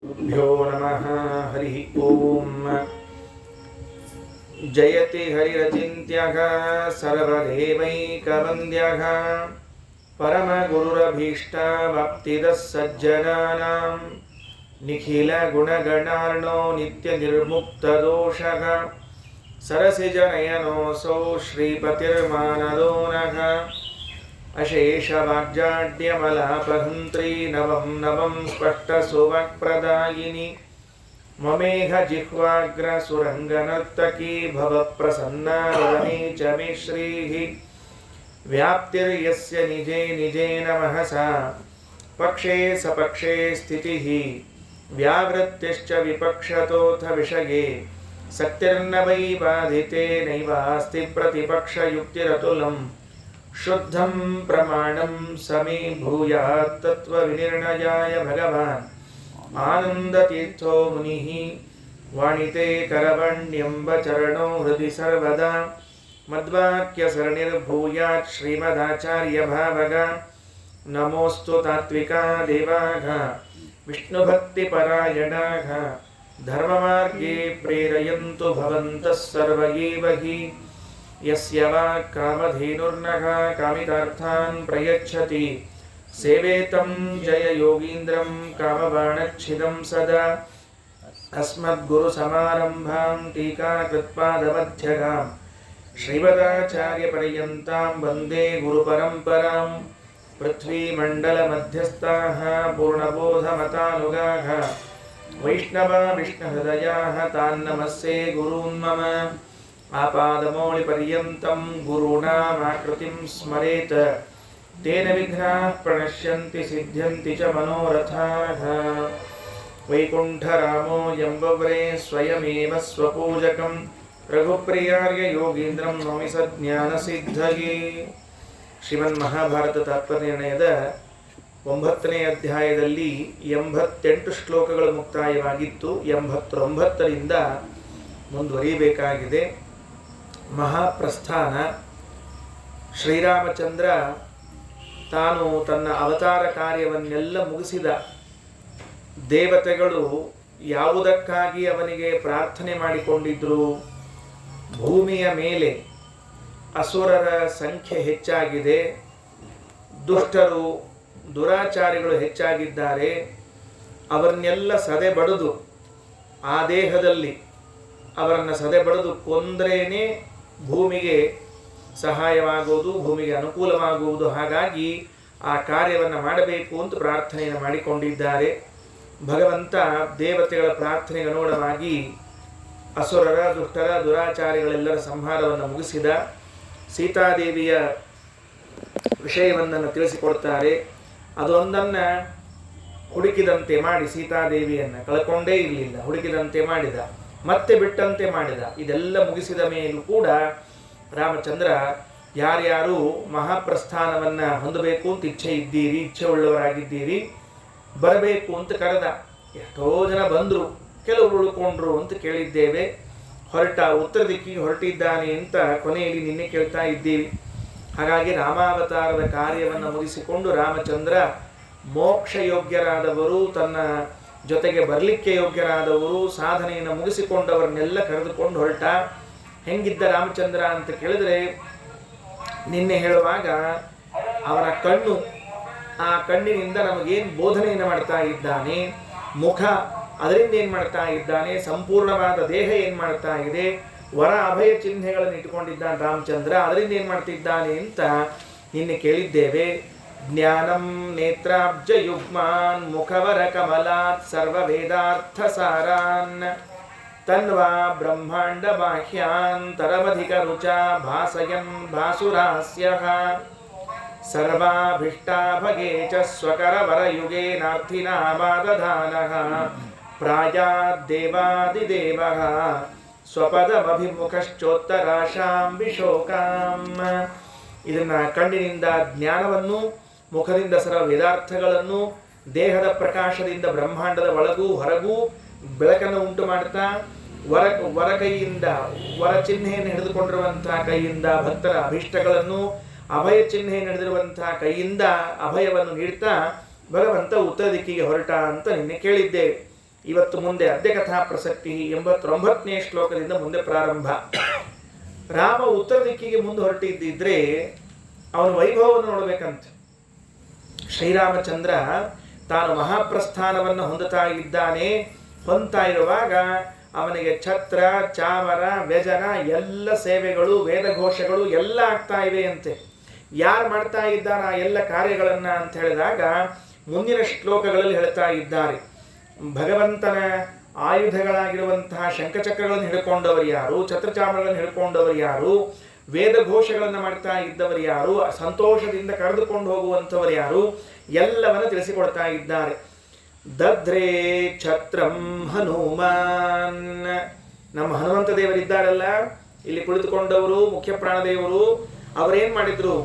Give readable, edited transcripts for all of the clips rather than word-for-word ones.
गुरुभ्यो नमः। हरि ओम। जयति हरिरचिन्त्यः सर्वदेवैकवन्द्यः परमगुरुरभीष्टवाप्तिदः सज्जनानां निखिलगुणगणार्णो नित्यनिर्मुक्तदोषः सरसिजनयनोऽसौ श्रीपतिर्मानदो नः अशेषवाग्जाड्यमलापहन्त्री नवं नवं स्पष्टसुवक्प्रदायिनी ममेघ जिह्वाग्रसुरङ्गनर्तकी भवप्रसन्ना रमणी च मे श्रीः व्याप्तिर्यस्य निजे निजेन महसा पक्षे सपक्षे स्थितिः व्यावृत्तिश्च विपक्षतोऽथ विषये सक्तिर्न वै बाधिते नैवास्ति प्रतिपक्षयुक्तिरतुलम् शुद्धं प्रमाणं समे भूयात् तत्त्वविनिर्णयाय भगवान् आनन्दतीर्थो मुनिः वाणिते करवण्यम्ब चरणो हृदि सर्वदा मद्वाक्यसरणिर्भूयात् श्रीमदाचार्यभावगा नमोऽस्तु तात्विका देवाः विष्णुभक्तिपरायणाः धर्ममार्गे प्रेरयन्तु भवन्तः सर्व एव हि यस्य वा कामधेनुर्नः कामितार्थान् प्रयच्छति सेवेतं जययोगीन्द्रं कामबाणच्छिदं सदा अस्मद्गुरुसमारम्भां टीकाकृत्पादमध्यगां श्रीमदाचार्यपर्यन्तां वन्दे गुरुपरम्परां पृथ्वीमण्डलमध्यस्थाः पूर्णबोधमतानुगाः वैष्णवा विष्णुहृदयाः तान् नमस्ये गुरून् मम आपादमौलिपर्यन्तं गुरूणामाकृतिं स्मरेत् तेन विघ्नाः प्रणश्यन्ति सिद्ध्यन्ति च मनोरथाः वैकुण्ठरामो यम्बव्रे स्वयमेव स्वपूजकं रघुप्रियार्य योगीन्द्रं नौमि सज्ञानसिद्धये। ಶ್ರೀಮನ್ಮಹಾಭಾರತ ತಾತ್ಪರ್ಯನಿರ್ಣಯದ 9ನೇ ಅಧ್ಯಾಯದಲ್ಲಿ 88 ಶ್ಲೋಕಗಳು ಮುಕ್ತಾಯವಾಗಿತ್ತು. 89ರಿಂದ ಮುಂದುವರಿಯಬೇಕಾಗಿದೆ. ಮಹಾಪ್ರಸ್ಥಾನ. ಶ್ರೀರಾಮಚಂದ್ರ ತಾನು ತನ್ನ ಅವತಾರ ಕಾರ್ಯವನ್ನೆಲ್ಲ ಮುಗಿಸಿದ. ದೇವತೆಗಳು ಯಾವುದಕ್ಕಾಗಿ ಅವನಿಗೆ ಪ್ರಾರ್ಥನೆ ಮಾಡಿಕೊಂಡಿದ್ರು? ಭೂಮಿಯ ಮೇಲೆ ಅಸುರರ ಸಂಖ್ಯೆ ಹೆಚ್ಚಾಗಿದೆ, ದುಷ್ಟರು ದುರಾಚಾರಿಗಳು ಹೆಚ್ಚಾಗಿದ್ದಾರೆ, ಅವರನ್ನೆಲ್ಲ ಸದೆಬಡಿದು ಆ ದೇಹದಲ್ಲಿ ಅವರನ್ನು ಸದೆಬಡಿದು ಕೊಂದ್ರೇನೆ ಭೂಮಿಗೆ ಸಹಾಯವಾಗುವುದು, ಭೂಮಿಗೆ ಅನುಕೂಲವಾಗುವುದು. ಹಾಗಾಗಿ ಆ ಕಾರ್ಯವನ್ನು ಮಾಡಬೇಕು ಅಂತ ಪ್ರಾರ್ಥನೆಯನ್ನು ಮಾಡಿಕೊಂಡಿದ್ದಾರೆ. ಭಗವಂತ ದೇವತೆಗಳ ಪ್ರಾರ್ಥನೆಗೆ ಅನುಗುಣವಾಗಿ ಅಸುರರ ದುಷ್ಟರ ದುರಾಚಾರಿಗಳೆಲ್ಲರ ಸಂಹಾರವನ್ನು ಮುಗಿಸಿದ. ಸೀತಾದೇವಿಯ ವಿಷಯವನ್ನು ತಿಳಿಸಿಕೊಡ್ತಾರೆ. ಅದೊಂದನ್ನು ಹುಡುಕಿದಂತೆ ಮಾಡಿ ಸೀತಾದೇವಿಯನ್ನು ಕಳ್ಕೊಂಡೇ ಇರಲಿಲ್ಲ, ಹುಡುಕಿದಂತೆ ಮಾಡಿದ, ಮತ್ತೆ ಬಿಟ್ಟಂತೆ ಮಾಡಿದ. ಇದೆಲ್ಲ ಮುಗಿಸಿದ ಮೇಲೂ ಕೂಡ ರಾಮಚಂದ್ರ ಯಾರ್ಯಾರು ಮಹಾಪ್ರಸ್ಥಾನವನ್ನು ಹೊಂದಬೇಕು ಅಂತ ಇಚ್ಛೆ ಇದ್ದೀರಿ, ಇಚ್ಛೆ ಉಳ್ಳವರಾಗಿದ್ದೀರಿ, ಬರಬೇಕು ಅಂತ ಕರೆದ. ಎಷ್ಟೋ ಜನ ಬಂದರು, ಕೆಲವರು ಉಳ್ಕೊಂಡ್ರು ಅಂತ ಕೇಳಿದ್ದೇವೆ. ಉತ್ತರ ದಿಕ್ಕಿಗೆ ಹೊರಟಿದ್ದಾನೆ ಅಂತ ಕೊನೆಯಲ್ಲಿ ನಿನ್ನೆ ಕೇಳ್ತಾ ಇದ್ದೀವಿ. ಹಾಗಾಗಿ ರಾಮಾವತಾರದ ಕಾರ್ಯವನ್ನು ಮುಗಿಸಿಕೊಂಡು ರಾಮಚಂದ್ರ ಮೋಕ್ಷ ಯೋಗ್ಯರಾದವರು, ತನ್ನ ಜೊತೆಗೆ ಬರಲಿಕ್ಕೆ ಯೋಗ್ಯರಾದವರು, ಸಾಧನೆಯನ್ನು ಮುಗಿಸಿಕೊಂಡವರನ್ನೆಲ್ಲ ಕರೆದುಕೊಂಡು ಹೊರಟ. ಹೆಂಗಿದ್ದ ರಾಮಚಂದ್ರ ಅಂತ ಕೇಳಿದ್ರೆ, ನಿನ್ನೆ ಹೇಳುವಾಗ ಅವನ ಕಣ್ಣು, ಆ ಕಣ್ಣಿನಿಂದ ನಮಗೇನು ಬೋಧನೆಯನ್ನು ಮಾಡ್ತಾ ಇದ್ದಾನೆ, ಮುಖ ಅದರಿಂದ ಏನು ಮಾಡ್ತಾ ಇದ್ದಾನೆ, ಸಂಪೂರ್ಣವಾದ ದೇಹ ಏನು ಮಾಡ್ತಾ ಇದೆ, ವರ ಅಭಯ ಚಿಹ್ನೆಗಳನ್ನು ಇಟ್ಟುಕೊಂಡಿದ್ದಾನೆ ರಾಮಚಂದ್ರ, ಅದರಿಂದ ಏನು ಮಾಡ್ತಿದ್ದಾನೆ ಅಂತ ನಿನ್ನೆ ಕೇಳಿದ್ದೇವೆ. ಜ್ಞಾನಂ ನೇತ್ರಾಬ್ಜ ಯುಗ್ಮಾನ್ ಮುಖವರ ಕಮಲಾತ್ ಸರ್ವ ವೇದಾರ್ಥ ಸಾರಾನ್ ತನ್ವಾ ಬ್ರಹ್ಮಾಂಡ ಬಾಹ್ಯಾಂತರಮಧಿಕ ರುಚ ಭಾಸಯನ್ ಭಾಸುರಾಸ್ಯಃ ಸರ್ವಾಭೀಷ್ಟಾಭಗೆ ಚ ಸ್ವಕರವರಯುಗೇ ನಾರ್ಥಿನಾಮಾದಧಾನಃ ಪ್ರಾಯಾದ್ದೇವಾದಿದೇವಃ ಸ್ವಪದಮಭಿಮುಖಶ್ಚೋತ್ತರಾಶಾಂ ವಿಶೋಕಾಂ. ಇದನ್ನು ಕಣ್ಣಿನಿಂದ ಜ್ಞಾನವನ್ನು, ಮುಖದಿಂದ ಸರ್ವ ವೇದಾರ್ಥಗಳನ್ನು, ದೇಹದ ಪ್ರಕಾಶದಿಂದ ಬ್ರಹ್ಮಾಂಡದ ಒಳಗೂ ಹೊರಗೂ ಬೆಳಕನ್ನು ಉಂಟು ಮಾಡ್ತಾ, ವರ ಕೈಯಿಂದ, ವರ ಚಿಹ್ನೆಯನ್ನು ಹಿಡಿದುಕೊಂಡಿರುವಂತಹ ಕೈಯಿಂದ ಭಕ್ತರ ಅಭೀಷ್ಟಗಳನ್ನು, ಅಭಯ ಚಿಹ್ನೆಯನ್ನು ಹಿಡಿದಿರುವಂತಹ ಕೈಯಿಂದ ಅಭಯವನ್ನು ನೀಡ್ತಾ ಭಗವಂತ ಉತ್ತರ ದಿಕ್ಕಿಗೆ ಹೊರಟ ಅಂತ ನಿನ್ನೆ ಕೇಳಿದ್ದೇವೆ. ಇವತ್ತು ಮುಂದೆ ಅದ್ಯ ಕಥಾ ಪ್ರಸಕ್ತಿ 89ನೇ ಶ್ಲೋಕದಿಂದ ಮುಂದೆ ಪ್ರಾರಂಭ. ರಾಮ ಉತ್ತರ ದಿಕ್ಕಿಗೆ ಮುಂದೆ ಹೊರಟಿದ್ದಿದ್ರೆ ಅವನ ವೈಭವವನ್ನು ನೋಡಬೇಕಂತ. ಶ್ರೀರಾಮಚಂದ್ರ ತಾನು ಮಹಾಪ್ರಸ್ಥಾನವನ್ನು ಹೊಂದುತ್ತಾ ಇದ್ದಾನೆ. ಹೊಂದ್ತಾ ಇರುವಾಗ ಅವನಿಗೆ ಛತ್ರ, ಚಾಮರ, ವ್ಯಜನ ಎಲ್ಲ ಸೇವೆಗಳು, ವೇದಘೋಷಗಳು ಎಲ್ಲ ಆಗ್ತಾ ಇವೆ ಅಂತೆ. ಯಾರು ಮಾಡ್ತಾ ಇದ್ದಾರ ಆ ಎಲ್ಲ ಕಾರ್ಯಗಳನ್ನು ಅಂತ ಹೇಳಿದಾಗ ಮುಂದಿನ ಶ್ಲೋಕಗಳಲ್ಲಿ ಹೇಳ್ತಾ ಇದ್ದಾರೆ. ಭಗವಂತನ ಆಯುಧಗಳಾಗಿರುವಂತಹ ಶಂಖಚಕ್ರಗಳನ್ನು ಹಿಡ್ಕೊಂಡವರು ಯಾರು, ಛತ್ರಚಾಮರಗಳನ್ನು ಹಿಡ್ಕೊಂಡವರು ಯಾರು, ವೇದಘೋಷಗಳನ್ನು ಮಾಡ್ತಾ ಇದ್ದವರು ಯಾರು, ಸಂತೋಷದಿಂದ ಕರೆದುಕೊಂಡು ಹೋಗುವಂಥವರು ಯಾರು, ಎಲ್ಲವನ್ನು ತಿಳಿಸಿಕೊಡ್ತಾ ಇದ್ದಾರೆ. ದಧ್ರೇ ಛತ್ರಂ ಹನುಮಾನ್. ನಮ್ಮ ಹನುಮಂತ ದೇವರಿದ್ದಾರಲ್ಲ, ಇಲ್ಲಿ ಕುಳಿತುಕೊಂಡವರು ಮುಖ್ಯ ಪ್ರಾಣದೇವರು, ಅವರೇನ್ ಮಾಡಿದ್ರು?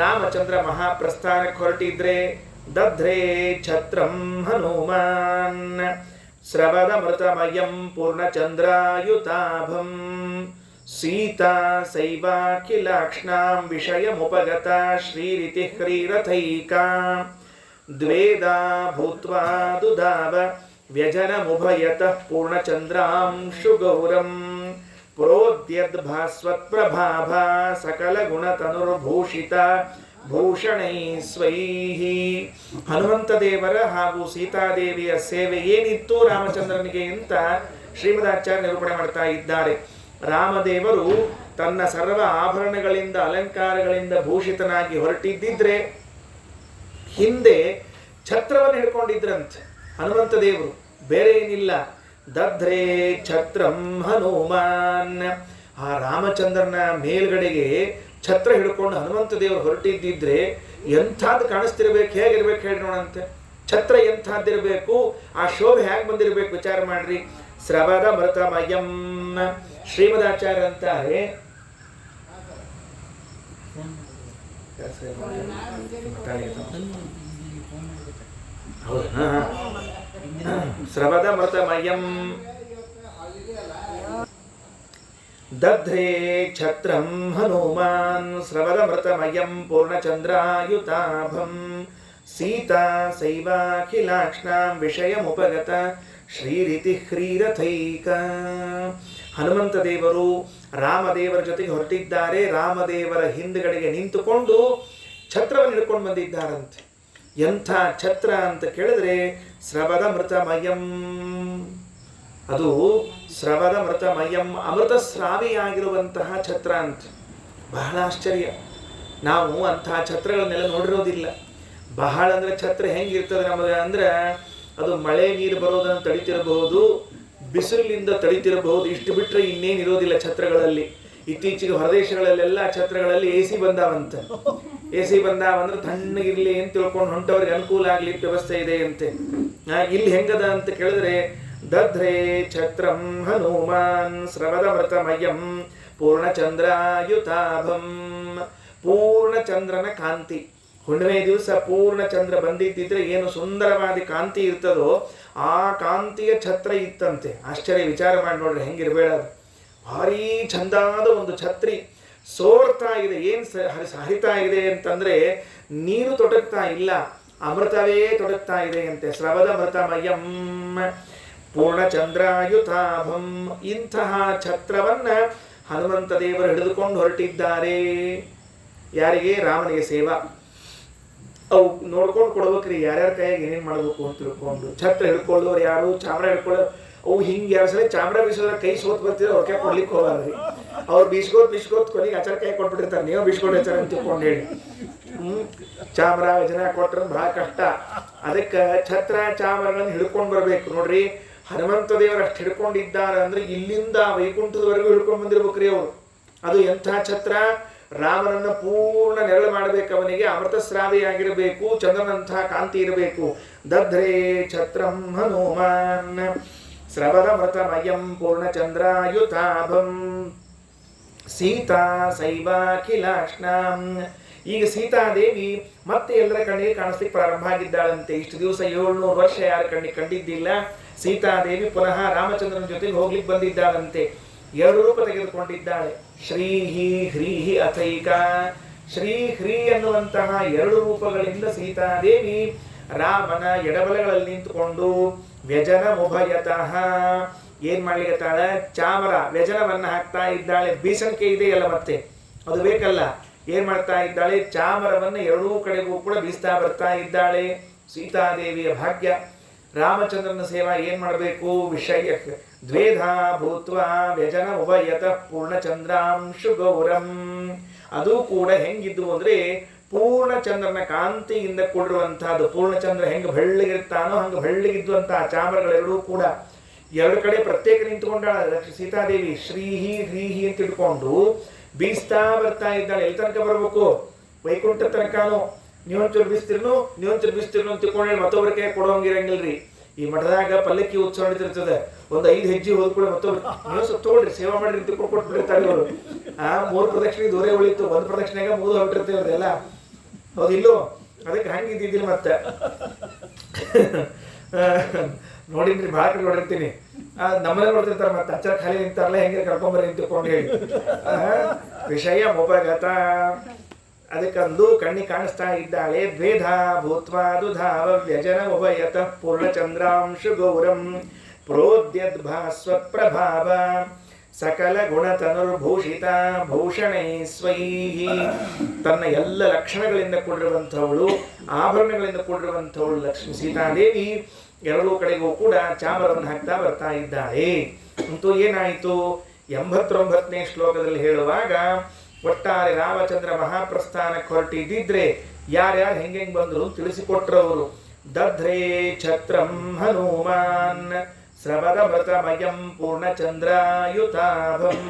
ರಾಮಚಂದ್ರ ಮಹಾಪ್ರಸ್ಥಾನಕ್ಕೆ ಹೊರಟಿದ್ರೆ ದಧ್ರೇ ಛತ್ರಂ ಹನುಮಾನ್ ಸ್ರವದ ಮೃತಮಯಂ ಪೂರ್ಣಚಂದ್ರಾಯುತಾಭಂ ಸೀತಾ ಸೈವಾಖಿಲಾಕ್ಷ್ಣಾಂ ವಿಷಯಮುಪಗತ ಶ್ರೀರಿತಿ ಹ್ರೀರಥೈಕಾ ದ್ವೇದಾ ಭೂತ್ವಾ ದುದಾವ ವ್ಯಜನಮುಭಯತಃ ಪೂರ್ಣಚಂದ್ರಾಂಶು ಗೌರಂ ಪ್ರೋದ್ಯದ್ಭಾಸ್ವತ್ಪ್ರಭಾಭಾ ಸಕಲ ಗುಣತನುರ್ಭೂಷಿತ ಭೂಷಣೈ ಸ್ವೈಹಿ. ಹನುಮಂತ ದೇವರ ಹಾಗೂ ಸೀತಾದೇವಿಯ ಸೇವೆ ಏನಿತ್ತು ರಾಮಚಂದ್ರನಿಗೆ ಅಂತ ಶ್ರೀಮದಾಚಾರ್ಯ ನಿರೂಪಣೆ ಮಾಡ್ತಾ ಇದ್ದಾರೆ. ರಾಮದೇವರು ತನ್ನ ಸರ್ವ ಆಭರಣಗಳಿಂದ ಅಲಂಕಾರಗಳಿಂದ ಭೂಷಿತನಾಗಿ ಹೊರಟಿದ್ದಿದ್ರೆ ಹಿಂದೆ ಛತ್ರವನ್ನು ಹಿಡ್ಕೊಂಡಿದ್ರಂತೆ ಹನುಮಂತ ದೇವರು, ಬೇರೆ ಏನಿಲ್ಲ. ದಧ್ರೇ ಛತ್ರಂ ಹನುಮಾನ್. ಆ ರಾಮಚಂದ್ರನ ಮೇಲ್ಗಡೆಗೆ ಛತ್ರ ಹಿಡ್ಕೊಂಡು ಹನುಮಂತ ದೇವರು ಹೊರಟಿದ್ದಿದ್ರೆ ಎಂಥದ್ದು ಕಾಣಿಸ್ತಿರ್ಬೇಕು, ಹೇಗಿರ್ಬೇಕು ಹೇಳಿ ನೋಡಂತೆ. ಛತ್ರ ಎಂಥದ್ದಿರಬೇಕು, ಆ ಶೋಭೆ ಹೇಗೆ ಬಂದಿರಬೇಕು ವಿಚಾರ ಮಾಡ್ರಿ. ಸ್ರವದ ಮೃತಮಯಂ. ಶ್ರೀಮದಾಚಾರ್ಯ ಅಂತಾರೆ, ಸ್ರವದ ಮೃತಮಯಂ ದಧ್ರೇ ಛತ್ರಂ ಹನುಮಾನ್ ಸ್ರವದ ಮೃತಮಯಂ ಪೂರ್ಣಚಂದ್ರಾಯುತಾಭಂ ಸೀತಾ ಸೈವಾಖಿಲಾಕ್ಷ್ಣಾಂ ವಿಷಯಮುಪಗತ ಶ್ರೀರಿತಿ ಹ್ರೀರಥೈಕ. ಹನುಮಂತ ದೇವರು ರಾಮದೇವರ ಜೊತೆಗೆ ಹೊರಟಿದ್ದಾರೆ. ರಾಮದೇವರ ಹಿಂದುಗಡೆಗೆ ನಿಂತುಕೊಂಡು ಛತ್ರವನ್ನು ಹಿಡ್ಕೊಂಡು ಬಂದಿದ್ದಾರಂತೆ. ಎಂಥ ಛತ್ರ ಅಂತ ಕೇಳಿದ್ರೆ ಸ್ರವದ ಮೃತಮಯಂ. ಅದು ಸ್ರವದ ಮೃತಮಯಂ, ಅಮೃತಸ್ರಾವಿಯಾಗಿರುವಂತಹ ಛತ್ರ ಅಂತ. ಬಹಳ ಆಶ್ಚರ್ಯ. ನಾವು ಅಂತಹ ಛತ್ರಗಳನ್ನೆಲ್ಲ ನೋಡಿರೋದಿಲ್ಲ. ಬಹಳ ಅಂದರೆ ಛತ್ರ ಹೆಂಗಿರ್ತದೆ ನಮಗೆ ಅಂದ್ರೆ, ಅದು ಮಳೆ ನೀರು ಬರೋದನ್ನು ತಡಿತಿರಬಹುದು, ಬಿಸಿಲಿನಿಂದ ತಡಿತಿರಬಹುದು, ಇಷ್ಟು ಬಿಟ್ಟರೆ ಇನ್ನೇನು ಇರೋದಿಲ್ಲ ಛತ್ರಗಳಲ್ಲಿ. ಇತ್ತೀಚೆಗೆ ಹೊರದೇಶಗಳಲ್ಲೆಲ್ಲ ಛತ್ರಗಳಲ್ಲಿ AC ಬಂದಾವಂತ. AC ಬಂದಾವಂದ್ರೆ ತಣ್ಣಗಿರ್ಲಿ ಅಂತ ತಿಳ್ಕೊಂಡು ಹೊಂಟವ್ರಿಗೆ ಅನುಕೂಲ ಆಗ್ಲಿ ವ್ಯವಸ್ಥೆ ಇದೆ ಅಂತೆ. ಇಲ್ಲಿ ಹೆಂಗದ ಅಂತ ಕೇಳಿದ್ರೆ ದಧ್ರೇ ಛತ್ರಂ ಹನುಮಾನ್ ಸ್ರವದ ಮೃತಮಯಂ ಪೂರ್ಣಚಂದ್ರಾಯುತಾಭಂ. ಪೂರ್ಣಚಂದ್ರನ ಕಾಂತಿ. ಹುಣ್ಣಿಮೆ ದಿವಸ ಪೂರ್ಣ ಚಂದ್ರ ಬಂದಿದ್ದಿದ್ರೆ ಏನು ಸುಂದರವಾದ ಕಾಂತಿ ಇರ್ತದೋ ಆ ಕಾಂತಿಯ ಛತ್ರ ಇತ್ತಂತೆ. ಆಶ್ಚರ್ಯ. ವಿಚಾರ ಮಾಡಿ ನೋಡ್ರಿ ಹೆಂಗಿರ್ಬೇಡ. ಅದು ಭಾರೀ ಚಂದಾದ ಒಂದು ಛತ್ರಿ ಸೋರ್ತಾ ಇದೆ. ಏನು ಹರಿತಾ ಇದೆ ಅಂತಂದ್ರೆ ನೀರು ತೊಡಗ್ತಾ ಇಲ್ಲ, ಅಮೃತವೇ ತೊಡಗ್ತಾ ಇದೆ ಅಂತೆ. ಸ್ರವದ ಮೃತಮಯಂ ಪೂರ್ಣಚಂದ್ರಾಯುತಾಭಂ. ಇಂತಹ ಛತ್ರವನ್ನ ಹನುಮಂತ ದೇವರು ಹಿಡಿದುಕೊಂಡು ಹೊರಟಿದ್ದಾರೆ. ಯಾರಿಗೆ? ರಾಮನಿಗೆ ಸೇವಾ. ಅವು ನೋಡ್ಕೊಂಡು ಕೊಡ್ಬೇಕ್ರಿ, ಯಾರ್ಯಾರ ಕೈಯಾಗ ಏನೇನು ಮಾಡಬೇಕು ಅಂತ ತಿಳ್ಕೊಂಡು. ಛತ್ರ ಹಿಡ್ಕೊಳ್ಳೋರು ಯಾರು, ಚಾಮರ ಹಿಡ್ಕೊಳ್ಳೋ ಅವು ಹಿಂಗೆ ಎರಡು ಸಲ ಚಾಮರ ಬೀಸೋದ್ರ ಕೈ ಸೋತ್ ಬರ್ತಿದ್ರೆ ಅವ್ರ ಕೈ ಕೊಡ್ಲಿಕ್ಕೆ ಹೋಗಲ್ರಿ. ಅವ್ರು ಬೀಸ್ಕೋತ್ ಕೊನೆಗೆ ಆಚಾರ ಕೈ ಕೊಟ್ಬಿಟ್ಟಿರ್ತಾರೆ, ನೀವು ಬೀಸ್ಕೊಂಡು ಆಚಾರ ಅಂತ ತಿಳ್ಕೊಂಡು ಹೇಳಿ. ಚಾಮರ ಜನ ಕೊಟ್ರೆ ಬಹಳ ಕಷ್ಟ. ಅದಕ್ಕೆ ಛತ್ರ ಚಾಮರಗಳನ್ನು ಹಿಡ್ಕೊಂಡು ಬರ್ಬೇಕು. ನೋಡ್ರಿ, ಹನುಮಂತ ದೇವರು ಅಷ್ಟು ಹಿಡ್ಕೊಂಡಿದ್ದಾರೆ ಅಂದ್ರೆ ಇಲ್ಲಿಂದ ವೈಕುಂಠದವರೆಗೂ ಹಿಡ್ಕೊಂಡು ಬಂದಿರ್ಬೇಕ್ರಿ ಅವರು. ಅದು ಎಂಥ ಛತ್ರ? ರಾಮನನ್ನ ಪೂರ್ಣ ನೆರಳು ಮಾಡಬೇಕು, ಅವನಿಗೆ ಅಮೃತಸ್ರಾವಿಯಾಗಿರಬೇಕು, ಚಂದ್ರನಂತಹ ಕಾಂತಿ ಇರಬೇಕು. ದಧ್ರೇ ಛತ್ರಂ ಹನುಮಾನ್ ಸ್ರವದ ಮೃತಮಯಂ ಪೂರ್ಣಚಂದ್ರಾಯುತಾಭಂ ಸೀತಾ ಸೈವಾಖಿಲಾಕ್ಷ್ಣಾಂ. ಈಗ ಸೀತಾದೇವಿ ಮತ್ತೆ ಎಲ್ಲರ ಕಣ್ಣಿಗೆ ಕಾಣಿಸ್ಲಿಕ್ಕೆ ಪ್ರಾರಂಭ ಆಗಿದ್ದಾಳಂತೆ. ಇಷ್ಟು ದಿವಸ 700 ವರ್ಷ ಯಾರ ಕಣ್ಣಿಗೆ ಕಂಡಿದ್ದಿಲ್ಲ. ಸೀತಾದೇವಿ ಪುನಃ ರಾಮಚಂದ್ರನ ಜೊತೆಗೆ ಹೋಗ್ಲಿಕ್ಕೆ ಬಂದಿದ್ದಾಳಂತೆ. 2 ರೂಪ ತೆಗೆದುಕೊಂಡಿದ್ದಾಳೆ. ಶ್ರೀಹಿ ಹ್ರೀಹಿ ಅಥೈಕ. ಶ್ರೀ ಹ್ರೀ ಅನ್ನುವಂತಹ 2 ರೂಪಗಳಿಂದ ಸೀತಾದೇವಿ ರಾಮನ ಎಡಬಲಗಳಲ್ಲಿ ನಿಂತುಕೊಂಡು ವ್ಯಜನ ಉಭಯತಃ ಏನ್ ಮಾಡ್ಲಿಕತ್ತಾಳ, ಚಾಮರ ವ್ಯಜನವನ್ನ ಹಾಕ್ತಾ ಇದ್ದಾಳೆ. ಬೀಸಣಿಕೆ ಇದೆಯಲ್ಲ ಮತ್ತೆ ಅದು ಬೇಕಲ್ಲ, ಏನ್ ಮಾಡ್ತಾ ಇದ್ದಾಳೆ, ಚಾಮರವನ್ನ ಎರಡೂ ಕಡೆಗೂ ಕೂಡ ಬೀಸ್ತಾ ಬರ್ತಾ ಇದ್ದಾಳೆ. ಸೀತಾದೇವಿಯ ಭಾಗ್ಯ. ರಾಮಚಂದ್ರನ ಸೇವಾ ಏನ್ ಮಾಡಬೇಕು, ವಿಷಯ ದ್ವೇಧಾ ಭೂತ್ವ ವ್ಯಜನ ಉಭಯತಃ ಪೂರ್ಣಚಂದ್ರಾಂಶು ಗೌರಂ. ಅದು ಕೂಡ ಹೆಂಗಿದ್ದು ಅಂದ್ರೆ ಪೂರ್ಣಚಂದ್ರನ ಕಾಂತಿಯಿಂದ ಕೂಡಿರುವಂತಹದ್ದು. ಪೂರ್ಣಚಂದ್ರ ಹೆಂಗ ಬೆಳ್ಳಗಿರ್ತಾನೋ ಹಂಗ ಬೆಳ್ಳಗಿದ್ದುವಂತಹ ಚಾಮರಗಳೆರಡೂ ಕೂಡ ಎರಡು ಕಡೆ ಪ್ರತ್ಯೇಕ ನಿಂತುಕೊಂಡಾಳ ಸೀತಾದೇವಿ. ಶ್ರೀಹಿ ಹ್ರೀಹಿ ಅಂತ ಇಟ್ಕೊಂಡು ಬೀಸ್ತಾ ಬರ್ತಾ ಇದ್ದಾಳೆ. ಎಲ್ಲಿ ತನಕ ಬರ್ಬೇಕು, ವೈಕುಂಠ ತನಕನೂ. ನೀವೊಂಚೂರು ಬೀಸ್ತಿರ್ನು ಅಂತ ತಿಳ್ಕೊಂಡೇಳಿ ಮತ್ತೊಬ್ಬರ ಕೈ ಕೊಡೋಂಗಿರಂಗಿಲ್ರಿ. ಈ ಮಠದಾಗ ಪಲ್ಲಕ್ಕಿ ಉತ್ಸವ ನಡೀತಿರ್ತದೆ, ಒಂದು 5 ಹೆಜ್ಜೆ ಹೋದ್ಕೂಡ ಮತ್ತೊಬ್ರು ನೀವು ಸ್ವಲ್ಪ ತಗೊಳ್ರಿ ಸೇವಾ ಮಾಡ್ರಿ ಅಂತ ಕೊಟ್ಬಿಟ್ಟಿರ್ತಾರೆ ಇವರು. 3 ಪ್ರದಕ್ಷಿಣೆ ದೂರೇ ಉಳಿತು, 1 ಪ್ರದಕ್ಷಿಣೆಗೆ ಮುಗಿದು ಹೊರಟಿರ್ತೇವ್ರಿ ಎಲ್ಲ. ಹೌದಿಲ್ಲೋ? ಅದಕ್ಕೆ ಹಂಗಿದ್ದಿದ್ದಿಲ್ಲ ಮತ್ತೆ. ನೋಡಿನ್ರಿ ಭಾಳ ಕಡೆ ನೋಡಿರ್ತೀನಿ. ನಮ್ಮನೆ ನೋಡ್ತಿರ್ತಾರೆ ಮತ್ತೆ ಅಚ್ಚ ಖಾಲಿ ನಿಂತಾರಲ್ಲ ಹೆಂಗೆ ಕರ್ಕೊಂಬರಿ ಅಂತ ತಿಳ್ಕೊಂಡು ಹೇಳಿ. ವಿಷಯ ಉಪಗತ. ಅದಕ್ಕಂದು ಕಣ್ಣಿ ಕಾಣಿಸ್ತಾ ಇದ್ದಾಳೆ. ದ್ವೇಧ ಭೂತ್ವಾದುಧಾವ ವ್ಯಜನ ಉಭಯತಃ ಪೂರ್ಣಚಂದ್ರಾಂಶು ಗೌರಂ ಪ್ರೋದ್ಯದ್ಭಾಸ್ವತ್ಪ್ರಭಾವ ಸಕಲ ಗುಣತನುರ್ಭೂಷಿತ ಭೂಷಣೈ ಸ್ವೈಹಿ. ತನ್ನ ಎಲ್ಲ ಲಕ್ಷಣಗಳಿಂದ ಕೂಡಿರುವಂಥವಳು, ಆಭರಣಗಳಿಂದ ಕೂಡಿರುವಂಥವಳು ಲಕ್ಷ್ಮೀ ಸೀತಾದೇವಿ ಎರಡೂ ಕಡೆಗೂ ಕೂಡ ಚಾಮರವನ್ನು ಹಾಕ್ತಾ ಬರ್ತಾ ಇದ್ದಾಳೆ. ಅಂತೂ ಏನಾಯಿತು, 89ನೇ ಶ್ಲೋಕದಲ್ಲಿ ಹೇಳುವಾಗ ಒಟ್ಟಾರೆ ರಾಮಚಂದ್ರ ಮಹಾಪ್ರಸ್ಥಾನಕ್ಕೆ ಹೊರಟಿದ್ದಿದ್ರೆ ಯಾರ್ಯಾರು ಹೆಂಗೆಂಗ್ ಬಂದ್ರು ತಿಳಿಸಿಕೊಟ್ರವರು. ದಧ್ರೇ ಛತ್ರಂ ಹನುಮಾನ್ ಸ್ರವದ ಮೃತಮಯಂ ಪೂರ್ಣಚಂದ್ರಾಯುತಾಭಂ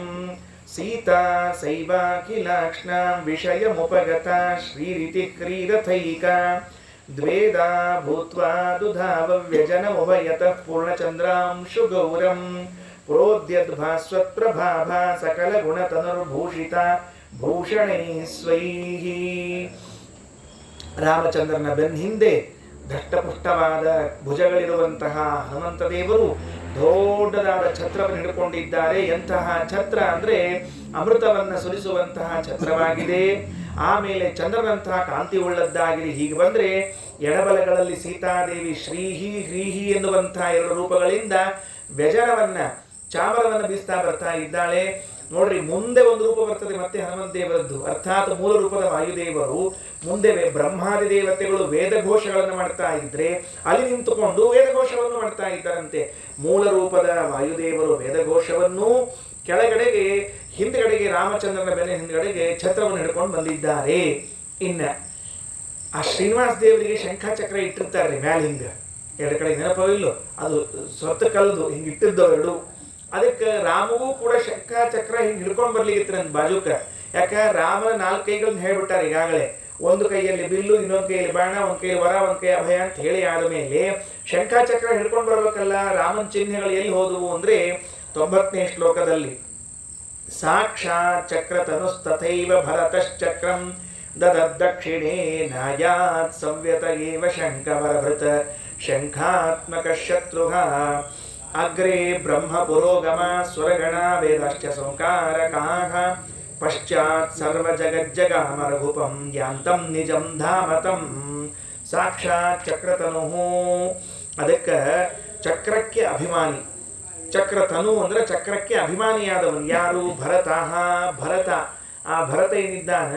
ಸೀತಾ ಸೈವಾಖಿಲಾಕ್ಷ್ಣ ವಿಷಯಮುಪಗತ ಶ್ರೀರಿತಿ ಕ್ರೀರಥೈಕ ದ್ವೇದಾ ಭೂತ್ವಾ ದುಧಾವ ವ್ಯಜನ ಉಭಯತಃ ಪೂರ್ಣಚಂದ್ರಾಂಶು ಗೌರಂ ಪ್ರೋದ್ಯದ್ಭಾಸ್ವತ್ಪ್ರಭಾಭ ಸಕಲ ಗುಣತನುರ್ಭೂಷಿತ ಭೂಷಣೈ ಸ್ವೈಹಿ. ರಾಮಚಂದ್ರನ ಬೆನ್ನ ಹಿಂದೆ ದಷ್ಟಪುಷ್ಟವಾದ ಭುಜಗಳಿರುವಂತಹ ಹನುಮಂತ ದೇವರು ದೊಡ್ಡದಾದ ಛತ್ರವನ್ನು ಹಿಡ್ಕೊಂಡಿದ್ದಾರೆ. ಎಂತಹ ಛತ್ರ ಅಂದ್ರೆ ಅಮೃತವನ್ನ ಸುರಿಸುವಂತಹ ಛತ್ರವಾಗಿದೆ. ಆಮೇಲೆ ಚಂದ್ರನಂತಹ ಕಾಂತಿ ಉಳ್ಳದ್ದಾಗಿದೆ. ಹೀಗೆ ಬಂದ್ರೆ ಎಡಬಲಗಳಲ್ಲಿ ಸೀತಾದೇವಿ ಶ್ರೀಹಿ ಹ್ರೀಹಿ ಎನ್ನುವಂತಹ 2 ರೂಪಗಳಿಂದ ವ್ಯಜನವನ್ನ ಚಾಮರವನ್ನು ಬೀಸ್ತಾ ಬರ್ತಾ ಇದ್ದಾಳೆ. ನೋಡ್ರಿ, ಮುಂದೆ ಒಂದು ರೂಪ ಬರ್ತದೆ ಮತ್ತೆ ಹನುಮಂತ ದೇವರದ್ದು, ಅರ್ಥಾತ್ ಮೂಲ ರೂಪದ ವಾಯುದೇವರು. ಮುಂದೆ ಬ್ರಹ್ಮಾದಿ ದೇವತೆಗಳು ವೇದಘೋಷಗಳನ್ನು ಮಾಡ್ತಾ ಇದ್ರೆ ಅಲ್ಲಿ ನಿಂತುಕೊಂಡು ವೇದಘೋಷವನ್ನು ಮಾಡ್ತಾ ಇದ್ದಾರಂತೆ. ಮೂಲ ರೂಪದ ವಾಯುದೇವರು ವೇದಘೋಷವನ್ನು, ಕೆಳಗಡೆಗೆ ಹಿಂದ್ಗಡೆಗೆ ರಾಮಚಂದ್ರನ ಬೆನ್ನ ಹಿಂದ್ಗಡೆಗೆ ಛತ್ರವನ್ನು ಹಿಡ್ಕೊಂಡು ಬಂದಿದ್ದಾರೆ. ಇನ್ನ ಆ ಶ್ರೀನಿವಾಸ ದೇವರಿಗೆ ಶಂಖಚಕ್ರ ಇಟ್ಟಿರ್ತಾರೆ ಮ್ಯಾಲ ಹಿಂಗ, 2 ಕಡೆ ನೆನಪವಿಲ್ಲೋ, ಅದು ಸ್ವತ್ತ ಕಲ್ದು ಹಿಂಗೆ ಇಟ್ಟಿದ್ದವು 2. ಅದಕ್ಕೆ ರಾಮಗೂ ಕೂಡ ಶಂಖ ಚಕ್ರ ಹಿಂಗೆ ಹಿಡ್ಕೊಂಡು ಬರ್ಲಿಕ್ಕೆ ನನ್ನ ಬಾಜುಕ. ಯಾಕ ರಾಮನ 4 ಕೈಗಳನ್ನ ಹೇಳ್ಬಿಟ್ಟಾರೆ ಈಗಾಗಲೇ. ಒಂದು ಕೈಯಲ್ಲಿ ಬಿಲ್ಲು, ಇನ್ನೊಂದು ಕೈಯಲ್ಲಿ ಬಾಣ, ಒಂದು ಕೈ ವರ, ಒಂದು ಕೈ ಅಭಯ ಅಂತ ಹೇಳಿ ಆದ ಮೇಲೆ ಶಂಖ ಚಕ್ರ ಹಿಡ್ಕೊಂಡು ಬರ್ಬೇಕಲ್ಲ. ರಾಮನ ಚಿಹ್ನೆಗಳು ಎಲ್ಲಿ ಹೋದವು ಅಂದ್ರೆ 90ನೇ ಶ್ಲೋಕದಲ್ಲಿ ಸಾಕ್ಷಾತ್ ಚಕ್ರತನುಸ್ತಥೈವ ಭರತಶ್ಚಕ್ರಂ ದದದ್ದಕ್ಷಿಣೇ ನಾಯಾತ್ ಸಂವ್ಯತ ಏವ ಶಂಖವರಭೃತ ಶಂಖಾತ್ಮಕ ಶತ್ರುಘ ಅಗ್ರೆ ಬ್ರಹ್ಮ ಪುರೋಗಮ ಸ್ವರಗಣ ವೇದಾಶ್ಚ ಸಂಕಾರಕಾಃ ಪಶ್ಚಾತ್ ಸರ್ವ ಜಗಜ್ಜಗಾಮ ರಘುಪಂ ಯಾಂತಂ ನಿಜಂ ಧಾಮತಂ. ಸಾಕ್ಷಾತ್ ಚಕ್ರತನು. ಅದಕ್ಕೆ ಚಕ್ರಕ್ಕೆ ಅಭಿಮಾನಿ. ಚಕ್ರತನು ಅಂದ್ರೆ ಚಕ್ರಕ್ಕೆ ಅಭಿಮಾನಿಯಾದವನು ಯಾರು? ಭರತಃ. ಭರತ. ಆ ಭರತ ಏನಿದ್ದಾನ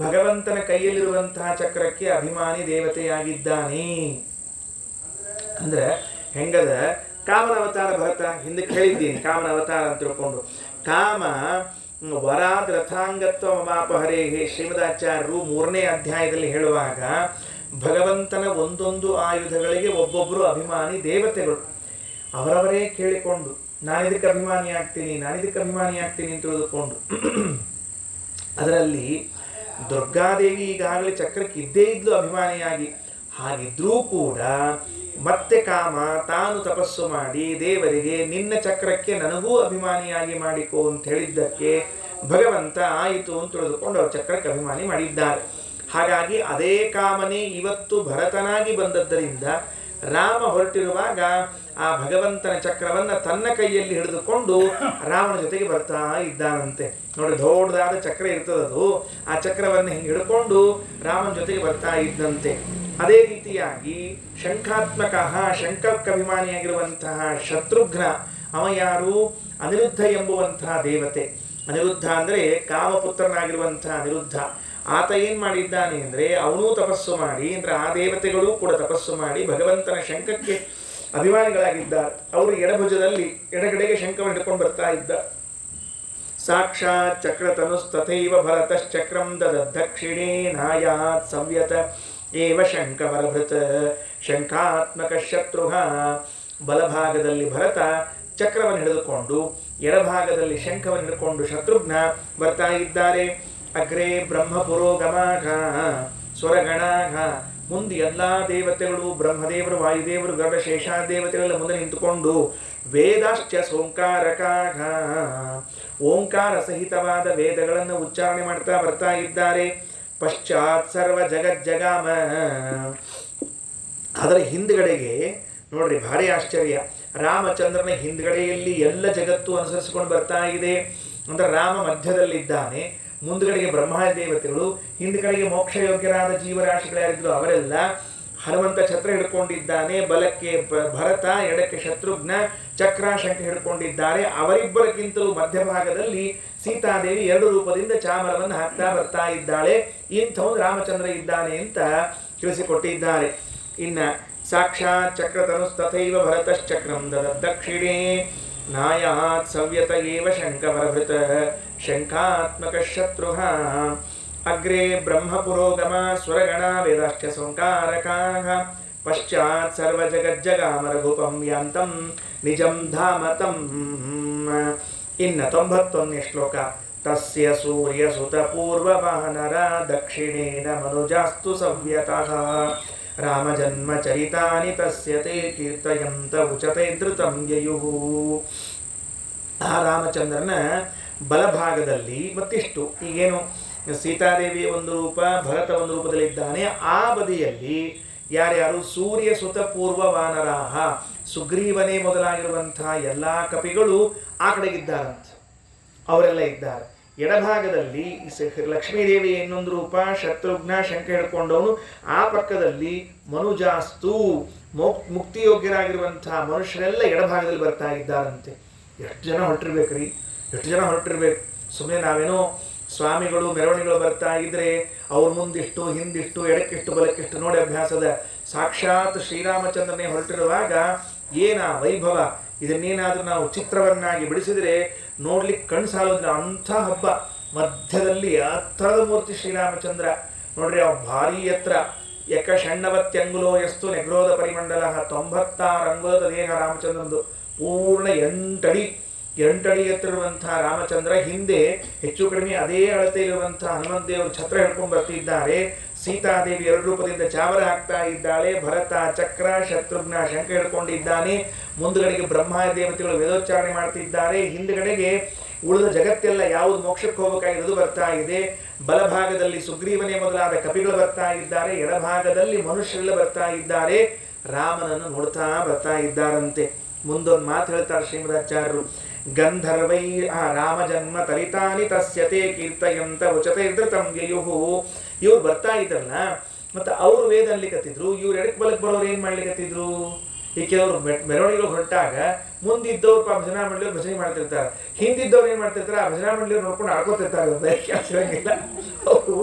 ಭಗವಂತನ ಕೈಯಲ್ಲಿರುವಂತಹ ಚಕ್ರಕ್ಕೆ ಅಭಿಮಾನಿ ದೇವತೆಯಾಗಿದ್ದಾನೆ. ಅಂದ್ರೆ ಹೆಂಗದ ಕಾಮನ ಅವತಾರ ಭರತ, ಹಿಂದಕ್ಕೆ ಹೇಳಿದ್ದೀನಿ ಕಾಮನ ಅವತಾರ ಅಂತ ತಿಳ್ಕೊಂಡು. ಕಾಮ ವರಾದ್ ರಥಾಂಗತ್ವ ಮಮಾಪಹರೇಹೇ ಶ್ರೀಮದಾಚಾರ್ಯರು 3ನೇ ಅಧ್ಯಾಯದಲ್ಲಿ ಹೇಳುವಾಗ ಭಗವಂತನ ಒಂದೊಂದು ಆಯುಧಗಳಿಗೆ ಒಬ್ಬೊಬ್ಬರು ಅಭಿಮಾನಿ ದೇವತೆಗಳು. ಅವರವರೇ ಕೇಳಿಕೊಂಡು ನಾನಿದಕ್ಕೆ ಅಭಿಮಾನಿ ಆಗ್ತೀನಿ ಅಂತ ತಿಳಿದುಕೊಂಡು ಅದರಲ್ಲಿ ದುರ್ಗಾದೇವಿ ಈಗಾಗಲೇ ಚಕ್ರಕ್ಕೆ ಇದ್ದೇ ಇದ್ಲು ಅಭಿಮಾನಿಯಾಗಿ. ಹಾಗಿದ್ರೂ ಕೂಡ ಮತ್ತೆ ಕಾಮ ತಾನು ತಪಸ್ಸು ಮಾಡಿ ದೇವರಿಗೆ ನಿನ್ನ ಚಕ್ರಕ್ಕೆ ನನಗೂ ಅಭಿಮಾನಿಯಾಗಿ ಮಾಡಿಕೋ ಅಂತ ಹೇಳಿದ್ದಕ್ಕೆ ಭಗವಂತ ಆಯಿತು ಅಂತ ತಿಳಿದುಕೊಂಡು ಅವ್ರ ಚಕ್ರಕ್ಕೆ ಅಭಿಮಾನಿ ಮಾಡಿದ್ದಾರೆ. ಹಾಗಾಗಿ ಅದೇ ಕಾಮನೆ ಇವತ್ತು ಭರತನಾಗಿ ಬಂದದ್ದರಿಂದ ರಾಮ ಹೊರಟಿರುವಾಗ ಆ ಭಗವಂತನ ಚಕ್ರವನ್ನ ತನ್ನ ಕೈಯಲ್ಲಿ ಹಿಡಿದುಕೊಂಡು ರಾಮನ ಜೊತೆಗೆ ಬರ್ತಾ ಇದ್ದಾನಂತೆ. ನೋಡಿ, ದೊಡ್ಡದಾದ ಚಕ್ರ ಇರ್ತದದು, ಆ ಚಕ್ರವನ್ನು ಹಿಂಗೆ ಹಿಡ್ಕೊಂಡು ರಾಮನ ಜೊತೆಗೆ ಬರ್ತಾ ಇದ್ದಂತೆ. ಅದೇ ರೀತಿಯಾಗಿ ಶಂಖಾತ್ಮಕ ಶಂಖಕ್ಕಭಿಮಾನಿಯಾಗಿರುವಂತಹ ಶತ್ರುಘ್ನ, ಅವ ಯಾರು? ಅನಿರುದ್ಧ ಎಂಬುವಂತಹ ದೇವತೆ. ಅನಿರುದ್ಧ ಅಂದರೆ ಕಾಮಪುತ್ರನಾಗಿರುವಂತಹ ಅನಿರುದ್ಧ. ಆತ ಏನ್ ಮಾಡಿದ್ದಾನೆ ಅಂದ್ರೆ, ಅವನೂ ತಪಸ್ಸು ಮಾಡಿ, ಅಂದ್ರೆ ಆ ದೇವತೆಗಳು ಕೂಡ ತಪಸ್ಸು ಮಾಡಿ ಭಗವಂತನ ಶಂಖಕ್ಕೆ ಅಭಿಮಾನಿಗಳಾಗಿದ್ದಾರೆ. ಅವರು ಎಡಭುಜದಲ್ಲಿ ಎಡಗಡೆಗೆ ಶಂಖವನ್ನು ಹಿಡ್ಕೊಂಡು ಬರ್ತಾ ಇದ್ದ. ಸಾಕ್ಷಾತ್ ಚಕ್ರತನುಸ್ತಥೈವ ಭರತಶ್ಚಕ್ರಂ ದದಕ್ಷಿಣೇ ನಾಯಾತ್ ಸಂವ್ಯತ ಏವ ಶಂಖವರಭೃತ ಶಂಖಾತ್ಮಕ ಶತ್ರುಘ. ಬಲಭಾಗದಲ್ಲಿ ಭರತ ಚಕ್ರವನ್ನು ಹಿಡಿದುಕೊಂಡು, ಎಡಭಾಗದಲ್ಲಿ ಶಂಖವನ್ನು ಹಿಡ್ಕೊಂಡು ಶತ್ರುಘ್ನ ಬರ್ತಾ ಇದ್ದಾರೆ. ಅಗ್ರೇ ಬ್ರಹ್ಮ ಪುರೋಗಮಾಘ ಸ್ವರಗಣಾಘ. ಮುಂದೆ ಎಲ್ಲಾ ದೇವತೆಗಳು, ಬ್ರಹ್ಮದೇವರು, ವಾಯುದೇವರು, ಗರುಡ, ಶೇಷಾದೇವತೆಗಳೆಲ್ಲ ಮುಂದೆ ನಿಂತುಕೊಂಡು ವೇದಾಶ್ಚ ಸೋಂಕಾರಕಾಘ, ಓಂಕಾರ ಸಹಿತವಾದ ವೇದಗಳನ್ನು ಉಚ್ಚಾರಣೆ ಮಾಡ್ತಾ ಬರ್ತಾ ಇದ್ದಾರೆ. ಪಶ್ಚಾತ್ ಸರ್ವ ಜಗಜ್ಜಗಾಮ. ಅದರ ಹಿಂದ್ಗಡೆಗೆ ನೋಡ್ರಿ, ಭಾರಿ ಆಶ್ಚರ್ಯ. ರಾಮಚಂದ್ರನ ಹಿಂದ್ಗಡೆಯಲ್ಲಿ ಎಲ್ಲ ಜಗತ್ತು ಅನುಸರಿಸಿಕೊಂಡು ಬರ್ತಾ ಇದೆ. ಅಂದ್ರೆ ರಾಮ ಮಧ್ಯದಲ್ಲಿದ್ದಾನೆ, ಮುಂದ್ಗಡೆಗೆ ಬ್ರಹ್ಮಾದಿ ದೇವತೆಗಳು, ಹಿಂದ್ಗಡೆಗೆ ಮೋಕ್ಷ ಯೋಗ್ಯರಾದ ಜೀವರಾಶಿಗಳಾಗಿದ್ರು ಅವರೆಲ್ಲ. ಹನುಮಂತ ಛತ್ರ ಹಿಡ್ಕೊಂಡಿದ್ದಾನೆ, ಬಲಕ್ಕೆ ಭರತ, ಎಡಕ್ಕೆ ಶತ್ರುಘ್ನ ಚಕ್ರ ಶಂಖ ಹಿಡ್ಕೊಂಡಿದ್ದಾರೆ. ಅವರಿಬ್ಬರಕ್ಕಿಂತಲೂ ಮಧ್ಯಭಾಗದಲ್ಲಿ ಸೀತಾದೇವಿ 2 ರೂಪದಿಂದ ಚಾಮರವನ್ನು ಹಾಕ್ತಾ ಬರ್ತಾ ಇದ್ದಾಳೆ. ಇಂಥವನು ರಾಮಚಂದ್ರ ಇದ್ದಾನೆ ಅಂತ ತಿಳಿಸಿಕೊಟ್ಟಿದ್ದಾರೆ. ಇನ್ನ ಸಾಕ್ಷಾತ್ ಚಕ್ರತನುಸ್ತಥೈವ ಭರತಶ್ಚಕ್ರಂ ದದಕ್ಷಿಣೇ ನಾಯಾತ್ ಸವ್ಯತ ಏವ ಶಂಖವರಭೃತ ಶಂಖಾತ್ಮಕ ಶತ್ರುಘ. ಅಗ್ರೇ ಬ್ರಹ್ಮ ಪುರೋಗಮ ಸ್ವರಗಣ ವೇದಾಶ್ಚ ಸೋಂಕಾರಕಾಃ. ಪಶ್ಚಾತ್ ಸರ್ವ ಜಗಜ್ಜಗಾಮ ರಘುಪಂ ಯಾಂತಂ ನಿಜಂ ಧಾಮತಂ. ಇನ್ನ 91ನೇ ಶ್ಲೋಕ. ತಸ್ಯ ಸೂರ್ಯ ಸುತ ಪೂರ್ವ ವಾನರ ದಕ್ಷಿಣೇನ ಮನುಜಾಸ್ತು ಸವ್ಯತಃ ರಾಮ ಜನ್ಮ ಚರಿತಾನಿ ತಸ್ಯ ತೇ ಕೀರ್ತಯಂತ ಉಚತೆ ಧೃತಂ ಯಯುಃ. ಆ ರಾಮಚಂದ್ರನ ಬಲಭಾಗದಲ್ಲಿ ಮತ್ತಿಷ್ಟು ಈಗೇನು ಸೀತಾದೇವಿ ಒಂದು ರೂಪ, ಭರತ ಒಂದು ರೂಪದಲ್ಲಿದ್ದಾನೆ. ಆ ಬದಿಯಲ್ಲಿ ಯಾರ್ಯಾರು? ಸೂರ್ಯ ಸುತ ಪೂರ್ವ ವಾನರಾಹ, ಸುಗ್ರೀವನೇ ಮೊದಲಾಗಿರುವಂತಹ ಎಲ್ಲಾ ಕಪಿಗಳು ಆ ಕಡೆಗಿದ್ದಾರಂತ, ಅವರೆಲ್ಲ ಇದ್ದಾರೆ. ಎಡಭಾಗದಲ್ಲಿ ಲಕ್ಷ್ಮೀದೇವಿ ಇನ್ನೊಂದು ರೂಪ, ಶತ್ರುಘ್ನ ಶಂಖ ಹಿಡ್ಕೊಂಡವನು. ಆ ಪಕ್ಕದಲ್ಲಿ ಮನುಜಾಸ್ತು, ಮುಕ್ತಿಯೋಗ್ಯರಾಗಿರುವಂತಹ ಮನುಷ್ಯರೆಲ್ಲ ಎಡಭಾಗದಲ್ಲಿ ಬರ್ತಾ ಇದ್ದಾರಂತೆ. ಎಷ್ಟು ಜನ ಹೊರಟಿರ್ಬೇಕ್ರಿ, ಎಷ್ಟು ಜನ ಹೊರಟಿರ್ಬೇಕು. ಸುಮ್ಮನೆ ನಾವೇನೋ ಸ್ವಾಮಿಗಳು ಮೆರವಣಿಗೆಗಳು ಬರ್ತಾ ಇದ್ರೆ ಅವ್ರ ಮುಂದಿಷ್ಟು, ಹಿಂದಿಷ್ಟು, ಎಡಕ್ಕಿಷ್ಟು, ಬಲಕ್ಕಿಷ್ಟು ನೋಡಿ ಅಭ್ಯಾಸದ. ಸಾಕ್ಷಾತ್ ಶ್ರೀರಾಮಚಂದ್ರನೇ ಹೊರಟಿರುವಾಗ ಏನ ವೈಭವ! ಇದನ್ನೇನಾದ್ರೂ ನಾವು ಚಿತ್ರವನ್ನಾಗಿ ಬಿಡಿಸಿದ್ರೆ ನೋಡ್ಲಿಕ್ಕೆ ಕಣ್ಣು ಸಾಲೋದಿಲ್ಲ. ಅಂಥ ಹಬ್ಬ. ಮಧ್ಯದಲ್ಲಿ ಹತ್ತಿರದ ಮೂರ್ತಿ ಶ್ರೀರಾಮಚಂದ್ರ ನೋಡ್ರಿ, ಅವ ಭಾರಿ ಎತ್ತರ. ಯಕ ಷಣ್ಣವತ್ಯಂಗುಲೋ ಎಷ್ಟು ನೆಗ್ರೋಧ ಪರಿಮಂಡಲ. 96 ಅಂಗುಲದ ದೇಹ ರಾಮಚಂದ್ರಂದು. ಪೂರ್ಣ 8 ಅಡಿ ಎತ್ತರಿರುವಂತಹ ರಾಮಚಂದ್ರ. ಹಿಂದೆ ಹೆಚ್ಚು ಕಡಿಮೆ ಅದೇ ಅಳತೆಯಿರುವಂತಹ ಹನುಮಂತದೇವರು ಛತ್ರ ಹಿಡ್ಕೊಂಡು ಬರ್ತಿದ್ದಾರೆ. ಸೀತಾದೇವಿ 2 ರೂಪದಿಂದ ಚಾಮರ ಹಾಕ್ತಾ ಇದ್ದಾಳೆ. ಭರತ ಚಕ್ರ, ಶತ್ರುಘ್ನ ಶಂಖ ಹಿಡ್ಕೊಂಡಿದ್ದಾನೆ. ಮುಂದುಗಡೆಗೆ ಬ್ರಹ್ಮಾದಿ ದೇವತೆಗಳು ವೇದೋಚ್ಚಾರಣೆ ಮಾಡ್ತಿದ್ದಾರೆ. ಹಿಂದುಗಡೆಗೆ ಉಳಿದ ಜಗತ್ತೆಲ್ಲ ಯಾವುದು ಮೋಕ್ಷಕ್ಕೆ ಹೋಗಬೇಕಾಗಿರೋದು ಬರ್ತಾ ಇದೆ. ಬಲಭಾಗದಲ್ಲಿ ಸುಗ್ರೀವನೇ ಮೊದಲಾದ ಕಪಿಗಳು ಬರ್ತಾ ಇದ್ದಾರೆ. ಎಡಭಾಗದಲ್ಲಿ ಮನುಷ್ಯರೆಲ್ಲ ಬರ್ತಾ ಇದ್ದಾರೆ. ರಾಮನನ್ನು ನೋಡ್ತಾ ಬರ್ತಾ ಇದ್ದಾರಂತೆ. ಮುಂದೊಂದು ಮಾತು ಹೇಳ್ತಾರೆ ಶ್ರೀಮದಾಚಾರ್ಯರು. ಗಂಧರ್ವೈ ರಾಮ ಜನ್ಮ ತರಿತಾನಿ ತಸ್ಯತೆ ಕೀರ್ತಯಂತ ಉಚತೆ ಧೃತಂ ಯಯುಃ. ಇವ್ರು ಬರ್ತಾ ಇದ್ರಲ್ಲ, ಮತ್ತೆ ಅವ್ರು ವೇದ ಅನ್ಲಿಕತ್ತಿದ್ರು. ಇವ್ರು ಎಡಕ್ಕೆ ಬಲಕ್ಕೆ ಬರೋರು ಏನ್ ಮಾಡ್ಲಿಕತ್ತಿದ್ರು? ಈ ಕೆಲವರು ಮೆರವಣಿಗೆ ಹೊರಟಾಗ ಮುಂದಿದ್ದವ್ರು ಭಜನಾ ಮಂಡಳಿಯವ್ರು ಭಜನೆ ಮಾಡ್ತಿರ್ತಾರೆ, ಹಿಂದಿದ್ದವ್ರು ಏನ್ ಮಾಡ್ತಿರ್ತಾರೆ, ಆ ಭಜನಾ ಮಂಡಳಿಯವ್ರು ನೋಡ್ಕೊಂಡು ಆಡ್ಕೋತಿರ್ತಾರೆ. ಕೆಲಸ ಇರಂಗಿಲ್ಲ. ಅವರು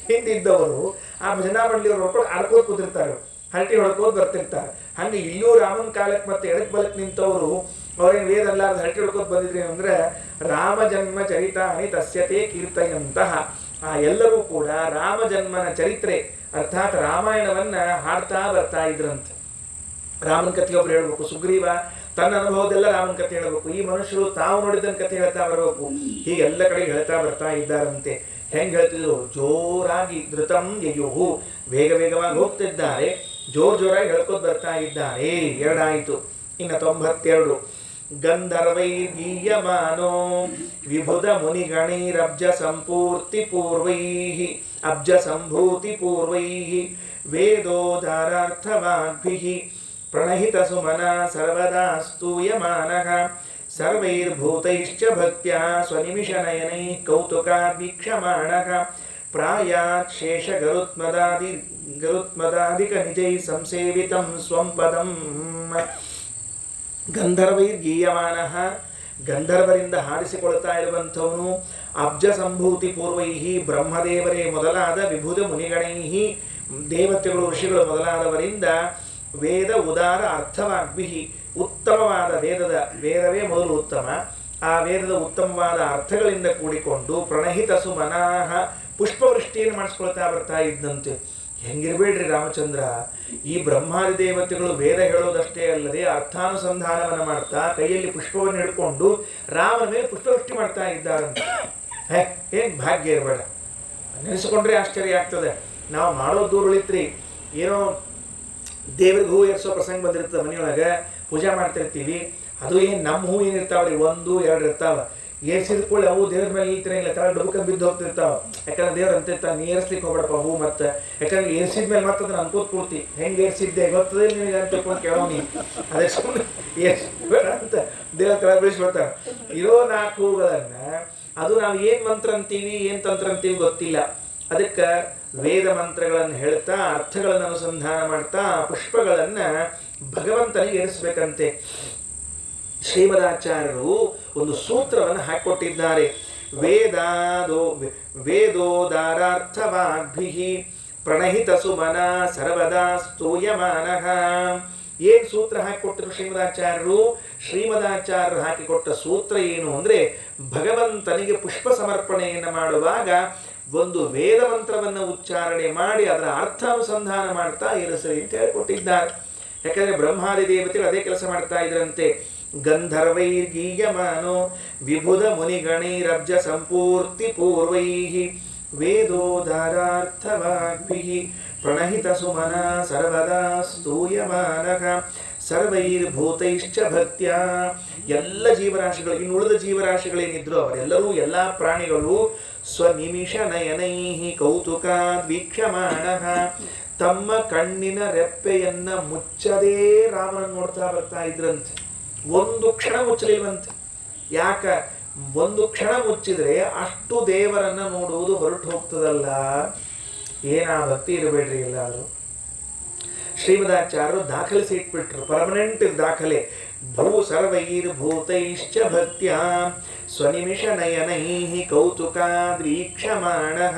ಹಿಂದಿದ್ದವರು ಆ ಭಜನಾ ಮಂಡಳಿಯವ್ರು ನೋಡ್ಕೊಂಡು ಆಡ್ಕೋತ್ ಕೂತಿರ್ತಾರೆ, ಹರಟಿ ಹೊಡ್ಕೋದು ಬರ್ತಿರ್ತಾರೆ. ಹಂಗೆ ಇಲ್ಲೂ ರಾಮನ ಕಾಲಕ್ಕೆ ಮತ್ತೆ ಎಡಕ್ ಬಲಕ್ ನಿಂತವರು ಅವ್ರೇನು ವೇದ ಅಲ್ಲಾರ್ದು ಹರಟಿ ಹೊಡ್ಕೋದು ಬಂದಿದ್ರಿ ಅಂದ್ರೆ ರಾಮ ಜನ್ಮ ಚರಿತಾನಿ ತಸ್ಯತೆ ಕೀರ್ತಯಂತಹ. ಆ ಎಲ್ಲರೂ ಕೂಡ ರಾಮ ಜನ್ಮನ ಚರಿತ್ರೆ ಅರ್ಥಾತ್ ರಾಮಾಯಣವನ್ನ ಹಾಡ್ತಾ ಬರ್ತಾ ಇದ್ರಂತೆ. ರಾಮನ ಕಥೆ ಒಬ್ರು ಹೇಳ್ಬೇಕು, ಸುಗ್ರೀವ ತನ್ನ ಅನುಭವದೆಲ್ಲ ರಾಮನ ಕಥೆ ಹೇಳ್ಬೇಕು, ಈ ಮನುಷ್ಯರು ತಾವು ನೋಡಿದ್ದನ್ನ ಕಥೆ ಹೇಳ್ತಾ ಬರಬೇಕು. ಹೀಗೆಲ್ಲ ಕಡೆ ಹೇಳ್ತಾ ಬರ್ತಾ ಇದ್ದಾರಂತೆ. ಹೆಂಗ್ ಹೇಳ್ತಿದ್ರು? ಜೋರಾಗಿ ಧೃತಂ ಯಯುಹು, ವೇಗ ವೇಗವಾಗಿ ಹೋಗ್ತಿದ್ದಾರೆ, ಜೋರಾಗಿ ಹೇಳ್ಕೋತ ಬರ್ತಾ ಇದ್ದಾರೆ. 2 ಆಯಿತು. ಇನ್ನು 92. ಗಂಧರ್ವೈರ್ಗೀಯಮಾನೋ ವಿಭುಧ ಮುನಿಗಣೈರಬ್ಜ ಸಂಪೂರ್ತಿ ಪೂರ್ವೈಃ ಅಬ್ಜ ಸಂಭೂತಿ ಪೂರ್ವೈಃ ವೇದೋದಾರಾರ್ಥವಾಗ್ಭಿಃ ಪ್ರಣಹಿತ ಸುಮನ ಸರ್ವದಾ ಸ್ತೂಯಮಾನಃ ಸರ್ವೈರ್ಭೂತೈಶ್ಚ ಭಕ್ತ್ಯಾ ಸ್ವನಿಮಿಷನಯನೈ ಕೌತುಕಾದ್ ವೀಕ್ಷಮಾಣಃ ಪ್ರಾಯಾತ್ ಶೇಷ ಗರುತ್ಮದಾದಿಕ ನಿಜೈ ಸಂಸೇವಿತಂ ಸ್ವಂ ಪದಂ ಗಂಧರ್ವೈರ್ಗೀಯಮಾನಃ ಗಂಧರ್ವರಿಂದ ಹಾಡಿಸಿಕೊಳ್ತಾ ಇರುವಂಥವನು ಅಬ್ಜ ಸಂಭೂತಿ ಪೂರ್ವೈಹಿ ಬ್ರಹ್ಮದೇವರೇ ಮೊದಲಾದ ವಿಭುಧ ಮುನಿಗಣೈಹಿ ದೇವತೆಗಳು ಋಷಿಗಳು ಮೊದಲಾದವರಿಂದ ವೇದ ಉದಾರ ಅರ್ಥವಾಗ್ಭಿ ಉತ್ತಮವಾದ ವೇದವೇ ಮೊದಲು ಉತ್ತಮ, ಆ ವೇದದ ಉತ್ತಮವಾದ ಅರ್ಥಗಳಿಂದ ಕೂಡಿಕೊಂಡು ಪ್ರಣಹಿತ ಸುಮನಾಹ ಪುಷ್ಪವೃಷ್ಟಿಯನ್ನು ಮಾಡಿಸ್ಕೊಳ್ತಾ ಬರ್ತಾ ಇದ್ದಂತೆ. ಹೆಂಗಿರ್ಬೇಡ್ರಿ ರಾಮಚಂದ್ರ, ಈ ಬ್ರಹ್ಮಾದಿ ದೇವತೆಗಳು ವೇದ ಹೇಳೋದಷ್ಟೇ ಅಲ್ಲದೆ ಅರ್ಥಾನುಸಂಧಾನವನ್ನು ಮಾಡ್ತಾ ಕೈಯಲ್ಲಿ ಪುಷ್ಪವನ್ನು ಹಿಡ್ಕೊಂಡು ರಾಮನ ಮೇಲೆ ಪುಷ್ಪವೃಷ್ಟಿ ಮಾಡ್ತಾ ಇದ್ದಾರಂತೆ. ಏನ್ ಭಾಗ್ಯ ಇರಬೇಡ, ನೆನೆಸ್ಕೊಂಡ್ರೆ ಆಶ್ಚರ್ಯ ಆಗ್ತದೆ. ನಾವು ಮಾಡೋದು ದೂರ ಉಳಿತ್ರಿ, ಏನೋ ದೇವ್ರಿಗೆ ಹೂ ಏರ್ಸೋ ಪ್ರಸಂಗ ಬಂದಿರ್ತದೆ, ಮನೆಯೊಳಗೆ ಪೂಜೆ ಮಾಡ್ತಿರ್ತೀವಿ, ಅದು ಏನು ನಮ್ಮ ಹೂ ಏನಿರ್ತಾವ್ರಿ 1, 2 ಇರ್ತಾವ. ಏರ್ಸಿದ ಕೂಡಲೇ ಅವು ದೇವ್ರ ಮೇಲೆ ನಿಲ್ತಿರಂಗಿಲ್ಲ, ತಳ ಡುಬುಕ ಬಿದ್ದು ಹೋಗ್ತಿರ್ತಾವ. ಯಾಕಂದ್ರೆ ದೇವ್ರ ಅಂತಿರ್ತಾವ ನೀ ಏರ್ಸ್ಲಿಕ್ಕೆ ಹೋಗ್ಬೇಡಪ್ಪ ಹೂ, ಮತ್ತೆ ಯಾಕಂದ್ರೆ ಏರ್ಸಿದ ಮೇಲೆ ಮತ್ತೆ ಅದನ್ನ ಅನ್ಕೋತ್ ಕೊಡ್ತಿ, ಹೆಂಗೆ ಏರ್ಸಿದ್ದೆ ಗೊತ್ತದೆ ನಿನಗೆ ಅಂತ ತಿಳ್ಕೊಂಡು ಕೇಳೋ ನೀ, ಅದಕ್ಕೆ ಸುಮ್ಮನೆ ಏರ್ಸ್ಬೇಡ ಅಂತ ದೇವ್ರ ತಳ ಬೆಳೆಸ್ಬಿಡ್ತಾರೆ. ಇರೋ 4 ಹೂಗಳನ್ನ ಅದು ನಾವು ಏನು ಮಂತ್ರ ಅಂತೀವಿ ಏನು ತಂತ್ರ ಅಂತೀವಿ ಗೊತ್ತಿಲ್ಲ, ಅದಕ್ಕೆ ವೇದ ಮಂತ್ರಗಳನ್ನು ಹೇಳ್ತಾ ಅರ್ಥಗಳನ್ನು ಅನುಸಂಧಾನ ಮಾಡ್ತಾ ಪುಷ್ಪಗಳನ್ನು ಭಗವಂತನಿಗೆ ಏರಿಸಬೇಕಂತೆ. ಶ್ರೀಮದಾಚಾರ್ಯರು ಒಂದು ಸೂತ್ರವನ್ನು ಹಾಕಿಕೊಟ್ಟಿದ್ದಾರೆ. ವೇದೋದಾರಾರ್ಥವಾಗ್ಭಿ ಪ್ರಣಹಿತ ಸುಮನ ಸರ್ವದಾ ಸ್ತೂಯಮಾನಃ. ಏನು ಸೂತ್ರ ಹಾಕಿಕೊಟ್ಟರು ಶ್ರೀಮದಾಚಾರ್ಯರು? ಶ್ರೀಮದಾಚಾರ್ಯರು ಹಾಕಿಕೊಟ್ಟ ಸೂತ್ರ ಏನು ಅಂದರೆ, ಭಗವಂತನಿಗೆ ಪುಷ್ಪ ಸಮರ್ಪಣೆಯನ್ನು ಮಾಡುವಾಗ ಒಂದು ವೇದ ಮಂತ್ರವನ್ನು ಉಚ್ಚಾರಣೆ ಮಾಡಿ ಅದರ ಅರ್ಥಾನುಸಂಧಾನ ಮಾಡ್ತಾ ಇರಿಸಲಿ ಅಂತ ಹೇಳಿಕೊಟ್ಟಿದ್ದಾರೆ. ಯಾಕಂದರೆ ಬ್ರಹ್ಮಾದಿ ದೇವತೆಗಳು ಅದೇ ಕೆಲಸ ಮಾಡ್ತಾ ಇದ್ರಂತೆ. ಗಂಧರ್ವೈರ್ಗೀಯಮಾನೋ ವಿಬುಧ ಮುನಿಗಣೈರಬ್ಜ ಸಂಪೂರ್ತಿ ಪೂರ್ವೈಃ ವೇದೋದಾರಾರ್ಥವಾಗ್ಭಿಃ ಪ್ರಣಹಿತ ಸುಮನ ಸರ್ವದಾ ಸ್ತೂಯಮಾನಃ ಸರ್ವೈರ್ಭೂತೈಶ್ಚ ಭಕ್ತ್ಯಾ. ಎಲ್ಲ ಜೀವರಾಶಿಗಳು, ಇನ್ನು ಉಳಿದ ಜೀವರಾಶಿಗಳೇನಿದ್ರು ಅವರೆಲ್ಲರೂ, ಎಲ್ಲ ಪ್ರಾಣಿಗಳು ಸ್ವನಿಮಿಷ ನಯನೈಃ ಕೌತುಕಾದ್ ವೀಕ್ಷಮಾಣಃ ತಮ್ಮ ಕಣ್ಣಿನ ರೆಪ್ಪೆಯನ್ನ ಮುಚ್ಚದೇ ರಾಮನನ್ನು ನೋಡ್ತಾ ಬರ್ತಾ ಇದ್ರಂತೆ. ಒಂದು ಕ್ಷಣ ಮುಚ್ಚಲಿಲ್ವಂತೆ. ಯಾಕ? ಒಂದು ಕ್ಷಣ ಮುಚ್ಚಿದ್ರೆ ಅಷ್ಟು ದೇವರನ್ನ ನೋಡುವುದು ಹೊರಟು ಹೋಗ್ತದಲ್ಲ. ಏನಾ ಭಕ್ತಿ ಇರಬೇಡ್ರಿ ಎಲ್ಲಾದ್ರು. ಶ್ರೀಮದಾಚಾರ್ಯರು ದಾಖಲಿಸಿ ಇಟ್ಬಿಟ್ರು, ಪರ್ಮನೆಂಟ್ ದಾಖಲೆ. ಭೂ ಸರ್ವೈರ್ಭೂತೈಶ್ಚ ಭಕ್ತ್ಯಾ ಸ್ವನಿಮಿಷ ನಯನೈಃ ಕೌತುಕಾದ್ ವೀಕ್ಷಮಾಣಃ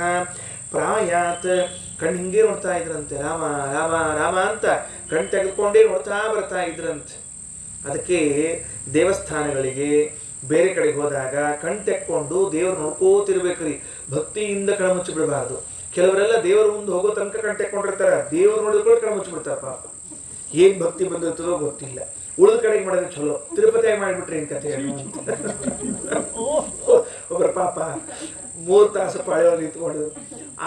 ಪ್ರಾಯಾತ್. ಕಣ್ಣು ಹಿಂಗೆ ನೋಡ್ತಾ ಇದ್ರಂತೆ, ರಾಮ ರಾಮ ರಾಮ ಅಂತ ಕಣ್ಣು ತೆಗೆದುಕೊಂಡೇ ನೋಡ್ತಾ ಬರ್ತಾ ಇದ್ರಂತೆ. ಅದಕ್ಕೆ ದೇವಸ್ಥಾನಗಳಿಗೆ ಬೇರೆ ಕಡೆಗೆ ಹೋದಾಗ ಕಣ್ ತೆಕ್ಕೊಂಡು ದೇವ್ರು ನೋಡ್ಕೋತಿರ್ಬೇಕ್ರಿ, ಭಕ್ತಿಯಿಂದ ಕಣ ಮುಚ್ಚಿಬಿಡಬಾರ್ದು. ಕೆಲವರೆಲ್ಲ ದೇವ್ರ ಮುಂದೆ ಹೋಗೋ ತನಕ ಕಣ್ ತೆಕ್ಕೊಂಡಿರ್ತಾರ, ದೇವ್ರು ನೋಡಿದ್ಕೊಳ್ಳಿ ಕಣ ಮುಚ್ಚಿಬಿಡ್ತಾರ. ಪಾಪ ಏನ್ ಭಕ್ತಿ ಬಂದಿರ್ತದೋ ಗೊತ್ತಿಲ್ಲ. ಉಳಿದ ಕಡೆಗೆ ಮಾಡಿದ್ರೆ ಚಲೋ, ತಿರುಪತಿಯಾಗಿ ಮಾಡಿಬಿಟ್ರಿ ಏನ್ ಕಥೆ ಒಬ್ಬರು ಪಾಪ 3 ತಾಸು ಪಾಳೆಯವ್ರು ನಿಂತ್ಕೊಂಡಿದ್ರು,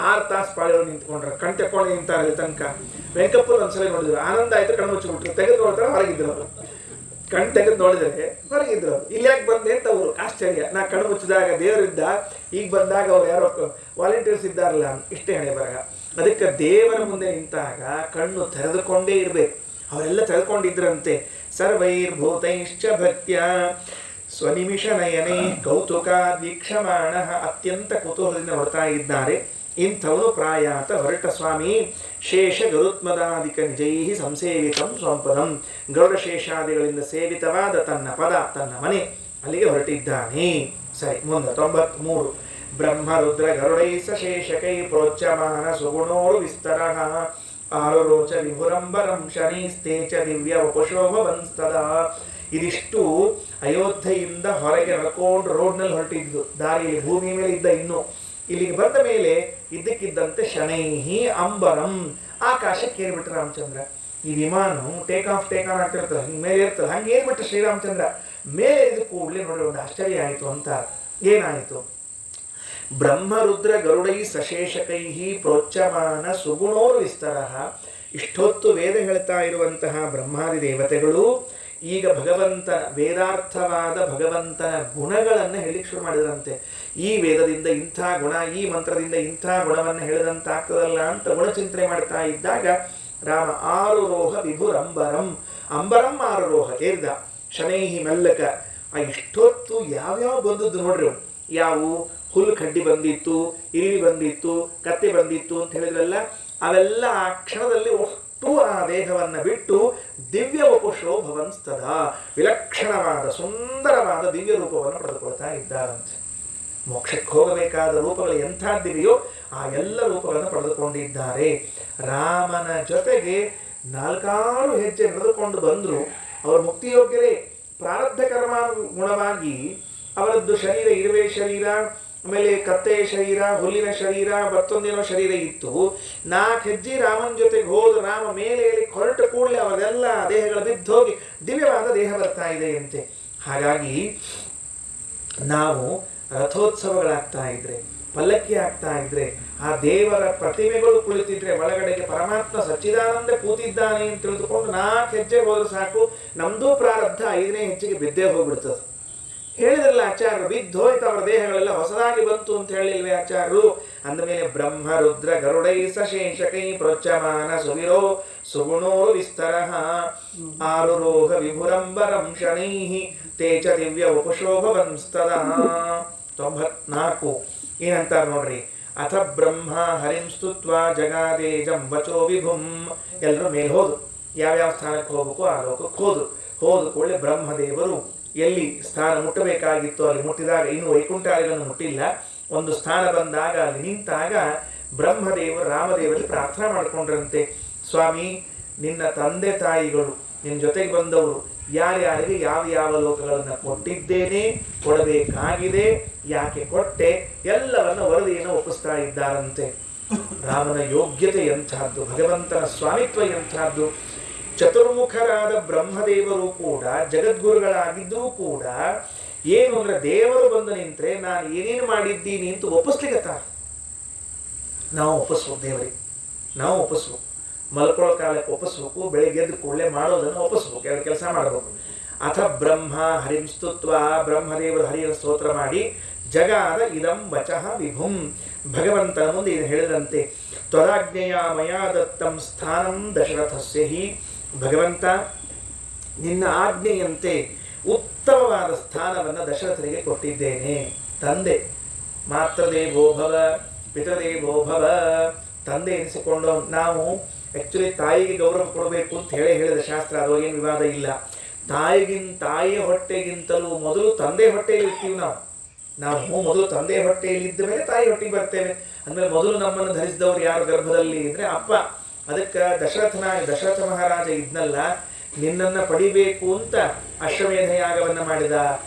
6 ತಾಸು ಪಾಳೆಯವ್ರು ನಿಂತ್ಕೊಂಡ್ರ, ಕಣ್ ತೆಕ್ಕೊಂಡು ನಿಂತಾರಲ್ಲಿ ತನಕ. ವೆಂಕಪ್ಪರು ಒಂದ್ಸಲ ನೋಡಿದ್ರು, ಆನಂದ ಆಯ್ತು, ಕಣ್ ಮುಚ್ಚಿಬಿಟ್ರು. ತೆಗೆದು ನೋಡ್ತಾರೆ ಹೊರಗಿದ್ರು ಅವರು, ಕಣ್ ತೆಗೆದು ನೋಡಿದರೆ ಹೊರಗಿದ್ರು ಅವರು. ಇಲ್ಲಿ ಯಾಕೆ ಬಂದೆ ಅಂತ ಅವರು ಆಶ್ಚರ್ಯ. ನಾ ಕಣ್ಣು ಮುಚ್ಚಿದಾಗ ದೇವರಿದ್ದ, ಈಗ ಬಂದಾಗ ಅವ್ರು ಯಾರೋ ವಾಲಂಟಿಯರ್ಸ್ ಇದ್ದಾರಲ್ಲ, ಇಷ್ಟೇ ಹಣೆ ಬರಹ. ಅದಕ್ಕೆ ದೇವರ ಮುಂದೆ ನಿಂತಾಗ ಕಣ್ಣು ತೆರೆದುಕೊಂಡೇ ಇರಬೇಕು. ಅವರೆಲ್ಲ ತೆರೆದುಕೊಂಡಿದ್ರಂತೆ. ಸರ್ವೈರ್ಭೂತೈಶ್ಚ ಭಕ್ತ್ಯಾ ಸ್ವನಿಮಿಷ ನಯನೇ ಕೌತುಕಾದ್ ವೀಕ್ಷಮಾಣಃ. ಅತ್ಯಂತ ಕುತೂಹಲದಿಂದ ನೋಡ್ತಾ ಇದ್ದಾರೆ. ಇಂಥವನು ಪ್ರಾಯಾತ ಹೊರಟ ಸ್ವಾಮಿ ಶೇಷ ಗರುತ್ಮದಾದಿಕ ನಿಜೈಃ ಸಂಸೇವಿತಂ ಸ್ವಪದಂ. ಗರುಡಶೇಷಾದಿಗಳಿಂದ ಸೇವಿತವಾದ ತನ್ನ ಪದ, ತನ್ನ ಮನೆ, ಅಲ್ಲಿಗೆ ಹೊರಟಿದ್ದಾನೆ. ಸರಿ, ಮುಂದೆ 93. ಬ್ರಹ್ಮರುದ್ರ ಗರುಡೈ ಸಶೇಷಕೈ ಪ್ರೋಚ್ಯಮಾನ ಸುಗುಣೋರು ವಿಸ್ತರಃ ಆರುರೋಚ ವಿಭುರಂಬರಂ ಶನೈಸ್ತೆ ಚ ದಿವ್ಯ ವಪುಷೋಭವಂಸ್ತದಾ. ಇದಿಷ್ಟು ಅಯೋಧ್ಯೆಯಿಂದ ಹೊರಗೆ ನಡ್ಕೊಂಡು ರೋಡ್ನಲ್ಲಿ ಹೊರಟಿದ್ದು, ದಾರಿಯಲ್ಲಿ ಭೂಮಿ ಮೇಲೆ ಇದ್ದ. ಇನ್ನು ಇಲ್ಲಿಗೆ ಬಂದ ಮೇಲೆ ಇದ್ದಕ್ಕಿದ್ದಂತೆ ಶನೈಹಿ ಅಂಬರಂ, ಆಕಾಶಕ್ಕೆ ಏರ್ಬಿಟ್ಟ ರಾಮಚಂದ್ರ. ಈ ವಿಮಾನ ಟೇಕ್ ಆನ್ ಆಗ್ತಿರ್ತದೆ, ಹಿಂಗೆ ಮೇಲೆ ಇರ್ತದೆ, ಹಂಗೆ ಏರ್ಬಿಟ್ಟ ಶ್ರೀರಾಮಚಂದ್ರ. ಮೇಲೆ ಇದ್ದ ಕೂಡಲೇ ನೋಡಿ ಒಂದು ಆಶ್ಚರ್ಯ ಆಯಿತು ಅಂತ. ಏನಾಯಿತು? ಬ್ರಹ್ಮರುದ್ರ ಗರುಡೈ ಸಶೇಷಕೈ ಪ್ರೋಚ್ಯಮಾನ ಸುಗುಣೋರು ವಿಸ್ತರಃ. ಇಷ್ಟೊತ್ತು ವೇದ ಹೇಳ್ತಾ ಇರುವಂತಹ ಬ್ರಹ್ಮಾದಿ ದೇವತೆಗಳು ಈಗ ಭಗವಂತನ ವೇದಾರ್ಥವಾದ ಭಗವಂತನ ಗುಣಗಳನ್ನು ಹೇಳಿಕ್ಕೆ ಶುರು ಮಾಡಿದಂತೆ. ಈ ವೇದದಿಂದ ಇಂಥ ಗುಣ, ಈ ಮಂತ್ರದಿಂದ ಇಂಥ ಗುಣವನ್ನು ಹೇಳಿದಂತಾಗ್ತದಲ್ಲ ಅಂತ ಗುಣಚಿಂತನೆ ಮಾಡ್ತಾ ಇದ್ದಾಗ ರಾಮ ಆರುರೋಹ ವಿಭುರಂಬರಂ, ಅಂಬರಂ ಆರೋಹ ಏರಿದ ಶನೈಹಿ ಮೆಲ್ಲಕ. ಆ ಇಷ್ಟೊತ್ತು ಯಾವ್ಯಾವ ಬಂದದ್ದು ನೋಡ್ರಿ, ಯಾವು ಹುಲ್ಲು ಕಡ್ಡಿ ಬಂದಿತ್ತು, ಇರಿವಿ ಬಂದಿತ್ತು, ಕತ್ತೆ ಬಂದಿತ್ತು ಅಂತ ಹೇಳಿದ್ರಲ್ಲ, ಅವೆಲ್ಲ ಆ ಕ್ಷಣದಲ್ಲಿ ಅಷ್ಟು ಆ ದೇಹವನ್ನು ಬಿಟ್ಟು ದಿವ್ಯ ವಪುಷೋ ಭವಂಸ್ತದ, ವಿಲಕ್ಷಣವಾದ ಸುಂದರವಾದ ದಿವ್ಯ ರೂಪವನ್ನು ಪಡೆದುಕೊಳ್ತಾ ಇದ್ದಾರಂತೆ. ಮೋಕ್ಷಕ್ಕೆ ಹೋಗಬೇಕಾದ ರೂಪಗಳು ಎಂಥದ್ದಿವೆಯೋ ಆ ಎಲ್ಲ ರೂಪಗಳನ್ನು ಪಡೆದುಕೊಂಡಿದ್ದಾರೆ. ರಾಮನ ಜೊತೆಗೆ 4 ಹೆಜ್ಜೆ ನಡೆದುಕೊಂಡು ಬಂದರು. ಅವರು ಮುಕ್ತಿಯೋಗ್ಯರೇ. ಪ್ರಾರಬ್ಧ ಕರ್ಮಾನುಗುಣವಾಗಿ ಅವರದ್ದು ಶರೀರ ಇರುವೆ ಶರೀರ, ಆಮೇಲೆ ಕತ್ತೆಯ ಶರೀರ, ಹುಲ್ಲಿನ ಶರೀರ, ಮತ್ತೊಂದೇನೋ ಶರೀರ ಇತ್ತು. 4 ಹೆಜ್ಜೆ ರಾಮನ ಜೊತೆಗೆ ಹೋದ ರಾಮ ಮೇಲೆ ಹೊರಟ ಕೂಡಲೇ ಅವರೆಲ್ಲ ದೇಹಗಳು ಬಿದ್ದೋಗಿ ದಿವ್ಯವಾದ ದೇಹ ಬರ್ತಾ ಇದೆಯಂತೆ. ಹಾಗಾಗಿ ನಾವು ರಥೋತ್ಸವಗಳಾಗ್ತಾ ಇದ್ರೆ, ಪಲ್ಲಕ್ಕಿ ಆಗ್ತಾ ಇದ್ರೆ, ಆ ದೇವರ ಪ್ರತಿಮೆಗಳು ಕುಳಿತಿದ್ರೆ, ಒಳಗಡೆಗೆ ಪರಮಾತ್ಮ ಸಚ್ಚಿದಾನಂದ ಕೂತಿದ್ದಾನೆ ಅಂತ ತಿಳಿದುಕೊಂಡು 4 ಹೆಜ್ಜೆ ಹೋದ್ರೆ ಸಾಕು, ನಮ್ದು ಪ್ರಾರಬ್ಧ 5ನೇ ಹೆಜ್ಜೆಗೆ ಬಿದ್ದೇ ಹೋಗ್ಬಿಡ್ತದೆ. ಹೇಳಿದ್ರಲ್ಲ ಆಚಾರ್ಯರು, ಬಿದ್ದೋಯ್ತು ಅವರ ದೇಹಗಳೆಲ್ಲ ಹೊಸದಾಗಿ ಬಂತು ಅಂತ ಹೇಳಿಲ್ವೇ ಆಚಾರ್ಯರು? ಅಂದಮೇಲೆ ಬ್ರಹ್ಮ ರುದ್ರ ಗರುಡೈ ಸಶೇಷಕೈ ಪ್ರೋಚ್ಯಮಾನ ಸುವಿರೋ ಸುಗುಣೋರು ವಿಸ್ತರ ಆರುರೋಹ ವಿಭುರಂಬರಂ ಶನೈಹಿ ತೇಜ ದಿವ್ಯ ಉಪಶೋಭವಂಸ್ತದ. 94 ಏನಂತಾರೆ ನೋಡ್ರಿ, ಅಥ ಬ್ರಹ್ಮ ಹರಿಂ ಸ್ತುತ್ವ ಜಗಾದೇಜಂ ವಚೋ ವಿಭುಂ. ಎಲ್ಲರೂ ಮೇಲೆ ಹೋದ್ರು, ಯಾವ್ಯಾವ ಸ್ಥಾನಕ್ಕೆ ಹೋಗ್ಬೇಕು ಆ ಲೋಕಕ್ಕೆ ಹೋದ್ರು. ಹೋದ ಕೂಡಲೇ ಬ್ರಹ್ಮದೇವರು ಎಲ್ಲಿ ಸ್ಥಾನ ಮುಟ್ಟಬೇಕಾಗಿತ್ತು ಅಲ್ಲಿ ಮುಟ್ಟಿದಾಗ, ಇನ್ನು ವೈಕುಂಠಾದಿಗಳನ್ನು ಮುಟ್ಟಿಲ್ಲ, ಒಂದು ಸ್ಥಾನ ಬಂದಾಗ ಅಲ್ಲಿ ನಿಂತಾಗ ಬ್ರಹ್ಮದೇವರು ರಾಮದೇವರಲ್ಲಿ ಪ್ರಾರ್ಥನಾ ಮಾಡಿಕೊಂಡ್ರಂತೆ, ಸ್ವಾಮಿ ನಿನ್ನ ತಂದೆ ತಾಯಿಗಳು ನಿನ್ನ ಜೊತೆಗೆ ಬಂದವರು ಯಾರ್ಯಾರಿಗೆ ಯಾವ ಯಾವ ಲೋಕಗಳನ್ನು ಕೊಟ್ಟಿದ್ದೇನೆ, ಕೊಡಬೇಕಾಗಿದೆ, ಯಾಕೆ ಕೊಟ್ಟೆ, ಎಲ್ಲವನ್ನ ವರದಿಯನ್ನು ಒಪ್ಪಿಸ್ತಾ ಇದ್ದಾರಂತೆ. ರಾಮನ ಯೋಗ್ಯತೆ ಎಂಥದ್ದು, ಭಗವಂತನ ಸ್ವಾಮಿತ್ವ ಎಂಥದ್ದು. ಚತುರ್ಮುಖರಾದ ಬ್ರಹ್ಮದೇವರು ಕೂಡ ಜಗದ್ಗುರುಗಳಾಗಿದ್ದರೂ ಕೂಡ ಏನು ಅಂದ್ರೆ ದೇವರು ಬಂದು ನಿಂತ್ರೆ ನಾನು ಏನೇನು ಮಾಡಿದ್ದೀನಿ ಅಂತ ಒಪ್ಪಿಸ್ಲಿಕ್ಕತ್ತಾರೆ. ನಾವು ಒಪ್ಪಿಸ್ಬೇಕು, ದೇವರಿಗೆ ನಾವು ಒಪ್ಪಿಸ್ಬೇಕು, ಮಲ್ಕೊಳ್ಳೋ ಕಾಲಕ್ಕೆ ಒಪ್ಪಿಸ್ಬೇಕು, ಬೆಳಿಗ್ಗೆ ಎದ್ದು ಕೂಡಲೇ ಮಾಡೋದನ್ನು ಒಪ್ಪಿಸ್ಬೇಕು, 2 ಕೆಲಸ ಮಾಡಬೇಕು. ಅಥ ಬ್ರಹ್ಮ ಹರಿಂ ಸ್ತುತ್ವ, ಬ್ರಹ್ಮದೇವರು ಹರಿಯ ಸ್ತೋತ್ರ ಮಾಡಿ ಜಗಾದ ಇದಂ ವಚಃ ವಿಭುಂ, ಭಗವಂತನ ಮುಂದೆ ಇದು ಹೇಳಿದಂತೆ, ತ್ವರಾಜ್ಞೆಯ ಮಯಾ ದತ್ತಂ ಸ್ಥಾನಂ ದಶರಥಸ್ಯ ಹಿ, ಭಗವಂತ ನಿನ್ನ ಆಜ್ಞೆಯಂತೆ ಉತ್ತಮವಾದ ಸ್ಥಾನವನ್ನು ದಶರಥರಿಗೆ ಕೊಟ್ಟಿದ್ದೇನೆ. ತಂದೆ ಮಾತೃದೇವೋಭವ ಪಿತೃದೇವೋಭವ, ತಂದೆ ಎನಿಸಿಕೊಂಡು ನಾವು ಆ್ಯಕ್ಚುಲಿ ತಾಯಿಗೆ ಗೌರವ ಕೊಡಬೇಕು ಅಂತ ಹೇಳಿದ ಶಾಸ್ತ್ರ, ಅದು ಏನು ವಿವಾದ ಇಲ್ಲ. ತಾಯಿಯ ಹೊಟ್ಟೆಗಿಂತಲೂ ಮೊದಲು ತಂದೆ ಹೊಟ್ಟೆಯಲ್ಲಿ ಇರ್ತೀವಿ ನಾವು ಮೊದಲು ತಂದೆ ಹೊಟ್ಟೆಯಲ್ಲಿ ಇದ್ದ ಮೇಲೆ ತಾಯಿ ಹೊಟ್ಟೆಗೆ ಬರ್ತೇವೆ. ಅಂದಮೇಲೆ ಮೊದಲು ನಮ್ಮನ್ನು ಧರಿಸಿದವರು ಯಾರು ಗರ್ಭದಲ್ಲಿ ಇದ್ರೆ ಅಪ್ಪ. ಅದಕ್ಕೆ ದಶರಥ ಮಹಾರಾಜ ಇದ್ನಲ್ಲ, ನಿನ್ನನ್ನು ಪಡಿಬೇಕು ಅಂತ ಅಶ್ವಮೇಧ ಯಾಗವನ್ನು ಮಾಡಿದ,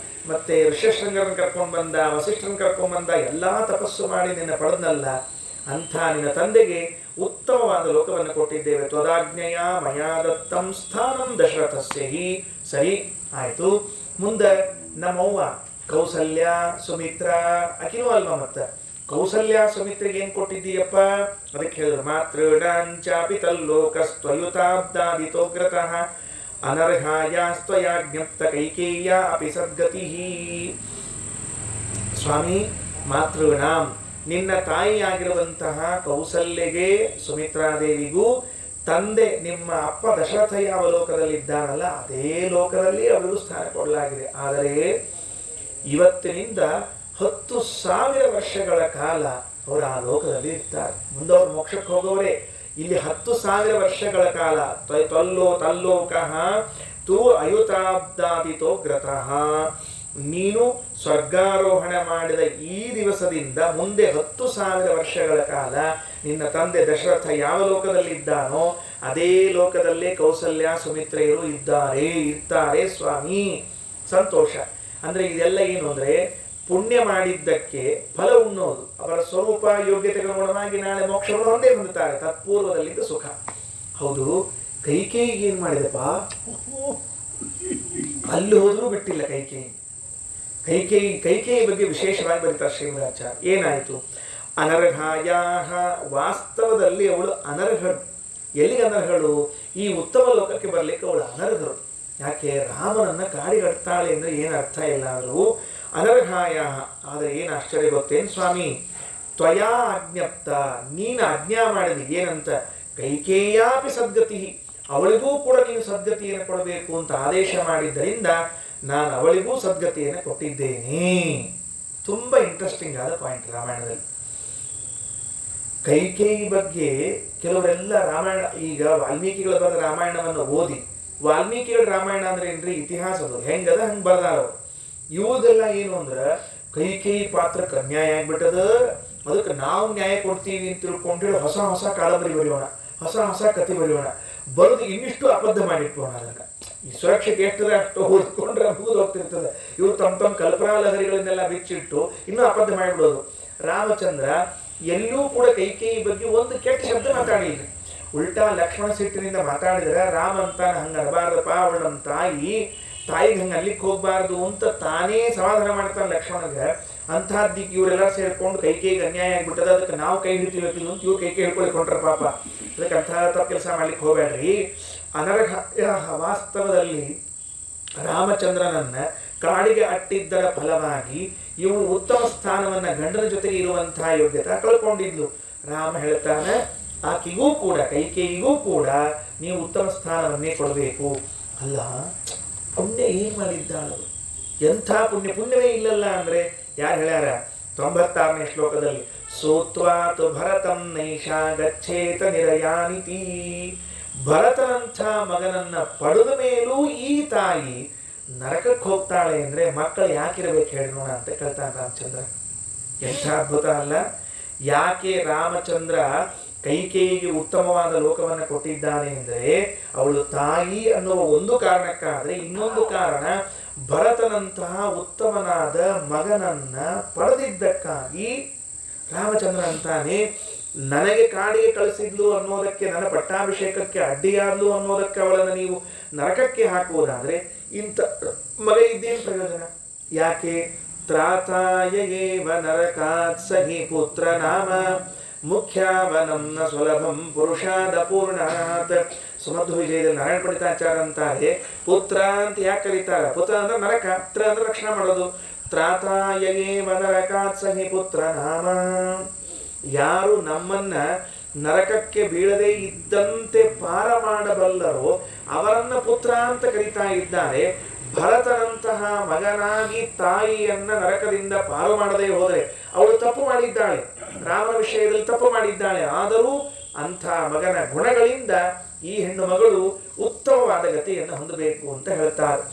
ಮತ್ತೆ ಋಷ್ಯಶೃಂಗರನ್ನು ಕರ್ಕೊಂಡು ಬಂದ, ವಸಿಷ್ಠರನ್ನು ಕರ್ಕೊಂಡು ಬಂದ, ಎಲ್ಲ ತಪಸ್ಸು ಮಾಡಿ ನಿನ್ನ ಪಡೆದ್ನಲ್ಲ, ಅಂಥ ನಿನ್ನ ತಂದೆಗೆ ಉತ್ತಮವಾದ ಲೋಕವನ್ನು ಕೊಟ್ಟಿದ್ದೇವೆ. ತ್ವದಾಜ್ಞೆಯ ಮಯಾ ದತ್ತಂ ಸ್ಥಾನಂ ದಶರಥಸ್ಯ ಹಿ. ಸರಿ ಆಯಿತು. ಮುಂದೆ ನಮ್ಮವ್ವ ಕೌಸಲ್ಯ ಸುಮಿತ್ರ ಅಕಿನೂ ಅಲ್ವ, ಮತ್ತ ಕೌಸಲ್ಯ ಸುಮಿತ್ರಿಗೆ ಏನು ಕೊಟ್ಟಿದ್ದೀಯಪ್ಪ? ಅದಕ್ಕೆ ಹೇಳಿದ್ರು, ಮಾತೃಡಾಂಚಾಪಿ ತಲ್ಲೋಕಸ್ತ್ವಯುತಾಬ್ದಾದಿತೋಗ್ರತಃ ಅನರ್ಹಾಯಾಸ್ತ್ವಯಾ ಜ್ಞಪ್ತ ಕೈಕೇಯ ಅಪಿ ಸದ್ಗತಿ. ಸ್ವಾಮಿ, ಮಾತೃಣಾಂ ನಿನ್ನ ತಾಯಿಯಾಗಿರುವಂತಹ ಕೌಸಲ್ಯಗೆ ಸುಮಿತ್ರಾದೇವಿಗೂ ತಂದೆ ನಿಮ್ಮ ಅಪ್ಪ ದಶರಥ ಯಾವ ಲೋಕದಲ್ಲಿದ್ದಾನಲ್ಲ ಅದೇ ಲೋಕದಲ್ಲಿ ಅವರಿಗೂ ಸ್ಥಾನ ಕೊಡಲಾಗಿದೆ. ಆದರೆ ಇವತ್ತಿನಿಂದ 10,000 ವರ್ಷಗಳ ಕಾಲ ಅವರು ಆ ಲೋಕದಲ್ಲಿ ಇರ್ತಾರೆ. ಮುಂದೆ ಅವರು ಮೋಕ್ಷಕ್ಕೆ ಹೋಗೋವರೇ. ಇಲ್ಲಿ 10,000 ವರ್ಷಗಳ ಕಾಲ ತಲ್ಲೋಕಃ ತು ಅಯುತಾಬ್ದಾದಿತೋ ಗ್ರತಃ. ನೀನು ಸ್ವರ್ಗಾರೋಹಣ ಮಾಡಿದ ಈ ದಿವಸದಿಂದ ಮುಂದೆ 10,000 ವರ್ಷಗಳ ಕಾಲ ನಿನ್ನ ತಂದೆ ದಶರಥ ಯಾವ ಲೋಕದಲ್ಲಿದ್ದಾನೋ ಅದೇ ಲೋಕದಲ್ಲೇ ಕೌಸಲ್ಯ ಸುಮಿತ್ರೆಯರು ಇರ್ತಾರೆ ಸ್ವಾಮಿ. ಸಂತೋಷ. ಅಂದ್ರೆ ಇದೆಲ್ಲ ಏನು ಅಂದ್ರೆ ಪುಣ್ಯ ಮಾಡಿದ್ದಕ್ಕೆ ಫಲ ಉಣ್ಣೋದು. ಅವರ ಸ್ವರೂಪ ಯೋಗ್ಯತೆಗನುಗುಣವಾಗಿ ನಾಳೆ ಮೋಕ್ಷವನ್ನು ಹೊಂದೇ ಹೊಂದುತ್ತಾರೆ. ತತ್ಪೂರ್ವದಲ್ಲಿದ್ದ ಸುಖ. ಹೌದು, ಕೈಕೇಯಿಗೆ ಏನ್ ಮಾಡಿದಪ್ಪ? ಅಲ್ಲಿ ಹೋದ್ರೂ ಬಿಟ್ಟಿಲ್ಲ ಕೈಕೇಯಿ ಬಗ್ಗೆ ವಿಶೇಷವಾಗಿ ಬರೀತಾರೆ ಶ್ರೀಮದಾಚಾರ್ಯ. ಏನಾಯಿತು? ಅನರ್ಹಾಯಾಹ. ವಾಸ್ತವದಲ್ಲಿ ಅವಳು ಅನರ್ಹಳು. ಎಲ್ಲಿಗೆ ಅನರ್ಹಳು? ಈ ಉತ್ತಮ ಲೋಕಕ್ಕೆ ಬರಲಿಕ್ಕೆ ಅವಳು ಅನರ್ಹರು. ಯಾಕೆ? ರಾಮನನ್ನ ಕಾಡಿಗಡ್ತಾಳೆ ಅಂದ್ರೆ ಏನು ಅರ್ಥ ಇಲ್ಲ ಆದರೂ ಅನರ್ಹಾಯ. ಆದರೆ ಏನು ಆಶ್ಚರ್ಯ ಗೊತ್ತೇನು ಸ್ವಾಮಿ? ತ್ವಯಾ ಆಜ್ಞಪ್ತ, ನೀನು ಆಜ್ಞಾ ಮಾಡಿದಿ ಏನಂತ? ಕೈಕೇಯಾಪಿ ಸದ್ಗತಿ, ಅವಳಿಗೂ ಕೂಡ ನೀವು ಸದ್ಗತಿಯನ್ನು ಕೊಡಬೇಕು ಅಂತ ಆದೇಶ ಮಾಡಿದ್ದರಿಂದ ನಾನು ಅವಳಿಗೂ ಸದ್ಗತಿಯನ್ನು ಕೊಟ್ಟಿದ್ದೇನೆ. ತುಂಬಾ ಇಂಟ್ರೆಸ್ಟಿಂಗ್ ಆದ ಪಾಯಿಂಟ್ ರಾಮಾಯಣದಲ್ಲಿ. ಕೈಕೇಯಿ ಬಗ್ಗೆ ಕೆಲವರೆಲ್ಲ ರಾಮಾಯಣ, ಈಗ ವಾಲ್ಮೀಕಿಗಳ ಬರೆದ ರಾಮಾಯಣವನ್ನು ಓದಿ, ವಾಲ್ಮೀಕಿಗಳ ರಾಮಾಯಣ ಅಂದ್ರೆ ಏನ್ರಿ, ಇತಿಹಾಸದ ಹೆಂಗದ ಹಂಗೆ ಬರ್ದಾರ. ಇವುದೆಲ್ಲ ಏನು ಅಂದ್ರ ಕೈಕೇಯಿ ಪಾತ್ರಕ್ಕೆ ಅನ್ಯಾಯ ಆಗ್ಬಿಟ್ಟದ, ಅದಕ್ಕೆ ನಾವು ನ್ಯಾಯ ಕೊಡ್ತೀವಿ ಅಂತ ತಿಳ್ಕೊಂಡ್ರೆ ಹೊಸ ಹೊಸ ಕಾದಂಬರಿ ಬರೆಯೋಣ, ಹೊಸ ಹೊಸ ಕಥೆ ಬರೆಯೋಣ, ಬರೆದು ಇನ್ನಿಷ್ಟು ಅಬದ್ಧ ಮಾಡಿಟ್ಬೋಣ. ಅದನ್ನ ಈ ಸುರಕ್ಷತೆ ಎಷ್ಟದ ಅಷ್ಟು ಓದ್ಕೊಂಡ್ರೆ ಮುಗಿದು ಹೋಗ್ತಿರ್ತದೆ. ಇವರು ತಮ್ಮ ಕಲ್ಪನಾ ಲಹರಿಗಳನ್ನೆಲ್ಲ ಬಿಚ್ಚಿಟ್ಟು ಇನ್ನೂ ಅಬದ್ಧ ಮಾಡಿಬಿಡೋದು. ರಾಮಚಂದ್ರ ಎಲ್ಲೂ ಕೂಡ ಕೈಕೇಯಿ ಬಗ್ಗೆ ಒಂದು ಕೆಟ್ಟ ಶಬ್ದ ಮಾತಾಡಿಲ್ಲ. ಉಲ್ಟಾ ಲಕ್ಷ್ಮಣ ಸಿಟ್ಟಿನಿಂದ ಮಾತಾಡಿದ್ರೆ ರಾಮ ಅಂತಾನ ಹಂಗ ಅನಬಾರ್ದಪ್ಪ, ಅವಳು ನಮ್ಮ ತಾಯಿಗೆ ಹಂಗೆ ಅಲ್ಲಿಗೆ ಹೋಗ್ಬಾರ್ದು ಅಂತ ತಾನೇ ಸಮಾಧಾನ ಮಾಡ್ತಾನೆ ಲಕ್ಷ್ಮಣಗೆ. ಅಂಥದ್ದಿಕ್ಕೆ ಇವರೆಲ್ಲ ಸೇರ್ಕೊಂಡು ಕೈಕೇಯಿಗೆ ಅನ್ಯಾಯ ಆಗ್ಬಿಟ್ಟದ, ಅದಕ್ಕೆ ನಾವು ಕೈ ಹಿಡಿತೀವಿ ಅಂತ ಇವ್ರು ಕೈಕೇಯಿ ಹಿಡ್ಕೊಳ್ಕೊಂಡ್ರ ಪಾಪ. ಅದಕ್ಕೆ ಅಂಥ ತಪ್ಪು ಕೆಲಸ ಮಾಡ್ಲಿಕ್ಕೆ ಹೋಗ್ಬೇಡ್ರಿ. ಅನರ್ಹ ವಾಸ್ತವದಲ್ಲಿ ರಾಮಚಂದ್ರನನ್ನ ಕಾಡಿಗೆ ಅಟ್ಟಿದ್ದರ ಫಲವಾಗಿ ಇವಳು ಉತ್ತಮ ಸ್ಥಾನವನ್ನ ಗಂಡನ ಜೊತೆಗೆ ಇರುವಂತಹ ಯೋಗ್ಯತೆ ಕಳ್ಕೊಂಡಿದ್ಲು. ರಾಮ ಹೇಳ್ತಾನೆ ಆಕೆಗೂ ಕೂಡ ಕೈಕೇಯಿಗೂ ಕೂಡ ನೀವು ಉತ್ತಮ ಸ್ಥಾನವನ್ನೇ ಕೊಡಬೇಕು. ಅಲ್ಲ, ಪುಣ್ಯ ಏನ್ ಮಾಡಿದ್ದಾಳು, ಎಂಥ ಪುಣ್ಯವೇ ಇಲ್ಲಲ್ಲ ಅಂದ್ರೆ ಯಾರು ಹೇಳ್ಯಾರ? 96ನೇ ಶ್ಲೋಕದಲ್ಲಿ ಸೋತ್ವಾತು ಭರತಂ ನೈಷಾ ಗಚ್ಚೇತ ನಿರಯಾನಿತಿ. ಭರತನಂಥ ಮಗನನ್ನ ಪಡೆದ ಮೇಲೂ ಈ ತಾಯಿ ನರಕಕ್ಕೆ ಹೋಗ್ತಾಳೆ ಅಂದ್ರೆ ಮಕ್ಕಳು ಯಾಕಿರಬೇಕು ಹೇಳೋಣ ಅಂತ ಕೇಳ್ತಾನೆ ರಾಮಚಂದ್ರ. ಎಂಥ ಅದ್ಭುತ ಅಲ್ಲ? ಯಾಕೆ ರಾಮಚಂದ್ರ ಕೈಕೇಯಿಗೆ ಉತ್ತಮವಾದ ಲೋಕವನ್ನು ಕೊಟ್ಟಿದ್ದಾನೆ ಅಂದ್ರೆ ಅವಳು ತಾಯಿ ಅನ್ನುವ ಒಂದು ಕಾರಣಕ್ಕಾದ್ರೆ, ಇನ್ನೊಂದು ಕಾರಣ ಭರತನಂತಹ ಉತ್ತಮನಾದ ಮಗನನ್ನ ಪಡೆದಿದ್ದಕ್ಕಾಗಿ. ರಾಮಚಂದ್ರ ಅಂತಾನೆ ನನಗೆ ಕಾಡಿಗೆ ಕಳಿಸಿದ್ಲು ಅನ್ನೋದಕ್ಕೆ, ನನ್ನ ಪಟ್ಟಾಭಿಷೇಕಕ್ಕೆ ಅಡ್ಡಿಯಾದ್ಲು ಅನ್ನೋದಕ್ಕೆ ಅವಳನ್ನು ನೀವು ನರಕಕ್ಕೆ ಹಾಕುವುದಾದ್ರೆ ಇಂಥ ಮಗ ಇದ್ದೇನು ಪ್ರಯೋಜನ? ಯಾಕೆ? ತ್ರಾತಾಯೇವ ನರಕಾತ್ ಸಹಿ ಪುತ್ರ ನಾಮ ಮುಖ್ಯಾವನಂ ನ ಸುಲಭಂ ಪುರುಷಾದ ಪೂರ್ಣಾತ್. ಸುಮಧ್ವ ವಿಜಯದಲ್ಲಿ ನಾರಾಯಣ ಪಂಡಿತಾಚಾರ್ಯ ಅಂತಾರೆ, ಪುತ್ರ ಅಂತ ಯಾಕೆ ಕರೀತಾರೆ? ಪುತ್ರ ಅಂದ್ರೆ ನರಕ, ಪುತ್ರ ಅಂದ್ರೆ ರಕ್ಷಣೆ ಮಾಡೋದು. ತ್ರಾತಾಯೇವ ನರಕಾತ್ ಸಹಿ ಪುತ್ರ ನಾಮ. ಯಾರು ನಮ್ಮನ್ನ ನರಕಕ್ಕೆ ಬೀಳದೇ ಇದ್ದಂತೆ ಪಾರ ಮಾಡಬಲ್ಲರೋ ಅವರನ್ನ ಪುತ್ರ ಅಂತ ಕರೀತಾ ಇದ್ದಾರೆ. ಭರತನಂತಹ ಮಗನಾಗಿ ತಾಯಿಯನ್ನ ನರಕದಿಂದ ಪಾರು ಮಾಡದೇ ಹೋದರೆ ಅವಳು ತಪ್ಪು ಮಾಡಿದ್ದಾಳೆ, ರಾಮನ ವಿಷಯದಲ್ಲಿ ತಪ್ಪು ಮಾಡಿದ್ದಾಳೆ. ಆದರೂ ಅಂಥ ಮಗನ ಗುಣಗಳಿಂದ ಈ ಹೆಣ್ಣು ಮಗಳು ಉತ್ತಮವಾದ ಗತಿಯನ್ನು ಹೊಂದಬೇಕು ಅಂತ ಹೇಳ್ತಾರೆ.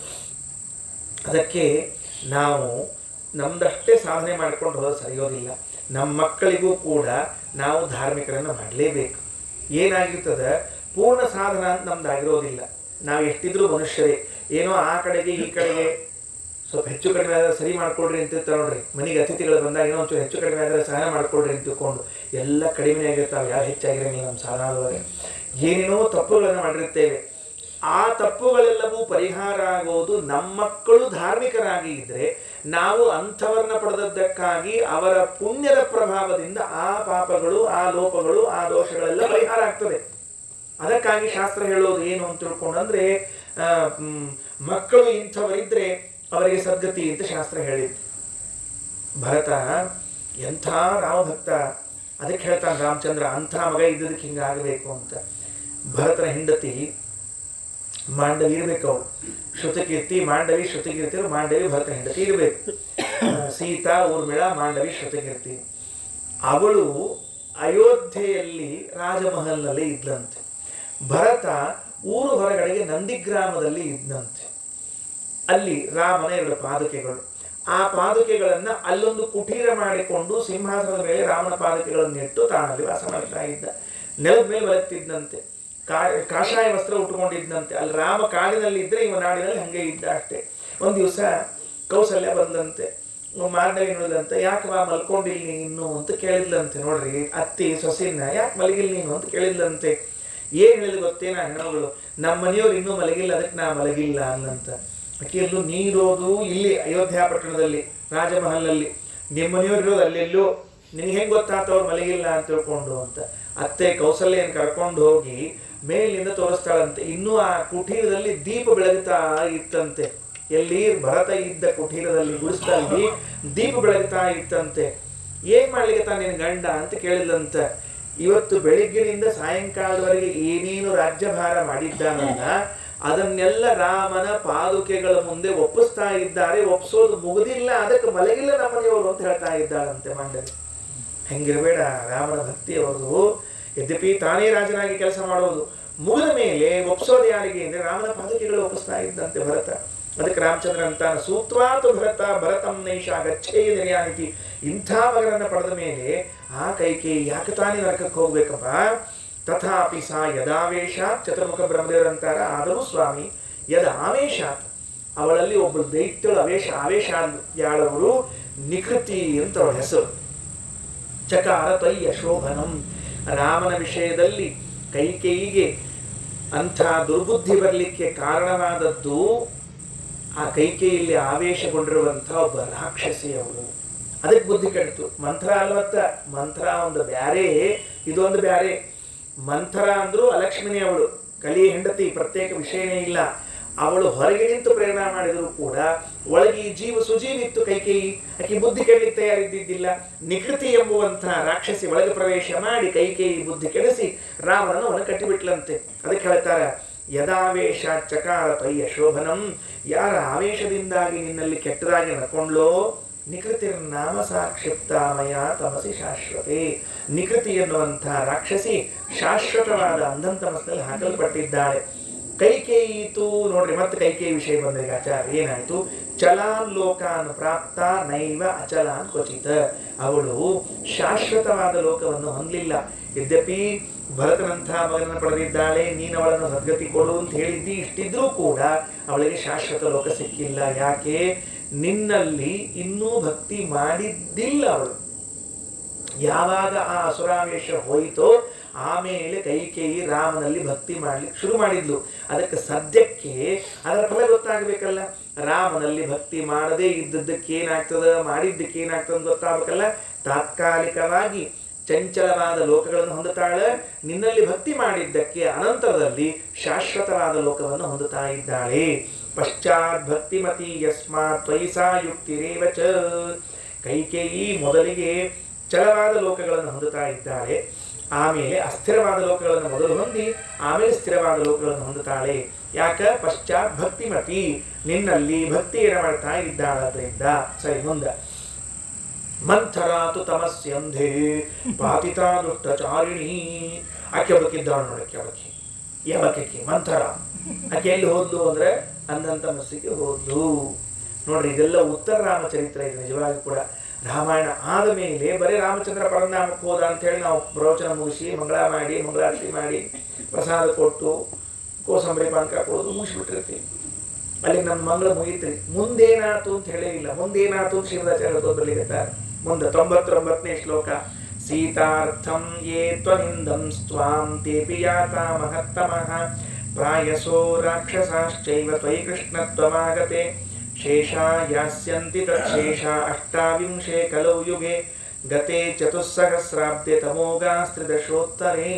ಅದಕ್ಕೆ ನಾವು ನಮ್ದಷ್ಟೇ ಸಾಧನೆ ಮಾಡಿಕೊಂಡು ಹೋದ್ರೆ ಸರಿಯೋದಿಲ್ಲ. ನಮ್ಮ ಮಕ್ಕಳಿಗೂ ಕೂಡ ನಾವು ಧಾರ್ಮಿಕರನ್ನು ಮಾಡಲೇಬೇಕು. ಏನಾಗಿರ್ತದೆ, ಪೂರ್ಣ ಸಾಧನ ಅಂತ ನಮ್ದಾಗಿರೋದಿಲ್ಲ. ನಾವು ಎಷ್ಟಿದ್ರೂ ಮನುಷ್ಯರೇ, ಏನೋ ಆ ಕಡೆಗೆ ಈ ಕಡೆಗೆ ಸ್ವಲ್ಪ ಹೆಚ್ಚು ಕಡಿಮೆ ಆದರೆ ಸರಿ ಮಾಡ್ಕೊಳ್ರಿ ಅಂತ ನೋಡ್ರಿ. ಮನೆಗೆ ಅತಿಥಿಗಳು ಬಂದಾಗ ಏನೋ ಒಂಚೂರು ಹೆಚ್ಚು ಕಡಿಮೆ ಆದರೆ ಸಹನ ಮಾಡ್ಕೊಳ್ರಿ ಅಂತ ತಿಳ್ಕೊಂಡು ಎಲ್ಲ ಕಡಿಮೆ ಆಗಿರ್ತಾವೆ, ಯಾವ ಹೆಚ್ಚಾಗಿರಂಗಿಲ್ಲ ನಮ್ಮ ಸಾಧನದೊಳಗೆ. ಏನೇನೋ ತಪ್ಪುಗಳನ್ನು ಮಾಡಿರ್ತೇವೆ. ಆ ತಪ್ಪುಗಳೆಲ್ಲವೂ ಪರಿಹಾರ ಆಗೋದು ನಮ್ಮ ಮಕ್ಕಳು ಧಾರ್ಮಿಕರಾಗಿ ಇದ್ರೆ, ನಾವು ಅಂಥವರನ್ನ ಪಡೆದದ್ದಕ್ಕಾಗಿ ಅವರ ಪುಣ್ಯದ ಪ್ರಭಾವದಿಂದ ಆ ಪಾಪಗಳು, ಆ ಲೋಪಗಳು, ಆ ದೋಷಗಳೆಲ್ಲ ಪರಿಹಾರ ಆಗ್ತದೆ. ಅದಕ್ಕಾಗಿ ಶಾಸ್ತ್ರ ಹೇಳೋದು ಏನು ಅಂತ ತಿಳ್ಕೊಂಡ್ರೆ, ಮಕ್ಕಳು ಇಂಥವರಿದ್ರೆ ಅವರಿಗೆ ಸದ್ಗತಿ ಅಂತ ಶಾಸ್ತ್ರ ಹೇಳಿದ್ದು. ಭರತ ಎಂಥ ರಾಮಭಕ್ತ, ಅದಕ್ಕೆ ಹೇಳ್ತಾನೆ ರಾಮಚಂದ್ರ ಅಂಥ ಮಗ ಇದ್ದದಕ್ಕೆ ಹಿಂಗಾಗಬೇಕು ಅಂತ. ಭರತನ ಹೆಂಡತಿ ಮಾಂಡವಿ ಇರಬೇಕು. ಅವಳು ಶ್ರುತಕೀರ್ತಿ, ಮಾಂಡವಿ ಶ್ರುತಕೀರ್ತಿ, ಮಾಂಡವಿ ಭರತ ಹೆಂಡತಿ ಇರಬೇಕು. ಸೀತಾ, ಊರ್ಮಿಳಾ, ಮಾಂಡವಿ ಶ್ರುತಕೀರ್ತಿ. ಅವಳು ಅಯೋಧ್ಯೆಯಲ್ಲಿ ರಾಜಮಹಲ್ನಲ್ಲಿ ಇದ್ಲಂತೆ. ಭರತ ಊರು ಹೊರಗಡೆಗೆ ನಂದಿಗ್ರಾಮದಲ್ಲಿ ಇದ್ದಂತೆ. ಅಲ್ಲಿ ರಾಮನ 2 ಪಾದುಕೆಗಳು. ಆ ಪಾದುಕೆಗಳನ್ನ ಅಲ್ಲೊಂದು ಕುಟೀರ ಮಾಡಿಕೊಂಡು ಸಿಂಹಾಸನದ ಮೇಲೆ ರಾಮನ ಪಾದುಕೆಗಳನ್ನು ಇಟ್ಟು ತಾನಲ್ಲಿ ವಾಸ ಮಾಡ್ತಾ ಇದ್ದ. ನೆಲದ ಮೇಲೆ ಮಲಗ್ತಿದ್ದಂತೆ. ಕಾಷಾಯ ವಸ್ತ್ರ ಉಟ್ಕೊಂಡಿದ್ದಂತೆ. ಅಲ್ಲಿ ರಾಮ ಕಾಡಿನಲ್ಲಿ ಇದ್ರೆ ಇವ ನಾಡಿನಲ್ಲಿ ಹಂಗೆ ಇದ್ದ ಅಷ್ಟೇ. ಒಂದು ದಿವಸ ಕೌಸಲ್ಯ ಬಂದಂತೆ. ಮಾಂಡವಿ ನೋಡಿದಂತೆ, ಯಾಕೆ ಮಲ್ಕೊಂಡಿಲ್ಲ ನೀನು ಅಂತ ಕೇಳಿದ್ಲಂತೆ. ನೋಡ್ರಿ, ಅತ್ತಿ ಸೊಸಿನ ಯಾಕೆ ಮಲಗಿಲ್ಲ ನೀನು ಅಂತ ಕೇಳಿದ್ಲಂತೆ. ಏನ್ ಹೇಳಿದ್ ಗೊತ್ತೇನ, ಹೆಣ್ಣುಗಳು ನಮ್ಮ ಮನೆಯವ್ರು ಇನ್ನೂ ಮಲಗಿಲ್ಲ, ಅದಕ್ಕೆ ನಾ ಮಲಗಿಲ್ಲ ಅನ್ನಂತ. ಅಕ್ಕಿಯಲ್ಲೂ ನೀರೋದು ಇಲ್ಲಿ ಅಯೋಧ್ಯ ಪಟ್ಟಣದಲ್ಲಿ ರಾಜಮಹಲ್ನಲ್ಲಿ, ನಿಮ್ಮ ಮನೆಯವ್ರು ಇರೋದು ಅಲ್ಲೆಲ್ಲೋ, ನಿನ್ಗೆ ಹೆಂಗ್ ಗೊತ್ತಾತವ್ರು ಮಲಗಿಲ್ಲ ಅಂತ ತಿಳ್ಕೊಂಡು ಅಂತ. ಅತ್ತೆ ಕೌಸಲ್ಯನ್ ಕರ್ಕೊಂಡು ಹೋಗಿ ಮೇಲಿಂದ ತೋರಿಸ್ತಾಳಂತೆ. ಇನ್ನೂ ಆ ಕುಟೀರದಲ್ಲಿ ದೀಪ ಬೆಳಗುತ್ತಾ ಇತ್ತಂತೆ. ಎಲ್ಲಿ ಭರತ ಇದ್ದ ಕುಟೀರದಲ್ಲಿ, ಗುಡಿಸ್ದಲ್ಲಿ ದೀಪ ಬೆಳಗುತ್ತಾ ಇತ್ತಂತೆ. ಏನ್ ಮಾಡ್ಲಿಕ್ಕೆ ನಿನ್ ಗಂಡ ಅಂತ ಕೇಳಿದಂತ. ಇವತ್ತು ಬೆಳಿಗ್ಗಿನಿಂದ ಸಾಯಂಕಾಲದವರೆಗೆ ಏನೇನು ರಾಜ್ಯಭಾರ ಮಾಡಿದ್ದಾನಲ್ಲ ಅದನ್ನೆಲ್ಲ ರಾಮನ ಪಾದುಕೆಗಳ ಮುಂದೆ ಒಪ್ಪಿಸ್ತಾ ಇದ್ದಾರೆ. ಒಪ್ಸೋದು ಮುಗುದಿಲ್ಲ, ಅದಕ್ಕೆ ಮಲಗಿಲ್ಲ ನಮ್ಮನೆಯವರು ಅಂತ ಹೇಳ್ತಾ ಇದ್ದಾಳಂತೆ ಮಂಡಲಿ. ಹೆಂಗಿರಬೇಡ ರಾಮನ ಭಕ್ತಿ ಅವರದು. ಯದ್ಯಪಿ ತಾನೇ ರಾಜನಾಗಿ ಕೆಲಸ ಮಾಡೋದು, ಮುಗಿದ ಮೇಲೆ ಒಪ್ಸೋದು ಯಾರಿಗೆ ಅಂದ್ರೆ ರಾಮನ ಪಾದುಕೆಗಳು ಒಪ್ಪಿಸ್ತಾ ಇದ್ದಂತೆ ಭರತ. ಅದಕ್ಕೆ ರಾಮಚಂದ್ರ ಅಂತಾನ ಸೂತ್ವಾತು ಭರತ ಭರತಂ ನೈಷ ಗಚ್ಚೇಯ ನಿರ್ಯಾನಿತಿ. ಇಂಥ ಮಗನನ್ನ ಪಡೆದ ಮೇಲೆ ಆ ಕೈಕೇಯಿ ಯಾಕೆ ತಾನೇ ನರಕಕ್ಕೆ ಹೋಗ್ಬೇಕಪ್ಪ. ತಥಾಪಿ ಸಾ ಯದಾವೇಶಾತ್, ಚತುರ್ಮುಖ ಬ್ರಹ್ಮದೇವರಂತಾರ, ಆದರೂ ಸ್ವಾಮಿ ಯದಾವೇಶಾತ್, ಅವಳಲ್ಲಿ ಒಬ್ಬಳು ದೈತ್ಯಳು ಆವೇಶ ಯಾಳವರು ನಿಕೃತಿ ಅಂತ ಅವಳ ಹೆಸರು. ಚಕಾರ ತಯ್ಯ ಶೋಭನಂ, ರಾಮನ ವಿಷಯದಲ್ಲಿ ಕೈಕೇಯಿಗೆ ಅಂಥ ದುರ್ಬುದ್ಧಿ ಬರಲಿಕ್ಕೆ ಕಾರಣವಾದದ್ದು ಆ ಕೈಕೇಯಲ್ಲಿ ಆವೇಶಗೊಂಡಿರುವಂಥ ಒಬ್ಬ ರಾಕ್ಷಸಿ ಅವಳು. ಅದಕ್ಕೆ ಬುದ್ಧಿ ಕೆಡ್ತು. ಮಂತ್ರ ಅಲ್ವತ್ತ, ಮಂತ್ರ ಒಂದು ಬ್ಯಾರೆ, ಇದೊಂದು ಬ್ಯಾರೆ. ಮಂಥರ ಅಂದ್ರು ಅಲಕ್ಷ್ಮಿನಿ, ಅವಳು ಕಲಿ ಹೆಂಡತಿ, ಪ್ರತ್ಯೇಕ ವಿಷಯನೇ ಇಲ್ಲ. ಅವಳು ಹೊರಗೆ ನಿಂತು ಪ್ರೇರಣೆ ಮಾಡಿದ್ರು ಕೂಡ ಒಳಗೆ ಜೀವ ಸುಜೀವಿತ್ತು ಕೈಕೇಯಿ. ಆಕೆ ಬುದ್ಧಿ ಕೆಡಲಿಕ್ಕೆ ತಯಾರಿದ್ದಿದ್ದಿಲ್ಲ. ನಿಕೃತಿ ಎಂಬುವಂತಹ ರಾಕ್ಷಸಿ ಒಳಗೆ ಪ್ರವೇಶ ಮಾಡಿ ಕೈಕೇಯಿ ಬುದ್ಧಿ ಕೆಡಿಸಿ ರಾಮನನ್ನು ಅವನು ಕಟ್ಟಿಬಿಟ್ಲಂತೆ. ಅದಕ್ಕೆ ಹೇಳ್ತಾರೆ ಯದಾವೇಶ ಚಕಾರ ತಯ್ಯ ಶೋಭನಂ, ಯಾರ ಆವೇಶದಿಂದಾಗಿ ನಿನ್ನಲ್ಲಿ ಕೆಟ್ಟದಾಗಿ ನಡ್ಕೊಂಡ್ಲೋ ನಿಕೃತಿರ್ ನಾಮ ಸಾಕ್ಷಿಪ್ತಾಮಯ ತಮಸಿ ಶಾಶ್ವತೆ. ನಿಕೃತಿ ಎನ್ನುವಂತಹ ರಾಕ್ಷಸಿ ಶಾಶ್ವತವಾದ ಅಂಧಂತಮಸ್ನಲ್ಲಿ ಹಾಕಲ್ಪಟ್ಟಿದ್ದಾಳೆ. ಕೈಕೇಯಿತು ನೋಡ್ರಿ, ಮತ್ತೆ ಕೈಕೇಯಿ ವಿಷಯ ಬಂದ್ರೆ ಆಚಾರ್ಯ ಏನಾಯ್ತು, ಚಲಾನ್ ಲೋಕಾನ್ ಪ್ರಾಪ್ತ ನೈವ ಅಚಲಾನ್ ಕ್ವಚಿತ. ಅವಳು ಶಾಶ್ವತವಾದ ಲೋಕವನ್ನು ಹೊಂದಲಿಲ್ಲ. ಯದ್ಯಪಿ ಭರತನಂತಹ ಮಗನನ್ನು ಪಡೆದಿದ್ದಾಳೆ, ನೀನು ಅವಳನ್ನು ಸದ್ಗತಿ ಕೊಡು ಅಂತ ಹೇಳಿದ್ದಿ, ಇಷ್ಟಿದ್ರೂ ಕೂಡ ಅವಳಿಗೆ ಶಾಶ್ವತ ಲೋಕ ಸಿಕ್ಕಿಲ್ಲ. ಯಾಕೆ? ನಿನ್ನಲ್ಲಿ ಇನ್ನೂ ಭಕ್ತಿ ಮಾಡಿದ್ದಿಲ್ಲ ಅವಳು. ಯಾವಾಗ ಆ ಅಸುರಾವೇಶ ಹೋಯಿತೋ ಆಮೇಲೆ ಕೈಕೇಯಿ ರಾಮನಲ್ಲಿ ಭಕ್ತಿ ಮಾಡ್ಲಿಕ್ಕೆ ಶುರು ಮಾಡಿದ್ಲು. ಅದಕ್ಕೆ ಸದ್ಯಕ್ಕೆ ಅದರ ಫಲ ಗೊತ್ತಾಗಬೇಕಲ್ಲ. ರಾಮನಲ್ಲಿ ಭಕ್ತಿ ಮಾಡದೇ ಇದ್ದದ್ದಕ್ಕೆ ಏನಾಗ್ತದ, ಮಾಡಿದ್ದಕ್ಕೆ ಏನಾಗ್ತದ ಅಂತ ಗೊತ್ತಾಗಬೇಕಲ್ಲ. ತಾತ್ಕಾಲಿಕವಾಗಿ ಚಂಚಲವಾದ ಲೋಕಗಳನ್ನು ಹೊಂದುತ್ತಾಳೆ. ನಿನ್ನಲ್ಲಿ ಭಕ್ತಿ ಮಾಡಿದ್ದಕ್ಕೆ ಅನಂತರದಲ್ಲಿ ಶಾಶ್ವತವಾದ ಲೋಕವನ್ನು ಹೊಂದುತ್ತಾ ಇದ್ದಾಳೆ. ಪಶ್ಚಾತ್ ಭಕ್ತಿಮತಿ ಯಸ್ಮಾತ್ ತ್ವಯಿಸಾ ಯುಕ್ತಿರೇವ ಚ. ಕೈಕೇಯಿ ಮೊದಲಿಗೆ ಚಲವಾದ ಲೋಕಗಳನ್ನು ಹೊಂದುತ್ತಾ ಇದ್ದಾಳೆ, ಆಮೇಲೆ ಅಸ್ಥಿರವಾದ ಲೋಕಗಳನ್ನು ಮೊದಲು ಹೊಂದಿ ಆಮೇಲೆ ಸ್ಥಿರವಾದ ಲೋಕಗಳನ್ನು ಹೊಂದುತ್ತಾಳೆ. ಯಾಕ? ಪಶ್ಚಾತ್ ಭಕ್ತಿಮತಿ, ನಿನ್ನಲ್ಲಿ ಭಕ್ತಿಯನ್ನು ಮಾಡ್ತಾ ಇದ್ದಾಳದ್ರಿಂದ. ಸರಿ, ಮುಂದೆ ಮಂಥರಾತು ತಮಸ್ಯಂಧೆ ಪಾತಿತಾ ದುಷ್ಟಚಾರಿಣಿ. ಆಕೆ ಒಬ್ಬಕ್ಕಿದ್ದಾಳು ನೋಡಕ್ಕೆ, ಅವಕ್ಕೆ ಯಾವಕ್ಕೆ ಮಂಥರ. ಆಕೆ ಎಲ್ಲಿ ಹೋದ್ಲು ಅಂದ್ರೆ ಅಂದಂತ ಮನಸ್ಸಿಗೆ ಹೋದ್ಲು. ನೋಡ್ರಿ, ಇದೆಲ್ಲ ಉತ್ತರ ರಾಮಚರಿತ್ರ. ಇದು ನಿಜವಾಗಿ ಕೂಡ ರಾಮಾಯಣ ಆದ ಮೇಲೆ ಬರೀ ರಾಮಚಂದ್ರ ಪರನಾಮಕ್ಕೆ ಹೋದ ಅಂತ ಹೇಳಿ ನಾವು ಪ್ರವಚನ ಮುಗಿಸಿ ಮಂಗಳಾರತಿ ಮಾಡಿ ಪ್ರಸಾದ ಕೊಟ್ಟು ಕೋಸಂಬರಿ ಪಾನಕ ಕೊಡೋದು ಮುಗಿಸ್ಬಿಟ್ಟಿರ್ತೀವಿ. ಅಲ್ಲಿ ನಮ್ಮ ಮಂಗಳ ಮುಗಿತ್ರಿ. ಮುಂದೇನಾತು ಅಂತ ಹೇಳಿಲ್ಲ. ಮುಂದೇನಾತು ಶ್ರೀಮದಾಚಾರ್ಯ ಬರ್ಲಿಕ್ಕೆ ಮುಂದೆ 99ನೇ ಶ್ಲೋಕ. ಸೀತಾರ್ಥಂ ಯೇ ತ್ವನಿಂದಂ ಸ್ವಾಂ ತೇಪಿ ಯಾತಾ ಮಹತ್ತಮಃ ಪ್ರಾಯಸೋ ರಾಕ್ಷಸಾಶ್ಚೈವ ತ್ವಯಿ ಕೃಷ್ಣತ್ವಮಾಗತೆ ಶೇಷಾ ಯಾಸ್ಯಂತಿ ತತ್ಶೇಷ ಅಷ್ಟಾವಿಂಶೇ ಕಲೌ ಯುಗೆ ಗತೆ ಚತುಸ್ಸಹಸ್ರಾಬ್ದೆ ತಮೋಗಾಸ್ತ್ರಿದಶೋತ್ತರೇ.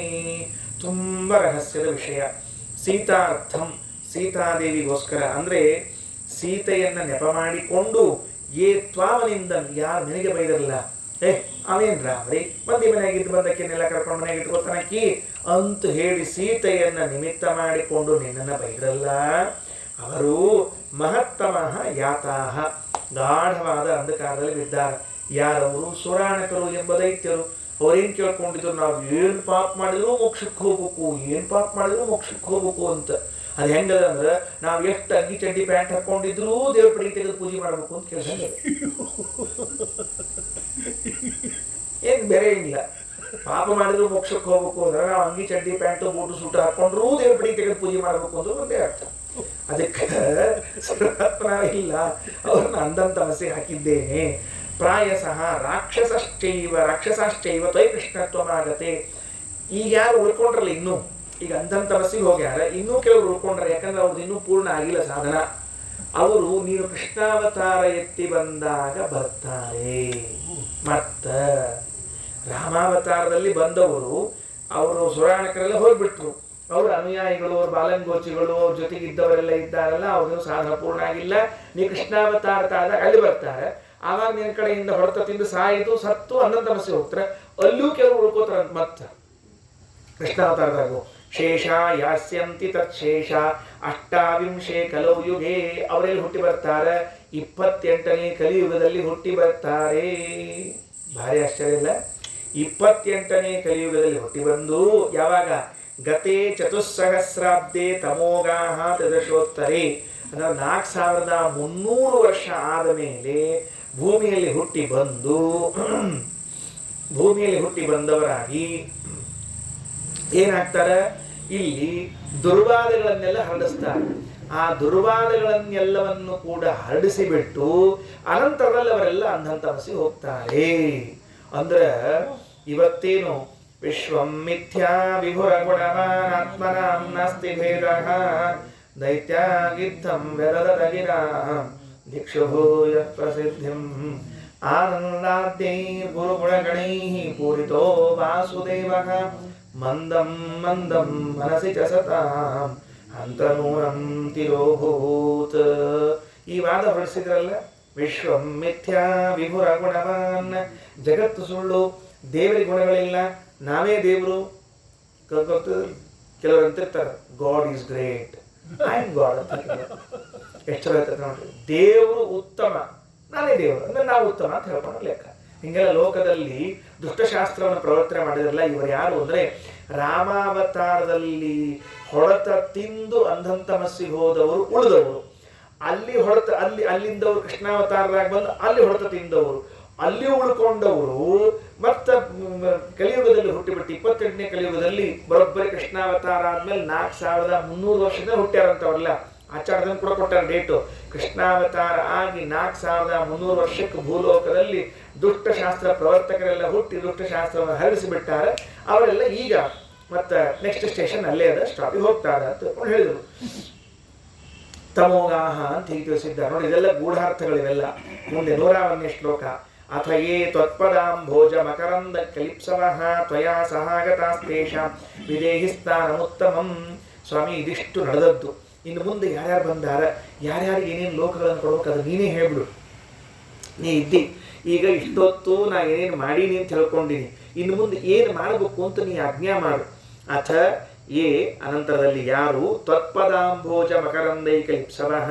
ತುಂಬ ರಹಸ್ಯದ ವಿಷಯ. ಸೀತಾರ್ಥಂ, ಸೀತಾದೇವಿಗೋಸ್ಕರ ಅಂದ್ರೆ ಸೀತೆಯನ್ನ ನೆಪ ಮಾಡಿಕೊಂಡು ಏ ತ್ವಾಮನಿಂದ, ಯಾರು ನಿನಗೆ ಬೈದರಲ್ಲ, ಅವೇನ್ರ ಬರೀ ಮಂದಿ ಮನೆಯಾಗಿದ್ದು ಬಂದಕ್ಕೆನೆಲ್ಲ ಕರ್ಕೊಂಡು ಮನೆಯಾಗಿ ಇಟ್ಕೊತಾನಕ್ಕಿ ಅಂತ ಹೇಳಿ ಸೀತೆಯನ್ನ ನಿಮಿತ್ತ ಮಾಡಿಕೊಂಡು ನಿನ್ನನ್ನು ಬೈದರಲ್ಲ, ಅವರು ಮಹತ್ತಮಃ ಯಾತಾಹ, ಗಾಢವಾದ ಅಂಧಕಾರದಲ್ಲಿ ಬಿದ್ದಾರೆ. ಯಾರವರು? ಸುರಾಣಕರು ಎಂಬ ದೈತ್ಯರು. ಅವ್ರೇನ್ ಕೇಳ್ಕೊಂಡಿದ್ರು, ನಾವು ಏನ್ ಪಾಪ ಮಾಡಿದ್ರು ಮೋಕ್ಷಕ್ಕೆ ಹೋಗ್ಬೇಕು, ಏನ್ ಪಾಪ ಮಾಡಿದ್ರು ಮೋಕ್ಷಕ್ಕೆ ಹೋಗ್ಬೇಕು ಅಂತ. ಅದು ಹೆಂಗದ ಅಂದ್ರೆ ನಾವು ಎಷ್ಟು ಅಂಗಿ ಚಡ್ಡಿ ಪ್ಯಾಂಟ್ ಹಾಕೊಂಡಿದ್ರು ದೇವ್ರ ಪಡಿಗೆ ತೆಗೆದು ಪೂಜೆ ಮಾಡ್ಬೇಕು ಅಂತ ಕೇಳಿದ್ರೆ ಏನ್ ಬೇರೆ ಇಲ್ಲ. ಪಾಪ ಮಾಡಿದ್ರು ಮೋಕ್ಷಕ್ಕೆ ಹೋಗ್ಬೇಕು ಅಂದ್ರೆ ನಾವು ಅಂಗಿ ಚಡ್ಡಿ ಪ್ಯಾಂಟು ಬೂಟು ಸೂಟು ಹಾಕೊಂಡ್ರೂ ದೇವ್ರ ಪಡಿಗೆ ತೆಗೆದು ಪೂಜೆ ಮಾಡ್ಬೇಕು ಅಂದ್ರೆ ಒಂದೇ ಅರ್ಥ. ಅದಕ್ಕೆ ಸರ್ವಾತ್ಮ ಇಲ್ಲ, ಅವ್ರನ್ನ ಅಂದಂತ ಮಸಿ ಹಾಕಿದ್ದೇನೆ. ಪ್ರಾಯಸಃ ರಾಕ್ಷಸಾಶ್ಚೈವ ತ್ವಯಿ ಕೃಷ್ಣತ್ವಮಾಗತೆ. ಈಗ ಯಾರು ಉಳ್ಕೊಂಡ್ರಲ್ಲ, ಇನ್ನೂ ಈಗ ಅಂದಂತ ಮಸಿಗೆ ಹೋಗ್ಯಾರ, ಇನ್ನೂ ಕೆಲವರು ಉಳ್ಕೊಂಡ್ರೆ, ಯಾಕಂದ್ರೆ ಅವ್ರದ್ದು ಇನ್ನೂ ಪೂರ್ಣ ಆಗಿಲ್ಲ ಸಾಧನ. ಅವರು ನೀನು ಕೃಷ್ಣಾವತಾರ ಎತ್ತಿ ಬಂದಾಗ ಬರ್ತಾರೆ. ಮತ್ತ ರಾಮಾವತಾರದಲ್ಲಿ ಬಂದವರು ಅವರು ಸುರಾಣಕರೆಲ್ಲ ಹೋಗ್ಬಿಟ್ರು. ಅವ್ರ ಅನುಯಾಯಿಗಳು, ಅವ್ರ ಬಾಲಂಗೋಚಿಗಳು, ಅವ್ರ ಜೊತೆಗಿದ್ದವರೆಲ್ಲ ಇದ್ದಾರಲ್ಲ, ಅವ್ರದ್ದು ಸಾಧನ ಪೂರ್ಣ ಆಗಿಲ್ಲ. ನೀ ಕೃಷ್ಣಾವತಾರ ಆದಾಗ ಅಲ್ಲಿ ಬರ್ತಾರೆ. ಆವಾಗ ನಿನ್ನ ಕಡೆಯಿಂದ ಹೊಡೆತ ತಿಂದು ಸಾಯಿತು ಸತ್ತು ಅನ್ನಂತ ಮಸಿ ಹೋಗ್ತಾರೆ. ಅಲ್ಲೂ ಕೆಲವರು ಉಳ್ಕೋತಾರಂತ. ಮತ್ತ ಕೃಷ್ಣಾವತಾರದಾಗು ಶೇಷ ಯಾಸ್ಯಂತಿ ತತ್ ಶೇಷ ಅಷ್ಟಾವಿಂಶೇ ಕಲೌ ಯುಗೇ ಅವರಲ್ಲಿ ಹುಟ್ಟಿ ಬರ್ತಾರೆ. 28ನೇ ಕಲಿಯುಗದಲ್ಲಿ ಹುಟ್ಟಿ ಬರ್ತಾರೆ. ಭಾರಿ ಆಶ್ಚರ್ಯ ಇಲ್ಲ? 28ನೇ ಕಲಿಯುಗದಲ್ಲಿ ಹುಟ್ಟಿ ಬಂದು ಯಾವಾಗ ಗತೆ ಚತುಸ್ಸಹಸ್ರಾಬ್ದೆ ತಮೋಗಾಹ ತ್ರಿದಶೋತ್ತರೆ ಅಂದರೆ 4300 ವರ್ಷ ಆದ ಮೇಲೆ ಭೂಮಿಯಲ್ಲಿ ಹುಟ್ಟಿ ಬಂದವರಾಗಿ ಏನಾಗ್ತಾರೆ, ಇಲ್ಲಿ ದುರ್ವಾದಗಳನ್ನೆಲ್ಲ ಹರಡಿಸ್ತಾರೆ. ಆ ದುರ್ವಾದಗಳನ್ನೆಲ್ಲವನ್ನು ಕೂಡ ಹರಡಿಸಿಬಿಟ್ಟು ಅನಂತರದಲ್ಲಿ ಅವರೆಲ್ಲ ಅಂಧಂತಮಸ್ಸಿಗೆ ಹೋಗ್ತಾರೆ. ಅಂದ್ರೆ ಇವತ್ತೇನು ವಿಶ್ವಂ ಮಿಥ್ಯಾ ವಿಭುರ ಗುಣವಾನಾತ್ಮನಾಂ ನಾಸ್ತಿ ಭೇದಃ ದೈತ್ಯಾಗಿದ್ದಂ ವೆದದಗಿರ ದಿಕ್ಷುಭೂಯ ಪ್ರಸಿದ್ಧಿಂ ಆನಂದಾದ್ಯೈ ಗುರುಗುಣಗಣೈಃ ಪೂರಿತೋ ವಾಸುದೇವಃ ಮಂದಂ ಮಂದಂ ಮನಸಿ ಚ ಸತಾಂ ಅಂತನೂನಂ ತಿರೋಭೂತ್. ಈ ವಾದ ಹೊರಡಿಸಿದ್ರಲ್ಲ, ವಿಶ್ವಂ ಮಿಥ್ಯಾ ವಿಭುರ ಗುಣವಾನ್, ಜಗತ್ತು ಸುಳ್ಳು, ದೇವರಿಗೆ ಗುಣಗಳಿಲ್ಲ, ನಾವೇ ದೇವರು. ಕೆಲವರು ಅಂತಿರ್ತಾರೆ god is great, I am god ಅಂತ. ಎಷ್ಟು ಚಲೋ ಇರ್ತದೆ ನೋಡ್ರಿ. ದೇವರು ಉತ್ತಮ, ನಾನೇ ದೇವರು ಅಂದ್ರೆ ನಾವು ಉತ್ತಮ ಅಂತ ಹೇಳ್ಕೊಂಡು ಲೆಕ್ಕ. ಹಿಂಗೆಲ್ಲ ಲೋಕದಲ್ಲಿ ದುಷ್ಟಶಾಸ್ತ್ರವನ್ನು ಪ್ರವರ್ತನೆ ಮಾಡಿದ್ರಲ್ಲ ಇವರು ಯಾರು ಅಂದ್ರೆ ರಾಮಾವತಾರದಲ್ಲಿ ಹೊಡೆತ ತಿಂದು ಅಂಧಂತಮಸ್ಸಿಗೆ ಹೋದವರು ಉಳಿದವರು, ಅಲ್ಲಿಂದವರು ಕೃಷ್ಣಾವತಾರದಾಗ ಬಂದು ಅಲ್ಲಿ ಹೊಡೆತ ತಿಂದವರು, ಅಲ್ಲಿ ಉಳ್ಕೊಂಡವರು, ಮತ್ತ ಕಲಿಯುಗದಲ್ಲಿ ಹುಟ್ಟಿಬಿಟ್ಟು 28ನೇ ಕಲಿಯುಗದಲ್ಲಿ ಬರೋಬ್ಬರಿ ಕೃಷ್ಣಾವತಾರ ಆದ್ಮೇಲೆ 4300 ವರ್ಷದಿಂದ ಹುಟ್ಟ್ಯಾರಂತವ್ರಲ್ಲ. ಆಚಾರ್ಯದನ್ನು ಕೂಡ ಕೊಟ್ಟಾರ ಡೇಟು. ಕೃಷ್ಣಾವತಾರ ಆಗಿ 4300 ವರ್ಷಕ್ಕೆ ಭೂಲೋಕದಲ್ಲಿ ದುಷ್ಟಶಾಸ್ತ್ರ ಪ್ರವರ್ತಕರೆಲ್ಲ ಹುಟ್ಟಿ ದುಷ್ಟಶಾಸ್ತ್ರವನ್ನು ಹರಿಸಿಬಿಟ್ಟಾರೆ. ಅವರೆಲ್ಲ ಈಗ ಮತ್ತೆ ನೆಕ್ಸ್ಟ್ ಸ್ಟೇಷನ್ ಅಲ್ಲೇ ಅದ, ಸ್ಟಾಪಿಗೆ ಹೋಗ್ತಾರೆ ಅಂತ ಹೇಳಿದರು. ತಮೋಗಾಹ ಅಂತ ಹೀಗೆ ತಿಳಿಸಿದ್ದಾರೆ ನೋಡಿ. ಇದೆಲ್ಲ ಗೂಢಾರ್ಥಗಳಿವೆಲ್ಲ. ಮುಂದೆ 101ನೇ ಶ್ಲೋಕ. ಅಥ ಯೇ ತ್ವತ್ಪದಾಂಭೋಜ ಮಕರಂದ ಕಲಿಪ್ಸವಃ ತ್ವಯಾ ಸಹಾಗತಾಸ್ತೇಷಾಂ ವಿದೇಹಿ ಸ್ಥಾನಮುತ್ತಮಂ. ಸ್ವಾಮಿ, ಇದಿಷ್ಟು ನಡೆದದ್ದು. ಇನ್ನು ಮುಂದೆ ಯಾರ್ಯಾರು ಬಂದಾರ, ಯಾರ್ಯಾರಿಗೆ ಏನೇನು ಲೋಕಗಳನ್ನು ಕೊಡ್ಬೇಕು ಅದು ನೀನೇ ಹೇಳ್ಬಿಡು. ನೀ ಇದ್ದಿ, ಈಗ ಇಷ್ಟೊತ್ತು ನಾ ಏನೇನು ಮಾಡೀನಿ ಅಂತ ಹೇಳ್ಕೊಂಡಿನಿ, ಇನ್ನು ಮುಂದೆ ಏನು ಮಾಡಬೇಕು ಅಂತ ನೀ ಆಜ್ಞಾ ಮಾಡು. ಅಥ ಯೇ ಅನಂತರದಲ್ಲಿ ಯಾರು ತ್ವತ್ಪದಾಂಭೋಜ ಮಕರಂದೈಕ ಲಿಪ್ಸವಃ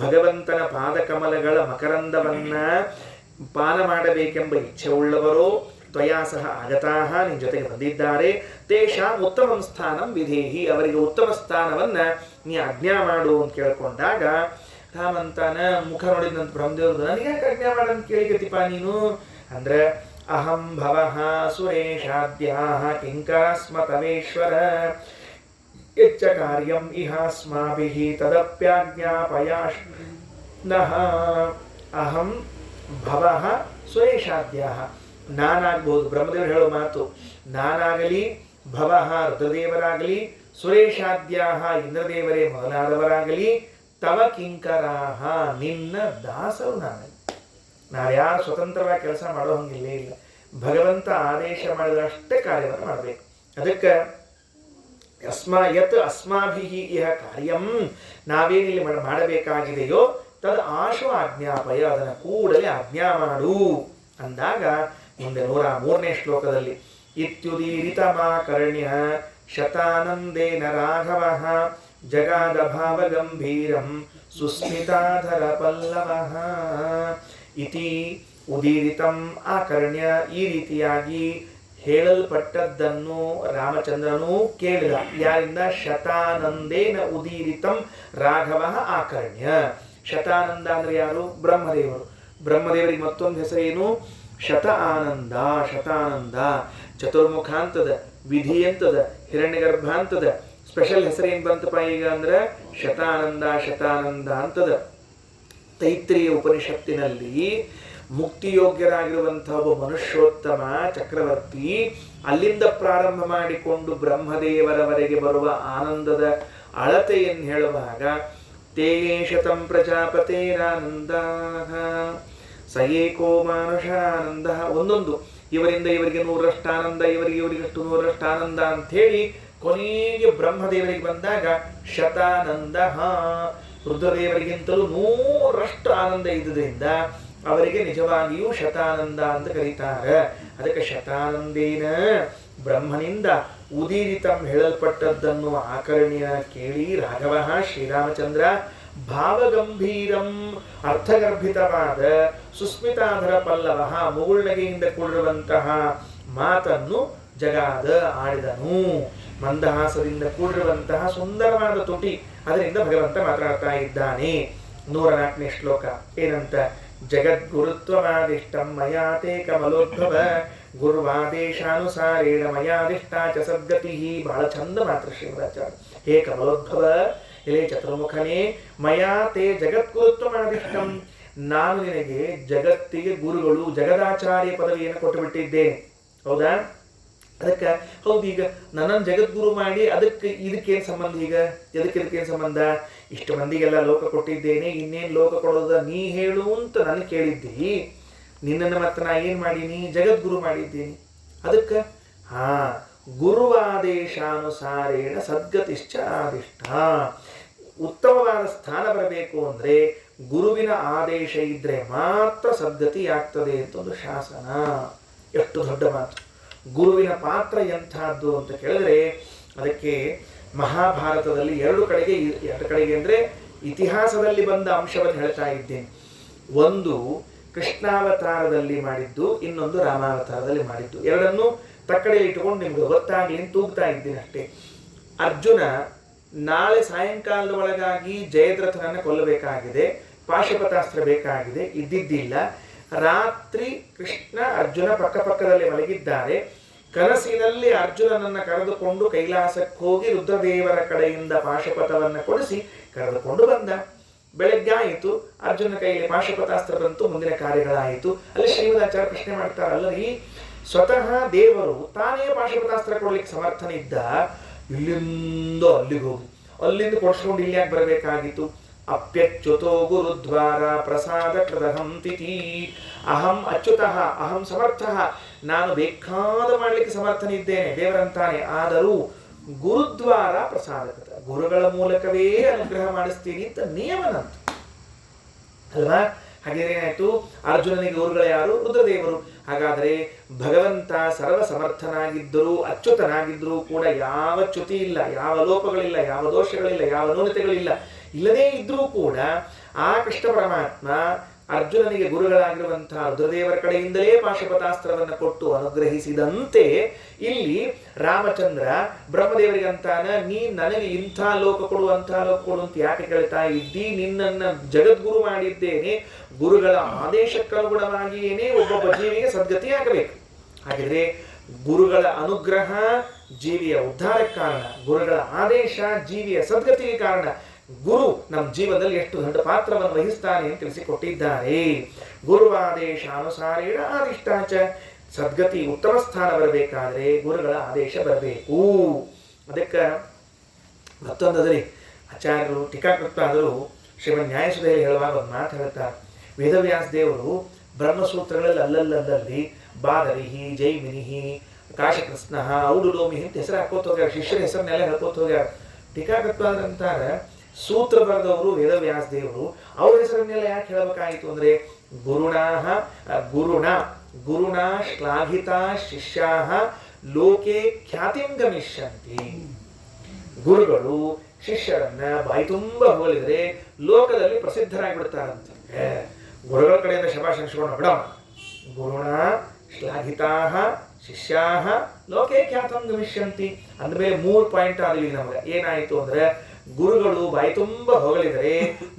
ಭಗವಂತನ ಪಾದಕಮಲಗಳ ಮಕರಂದವನ್ನ ಪಾನ ಮಾಡಬೇಕೆಂಬ ಇಚ್ಛೆ ಉಳ್ಳವರು ತ್ವಯಾ ಸಹ ಆಗತಾಹ ನಿನ್ನ ಜೊತೆಗೆ ಬಂದಿದ್ದಾರೆ. ತೇಷಾಂ ಉತ್ತಮಂ ಸ್ಥಾನಂ ವಿಧೇಹಿ, ಅವರಿಗೆ ಉತ್ತಮ ಸ್ಥಾನವನ್ನ ನೀ ಆಜ್ಞಾ ಮಾಡು ಅಂತ ಕೇಳ್ಕೊಂಡಾಗ ರಾಮಂತಾನ ಮುಖ ನೋಡಿದಂತ ಬ್ರಹ್ಮದೇವ್ರದ್ದು, ನನಗೆ ಯಾಕೆ ಆಜ್ಞಾ ಮಾಡಂತ ಕೇಳಿಕತಿಪ್ಪ ನೀನು ಅಂದ್ರೆ, ಅಹಂ ಭವಃ ಸುರೇಶಾದ್ಯಾಃ ಕಿಂಕರಸ್ಮ ತವೇಶ್ವರ ಯಚ್ಚ ಕಾರ್ಯಂ ಇಹಾಸ್ಮಾಭಿಃ ತದಪ್ಯಾಜ್ಞಾಪಯಾಶ್ನಃ. ಅಹಂ ಭವಃ ಸುರೇಶಾದ್ಯಾಃ, ನಾನಾಗ್ಬೋದು. ಬ್ರಹ್ಮದೇವರು ಹೇಳೋ ಮಾತು, ನಾನಾಗಲಿ, ಭವಃ ರುದ್ರದೇವರಾಗಲಿ, ಸುರೇಶಾದ್ಯಾಃ ಇಂದ್ರದೇವರೇ ಮೊದಲಾದವರಾಗಲಿ, ತವ ಕಿಂಕರಾಹ ನಿನ್ನ ದಾಸರು ನಾನಾಗಲಿ. ನಾವ್ಯಾರು ಸ್ವತಂತ್ರವಾಗಿ ಕೆಲಸ ಮಾಡೋ ಹಂಗಿಲ್ಲೇ ಇಲ್ಲ. ಭಗವಂತ ಆದೇಶ ಮಾಡಿದಷ್ಟೇ ಕಾರ್ಯವನ್ನು ಮಾಡಬೇಕು. ಅದಕ್ಕೆ ಯತ್ ಅಸ್ಮಾಭಿಹಿ ಇಹ ಕಾರ್ಯಂ, ನಾವೇನಿಲ್ಲಿ ಮಾಡಬೇಕಾಗಿದೆಯೋ ತದ್ ಆಶು ಆಜ್ಞಾಪಯ, ಅದನ್ನು ಕೂಡಲೇ ಆಜ್ಞಾ ಮಾಡು ಅಂದಾಗ ಮುಂದೆ 103ನೇ ಶ್ಲೋಕದಲ್ಲಿ ಇತ್ಯುದೀರಿತಮಾಕರ್ಣ್ಯ ಶತಾನಂದೇನ ರಾಘವಃ ಜಗಾದ ಭಾವ ಗಂಭೀರಂ ಸುಸ್ಮಿತಾಧರ ಪಲ್ಲವಃ. ಇತಿ ಉದೀರಿತಂ ಆಕರ್ಣ್ಯ, ಈ ರೀತಿಯಾಗಿ ಹೇಳಲ್ಪಟ್ಟದ್ದನ್ನು ರಾಮಚಂದ್ರನು ಕೇಳಿದ. ಯಾರಿಂದ? ಶತಾನಂದೇನ ಉದೀರಿತಂ ರಾಘವಃ ಆಕರ್ಣ್ಯ. ಶತಾನಂದ ಅಂದ್ರೆ ಯಾರು? ಬ್ರಹ್ಮದೇವರು. ಬ್ರಹ್ಮದೇವರಿಗೆ ಮತ್ತೊಂದು ಹೆಸರೇನು? ಶತ ಆನಂದ. ಶತಾನಂದ ಚತುರ್ಮುಖ ಅಂತದ, ವಿಧಿ ಅಂತದ, ಹಿರಣ್ಯಗರ್ಭ ಅಂತದ. ಸ್ಪೆಷಲ್ ಹೆಸರೇನು ಬಂತಪ್ಪ ಈಗ ಅಂದ್ರೆ ಶತಾನಂದ. ಶತಾನಂದ ಅಂತದ. ತೈತ್ರಿಯ ಉಪನಿಷತ್ತಿನಲ್ಲಿ ಮುಕ್ತಿಯೋಗ್ಯರಾಗಿರುವಂತಹ ಒಬ್ಬ ಮನುಷ್ಯೋತ್ತಮ ಚಕ್ರವರ್ತಿ ಅಲ್ಲಿಂದ ಪ್ರಾರಂಭ ಮಾಡಿಕೊಂಡು ಬ್ರಹ್ಮದೇವರವರೆಗೆ ಬರುವ ಆನಂದದ ಅಳತೆಯನ್ನು ಹೇಳುವಾಗ ತೇ ಶತಂ ಪ್ರಜಾಪತೇರಾನಂದ ಸ ಏಕೋ ಮಾನುಷಾನಂದ. ಒಂದೊಂದು ಇವರಿಂದ ಇವರಿಗೆ 100ರಷ್ಟು ಆನಂದ, ಇವರಿಗಷ್ಟು 100ರಷ್ಟು ಆನಂದ ಅಂಥೇಳಿ ಕೊನೆಗೆ ಬ್ರಹ್ಮದೇವರಿಗೆ ಬಂದಾಗ ಶತಾನಂದ. ರುದ್ರದೇವರಿಗಿಂತಲೂ 100ರಷ್ಟು ಆನಂದ ಇದ್ದುದರಿಂದ ಅವರಿಗೆ ನಿಜವಾಗಿಯೂ ಶತಾನಂದ ಅಂತ ಕರೀತಾರೆ. ಅದಕ್ಕೆ ಶತಾನಂದೇನ ಬ್ರಹ್ಮನಿಂದ ಉದೀರಿತಂ ಹೇಳಲ್ಪಟ್ಟದ್ದನ್ನು ಆಕರ್ಣ್ಯ ಕೇಳಿ ರಾಘವ ಶ್ರೀರಾಮಚಂದ್ರ ಭಾವಗಂಭೀರಂ ಅರ್ಥಗರ್ಭಿತವಾದ ಸುಸ್ಮಿತಾಧರ ಪಲ್ಲವ ಮುಗುಳ್ನಗೆಯಿಂದ ಕೂಡಿರುವಂತಹ ಮಾತನ್ನು ಜಗಾದ ಆಡಿದನು. ಮಂದಹಾಸದಿಂದ ಕೂಡಿರುವಂತಹ ಸುಂದರವಾದ ತುಟಿ, ಅದರಿಂದ ಭಗವಂತ ಮಾತನಾಡ್ತಾ ಇದ್ದಾನೆ. 104ನೇ ಶ್ಲೋಕ ಏನಂತ? ಜಗದ್ಗುರುತ್ವವಾದಿಷ್ಟಂ ಮಯಾತೆ ಕಮಲೋದ್ಭವ ಗುರುವಾದೇಶಾನುಸಾರೇಣ ಮಯಾದಿಷ್ಟಾ ಚ ಸದ್ಗತಿ. ಬಹಳ ಚಂದ ಮಾತ್ರ ಶ್ರೀಮದಾಚಾರ್ಯ. ಹೇ ಕಮಲೋದ್ಭವ, ಎಲೆ ಚತುರ್ಮುಖನೇ, ಮಯಾತೆ ಜಗದ್ಗುರುತ್ವವಾದಿಷ್ಟಂ, ನಾನು ನಿನಗೆ ಜಗತ್ತಿಗೆ ಗುರುಗಳು ಜಗದಾಚಾರ್ಯ ಪದವಿಯನ್ನು ಕೊಟ್ಟು ಬಿಟ್ಟಿದ್ದೇನೆ. ಹೌದಾ? ಅದಕ್ಕೆ ಹೌದು, ಈಗ ನನ್ನನ್ನು ಜಗದ್ಗುರು ಮಾಡಿ ಇದಕ್ಕೇನು ಸಂಬಂಧ? ಈಗ ಇದಕ್ಕೇನು ಸಂಬಂಧ? ಇಷ್ಟು ಮಂದಿಗೆಲ್ಲ ಲೋಕ ಕೊಟ್ಟಿದ್ದೇನೆ, ಇನ್ನೇನು ಲೋಕ ಕೊಡೋದ ನೀ ಹೇಳು ಅಂತ ನನಗೆ ಕೇಳಿದ್ದಿ. ನಿನ್ನನ್ನು ಮತ್ತೆ ನಾ ಏನು ಮಾಡೀನಿ? ಜಗದ್ಗುರು ಮಾಡಿದ್ದೀನಿ. ಅದಕ್ಕೆ ಗುರುವಾದೇಶಾನುಸಾರೇಣ ಸದ್ಗತಿಶ್ಚ ಆದಿಷ್ಟ. ಉತ್ತಮವಾದ ಸ್ಥಾನ ಬರಬೇಕು ಅಂದರೆ ಗುರುವಿನ ಆದೇಶ ಇದ್ರೆ ಮಾತ್ರ ಸದ್ಗತಿ ಆಗ್ತದೆ ಅಂತ ಒಂದು ಶಾಸನ. ಎಷ್ಟು ದೊಡ್ಡ ಮಾತು! ಗುರುವಿನ ಪಾತ್ರ ಎಂಥದ್ದು ಅಂತ ಕೇಳಿದ್ರೆ, ಅದಕ್ಕೆ ಮಹಾಭಾರತದಲ್ಲಿ ಎರಡು ಕಡೆಗೆ ಅಂದರೆ ಇತಿಹಾಸದಲ್ಲಿ ಬಂದ ಅಂಶವನ್ನು ಹೇಳ್ತಾ ಇದ್ದೇನೆ. ಒಂದು ಕೃಷ್ಣಾವತಾರದಲ್ಲಿ ಮಾಡಿದ್ದು, ಇನ್ನೊಂದು ರಾಮಾವತಾರದಲ್ಲಿ ಮಾಡಿದ್ದು. ಎರಡನ್ನೂ ತಕ್ಕಡೆಯಲ್ಲಿ ಇಟ್ಟುಕೊಂಡು ನಿಮ್ಗೆ ಗೊತ್ತಾಗಲಿ ಅಂತ ತೂಗ್ತಾ ಇದ್ದೀನಿ ಅಷ್ಟೇ. ಅರ್ಜುನ ನಾಳೆ ಸಾಯಂಕಾಲದ ಒಳಗಾಗಿ ಜಯದ್ರಥನನ್ನು ಕೊಲ್ಲಬೇಕಾಗಿದೆ, ಪಾಶುಪತಾಸ್ತ್ರ ಬೇಕಾಗಿದೆ, ಇದ್ದಿದ್ದಿಲ್ಲ. ರಾತ್ರಿ ಕೃಷ್ಣ ಅರ್ಜುನ ಪಕ್ಕದಲ್ಲಿ ಮಲಗಿದ್ದಾರೆ. ಕನಸಿನಲ್ಲಿ ಅರ್ಜುನನನ್ನು ಕರೆದುಕೊಂಡು ಕೈಲಾಸಕ್ಕೆ ಹೋಗಿ ರುದ್ರದೇವರ ಕಡೆಯಿಂದ ಪಾಶುಪತವನ್ನು ಕೊಡಿಸಿ ಕರೆದುಕೊಂಡು ಬಂದ. ಬೆಳಗ್ಗೆ ಆಯಿತು, ಅರ್ಜುನ ಕೈಯಲ್ಲಿ ಪಾಶುಪತಾಸ್ತ್ರ ಬಂತು, ಮುಂದಿನ ಕಾರ್ಯಗಳಾಯಿತು. ಅಲ್ಲಿ ಶ್ರೀಮದಾಚಾರ್ಯ ಪ್ರಶ್ನೆ ಮಾಡ್ತಾರಲ್ಲರಿ, ಸ್ವತಃ ದೇವರು ತಾನೇ ಪಾಶುಪತಾಸ್ತ್ರ ಕೊಡ್ಲಿಕ್ಕೆ ಸಮರ್ಥನಿದ್ದ, ಇಲ್ಲಿಂದ ಅಲ್ಲಿಗೆ ಹೋಗಿ ಅಲ್ಲಿಂದ ಕೊಡ್ಸ್ಕೊಂಡು ಇಲ್ಲಿ ಯಾಕೆ ಬರಬೇಕಾಗಿತ್ತು? ಅಪ್ಯಚ್ಯುತೋ ಗುರುದ್ವಾರ ಪ್ರಸಾದ ಕೃತಹಂ ತಿಥಿ. ಅಹಂ ಅಚ್ಯುತಃ ಅಹಂ ಸಮರ್ಥಃ, ನಾನು ಬೇಕಾದ ಮಾಡಲಿಕ್ಕೆ ಸಮರ್ಥನಿದ್ದೇನೆ ದೇವರಂತಾನೆ. ಆದರೂ ಗುರುದ್ವಾರ ಪ್ರಸಾದಕೃತ, ಗುರುಗಳ ಮೂಲಕವೇ ಅನುಗ್ರಹ ಮಾಡಿಸ್ತೀನಿ ಅಂತ ನಿಯಮನಂತ ಅಲ್ವಾ? ಹಾಗೆ ಏನಾಯ್ತು? ಅರ್ಜುನನಿಗೆ ಗುರುಗಳು ಯಾರು? ರುದ್ರದೇವರು. ಹಾಗಾದರೆ ಭಗವಂತ ಸರ್ವ ಸಮರ್ಥನಾಗಿದ್ದರೂ ಅಚ್ಯುತನಾಗಿದ್ದರೂ ಕೂಡ ಯಾವ ಚ್ಯುತಿ ಇಲ್ಲ, ಯಾವ ಲೋಪಗಳಿಲ್ಲ, ಯಾವ ದೋಷಗಳಿಲ್ಲ, ಯಾವ ನ್ಯೂನತೆಗಳಿಲ್ಲ. ಇಲ್ಲದೇ ಇದ್ರೂ ಕೂಡ ಆ ಕೃಷ್ಣ ಪರಮಾತ್ಮ ಅರ್ಜುನನಿಗೆ ಗುರುಗಳಾಗಿರುವಂತಹ ರುದ್ರದೇವರ ಕಡೆಯಿಂದಲೇ ಪಾಶುಪತಾಸ್ತ್ರವನ್ನು ಕೊಟ್ಟು ಅನುಗ್ರಹಿಸಿದಂತೆ ಇಲ್ಲಿ ರಾಮಚಂದ್ರ ಬ್ರಹ್ಮದೇವರಿಗಂತಾನ, ನೀನ್ ನನಗೆ ಇಂಥ ಲೋಕ ಕೊಡು ಅಂಥ ಲೋಕ ಕೊಡು ಅಂತ ಯಾಕೆ ಕೇಳ್ತಾ ಇದ್ದಿ? ನಿನ್ನನ್ನು ಜಗದ್ಗುರು ಮಾಡಿದ್ದೇನೆ, ಗುರುಗಳ ಆದೇಶಕ್ಕನುಗುಣವಾಗಿಯೇನೇ ಒಬ್ಬೊಬ್ಬ ಜೀವಿಗೆ ಸದ್ಗತಿ ಆಗಬೇಕು. ಹಾಗಿದ್ರೆ ಗುರುಗಳ ಅನುಗ್ರಹ ಜೀವಿಯ ಉದ್ಧಾರಕ್ಕೆ ಕಾರಣ, ಗುರುಗಳ ಆದೇಶ ಜೀವಿಯ ಸದ್ಗತಿಗೆ ಕಾರಣ. ಗುರು ನಮ್ಮ ಜೀವನದಲ್ಲಿ ಎಷ್ಟು ದೊಡ್ಡ ಪಾತ್ರವನ್ನು ವಹಿಸ್ತಾನೆ ಅಂತ ತಿಳಿಸಿಕೊಟ್ಟಿದ್ದಾರೆ. ಗುರುವಾದೇಶಾನುಸಾರೇಣ ಆದಿಷ್ಟಾಚ. ಸದ್ಗತಿ ಉತ್ತಮ ಸ್ಥಾನ ಬರಬೇಕಾದ್ರೆ ಗುರುಗಳ ಆದೇಶ ಬರಬೇಕು. ಅದಕ್ಕೆ ಮತ್ತೊಂದರಿ ಆಚಾರ್ಯರು ಟೀಕಾಕೃತ್ತಾದರೂ ಶ್ರೀಮನ್ ನ್ಯಾಯಸುಧೆಯಲ್ಲಿ ಹೇಳುವಾಗ ಒಂದು ಮಾತು ಹೇಳ್ತಾರೆ. ವೇದವ್ಯಾಸ ದೇವರು ಬ್ರಹ್ಮಸೂತ್ರಗಳಲ್ಲಿ ಅಲ್ಲಲ್ಲಿ ಬಾದರಿಹಿ, ಜೈಮಿನಿಹಿ, ಕಾಶಕೃಷ್ಣ, ಔಡುಲೋಮಿ ಅಂತ ಹೆಸರು ಹಾಕೋತ ಹೋಗ್ಯಾರ. ಶಿಷ್ಯರ ಹೆಸರನ್ನೆಲ್ಲ ಹೇಳ್ಕೋತ ಹೋಗ್ಯಾರ. ಟೀಕಾಕೃತ್ತಾದಂತಾರೆ ಸೂತ್ರ ಬರೆದವರು ವೇದವ್ಯಾಸ ದೇವರು. ಅವ್ರ ಹೆಸರನ್ನೆಲ್ಲ ಯಾಕೆ ಹೇಳಬೇಕಾಯಿತು ಅಂದರೆ, ಗುರುಣ ಶ್ಲಾಘಿತಾ ಶಿಷ್ಯಾ ಲೋಕೆ ಖ್ಯಾತಿಂ ಗಮಿಷ್ಯಂತಿ. ಗುರುಗಳು ಶಿಷ್ಯರನ್ನ ಬಾಯಿ ತುಂಬ ಹೊಗಳಿದ್ರೆ ಲೋಕದಲ್ಲಿ ಪ್ರಸಿದ್ಧರಾಗಿಬಿಡ್ತಾರಂತೆ. ಗುರುಗಳ ಕಡೆಯಿಂದ ಶಭಾಷ್ ಅನ್ಸ್ಕೊಂಡು ಬಿಡೋಣ. ಗುರುಣ ಶ್ಲಾಘಿತಾ ಶಿಷ್ಯಾ ಲೋಕೆ ಖ್ಯಾತಂ ಗಮಿಷ್ಯಂತಿ ಅಂದಮೇಲೆ 3 ಪಾಯಿಂಟ್ ಆಗಲಿ ನಮಗೆ. ಏನಾಯಿತು ಅಂದರೆ, ಗುರುಗಳು ಬಾಯಿ ತುಂಬ ಹೊಗಳಿದರೆ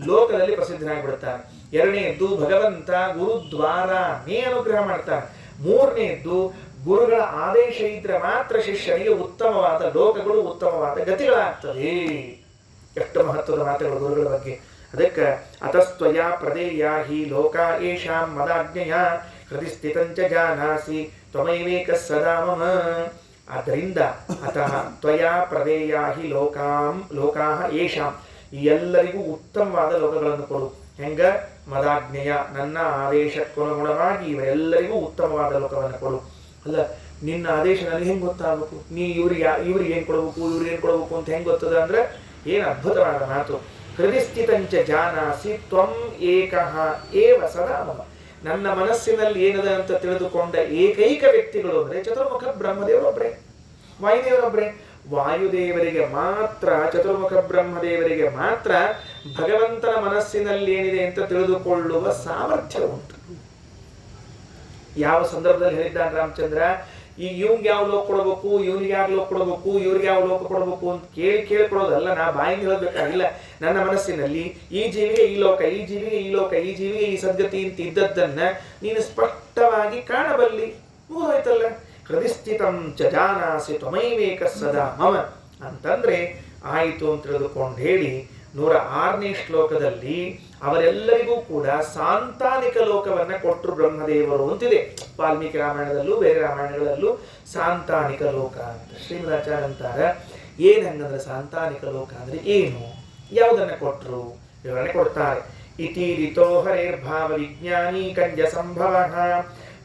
ಲೋಕದಲ್ಲಿ ಪ್ರಸಿದ್ಧನಾಗಿಬಿಡ್ತಾನೆ. ಎರಡನೆಯದ್ದು, ಭಗವಂತ ಗುರುದ್ವಾರನೇ ಅನುಗ್ರಹ ಮಾಡ್ತಾನೆ. ಮೂರನೆಯದ್ದು, ಗುರುಗಳ ಆದೇಶ ಇದ್ರೆ ಮಾತ್ರ ಶಿಷ್ಯನಿಗೆ ಉತ್ತಮವಾದ ಲೋಕಗಳು, ಉತ್ತಮವಾದ ಗತಿಗಳಾಗ್ತದೆ. ಎಷ್ಟು ಮಹತ್ವದ ಮಾತುಗಳು ಗುರುಗಳ ಬಗ್ಗೆ. ಅದಕ್ಕೆ ಅತಸ್ತ್ವಯ ಪ್ರದೇಯ ಹಿ ಲೋಕ ಏಷಾಂ ಮದಾಜ್ಞೆಯ ಹೃದಿಸ್ಥಿತಂಚ ಜಾನಾಸಿ ತ್ವಮೈವೇಕ ಸದಾ ಮಮ. ಆದ್ದರಿಂದ ಅತಃ ತ್ವಯಾ ಪ್ರದೇಯ ಹಿ ಲೋಕಾಹ ಏಷಾಂ, ಈ ಎಲ್ಲರಿಗೂ ಉತ್ತಮವಾದ ಲೋಕಗಳನ್ನು ಕೊಡು. ಹೆಂಗ? ಮದಾಜ್ಞೆಯ, ನನ್ನ ಆದೇಶಕ್ಕನುಗುಣವಾಗಿ ಇವರೆಲ್ಲರಿಗೂ ಉತ್ತಮವಾದ ಲೋಕವನ್ನು ಕೊಡು. ಅಲ್ಲ, ನಿನ್ನ ಆದೇಶ ನನಗೆ ಹೆಂಗೆ ಗೊತ್ತಾಗಬೇಕು? ನೀ ಇವ್ರಿಗೆ ಏನು ಕೊಡಬೇಕು, ಇವ್ರಿಗೆ ಏನು ಕೊಡಬೇಕು ಅಂತ ಹೆಂಗೆ ಗೊತ್ತದ ಅಂದರೆ, ಏನು ಅದ್ಭುತವಾದ ಮಾತು. ಹೃದಯಸ್ಥಿತಂಚ ಜಾನಾಸಿ ತ್ವಂ ಏಕಃ ಏವ ಸದಾ ಮಮ. ನನ್ನ ಮನಸ್ಸಿನಲ್ಲಿ ಏನದ ಅಂತ ತಿಳಿದುಕೊಂಡ ಏಕೈಕ ವ್ಯಕ್ತಿಗಳು ಅಂದರೆ ಚತುರ್ಮುಖ ಬ್ರಹ್ಮದೇವರೊಬ್ಬರೇ. ವಾಯುದೇವರೊಬ್ಬರೇ. ವಾಯುದೇವರಿಗೆ ಮಾತ್ರ, ಚತುರ್ಮುಖ ಬ್ರಹ್ಮದೇವರಿಗೆ ಮಾತ್ರ ಭಗವಂತನ ಮನಸ್ಸಿನಲ್ಲಿ ಏನಿದೆ ಅಂತ ತಿಳಿದುಕೊಳ್ಳುವ ಸಾಮರ್ಥ್ಯ ಉಂಟು. ಯಾವ ಸಂದರ್ಭದಲ್ಲಿ ಹೇಳಿದ್ದಾನೆ ರಾಮಚಂದ್ರ, ಈ ಇವ್ನಿಗೆ ಯಾವ ಲೋಕ ಕೊಡಬೇಕು, ಇವನಿಗೆ ಯಾವ ಲೋಕ ಕೊಡಬೇಕು, ಇವ್ರಿಗೆ ಯಾವ ಲೋಕ ಕೊಡಬೇಕು ಅಂತ ಕೇಳಿಕೊಡೋದಲ್ಲ, ನಾ ಬಾಯಿಗೆ ಹೇಳಬೇಕಾಗಿಲ್ಲ. ನನ್ನ ಮನಸ್ಸಿನಲ್ಲಿ ಈ ಜೀವಿಗೆ ಈ ಲೋಕ, ಈ ಜೀವಿಗೆ ಈ ಲೋಕ, ಈ ಜೀವಿಗೆ ಈ ಸದ್ಗತಿ ಅಂತ ಇದ್ದದ್ದನ್ನ ನೀನು ಸ್ಪಷ್ಟವಾಗಿ ಕಾಣಬಲ್ಲಿ. ಮುಗಿದೋಯ್ತಲ್ಲ. ಹೃದಯಸ್ಥಿತಂ ಚ ಜಾನಾಸಿ ತ್ವಮೈವೇಕ ಸದಾ ಮಮ ಅಂತಂದ್ರೆ ಆಯಿತು ಅಂತ ತಿಳಿದುಕೊಂಡು ಹೇಳಿ 106ನೇ ಶ್ಲೋಕದಲ್ಲಿ ಅವರೆಲ್ಲರಿಗೂ ಕೂಡ ಸಾಂತಾನಿಕ ಲೋಕವನ್ನ ಕೊಟ್ಟರು ಬ್ರಹ್ಮದೇವರು ಅಂತಿದೆ. ವಾಲ್ಮೀಕಿ ರಾಮಾಯಣದಲ್ಲೂ ಬೇರೆ ರಾಮಾಯಣಗಳಲ್ಲೂ ಸಾಂತಾನಿಕ ಲೋಕ ಅಂತ ಶ್ರೀಮದಾಚಾರ್ಯ ಅಂತಾರೆ. ಏನಂಗಂದ್ರೆ ಸಾಂತಾನಿಕ ಲೋಕ ಅಂದ್ರೆ ಏನು, ಯಾವುದನ್ನ ಕೊಟ್ಟರು ವಿವರಣೆ ಕೊಡ್ತಾರೆ. ಇತಿ ರಿತೋ ಹರೇರ್ಭಾವ ವಿಜ್ಞಾನಿ ಕಂಜ ಸಂಭವ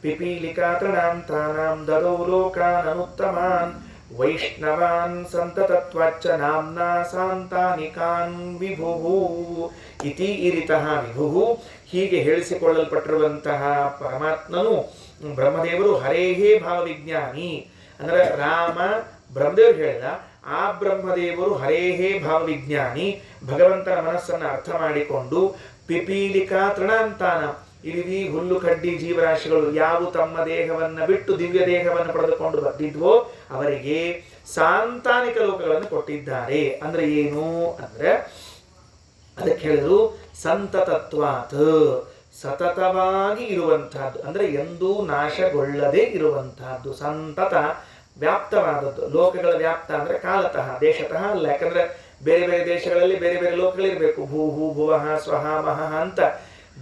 ಪಿಪೀಲಿಕಾ ತೃಣಾಂತಾನಾಂ ದದೌ ಲೋಕಾನನುತ್ತಮಾನ್ ವೈಷ್ಣವಾನ್ ಸಂತತತ್ವಾಚ್ಚ ನಾಮ್ನಾ ಸಾಂತಾನಿಕಾನ್ ವಿಭುಹು. ಇತಿ ಇರಿತಃ ವಿಭುಹು, ಹೀಗೆ ಹೇಳಿಸಿಕೊಳ್ಳಲ್ಪಟ್ಟಿರುವಂತಹ ಪರಮಾತ್ಮನು ಬ್ರಹ್ಮದೇವರು ಹರೇಹೇ ಭಾವವಿಜ್ಞಾನಿ ಅಂದ್ರೆ ರಾಮ ಬ್ರಹ್ಮದೇವರು ಹೇಳಿದ, ಆ ಬ್ರಹ್ಮದೇವರು ಹರೇಹೇ ಭಾವವಿಜ್ಞಾನಿ ಭಗವಂತನ ಮನಸ್ಸನ್ನು ಅರ್ಥ ಮಾಡಿಕೊಂಡು ಪಿಪೀಲಿಕಾ ತೃಣಾಂತಾನ ಇಡೀ ಹುಲ್ಲು ಕಡ್ಡಿ ಜೀವರಾಶಿಗಳು ಯಾವ ತಮ್ಮ ದೇಹವನ್ನು ಬಿಟ್ಟು ದಿವ್ಯ ದೇಹವನ್ನು ಪಡೆದುಕೊಂಡು ಬಂದಿದ್ವೋ ಅವರಿಗೆ ಸಾಂತಾನಿಕ ಲೋಕಗಳನ್ನು ಕೊಟ್ಟಿದ್ದಾರೆ. ಅಂದ್ರೆ ಏನು ಅಂದ್ರೆ ಅದಕ್ಕೆ ಹೇಳಿದ್ರು ಸಂತತತ್ವಾತ್, ಸತತವಾಗಿ ಇರುವಂತಹದ್ದು ಅಂದ್ರೆ ಎಂದೂ ನಾಶಗೊಳ್ಳದೆ ಇರುವಂತಹದ್ದು. ಸಂತತ ವ್ಯಾಪ್ತವಾದದ್ದು. ಲೋಕಗಳ ವ್ಯಾಪ್ತ ಅಂದ್ರೆ ಕಾಲತಃ ದೇಶತಃ ಅಲ್ಲ. ಯಾಕಂದ್ರೆ ಬೇರೆ ಬೇರೆ ದೇಶಗಳಲ್ಲಿ ಬೇರೆ ಬೇರೆ ಲೋಕಗಳಿರ್ಬೇಕು. ಭೂಹು ಭುವಃ ಸ್ವಹ ಮಹಃ ಅಂತ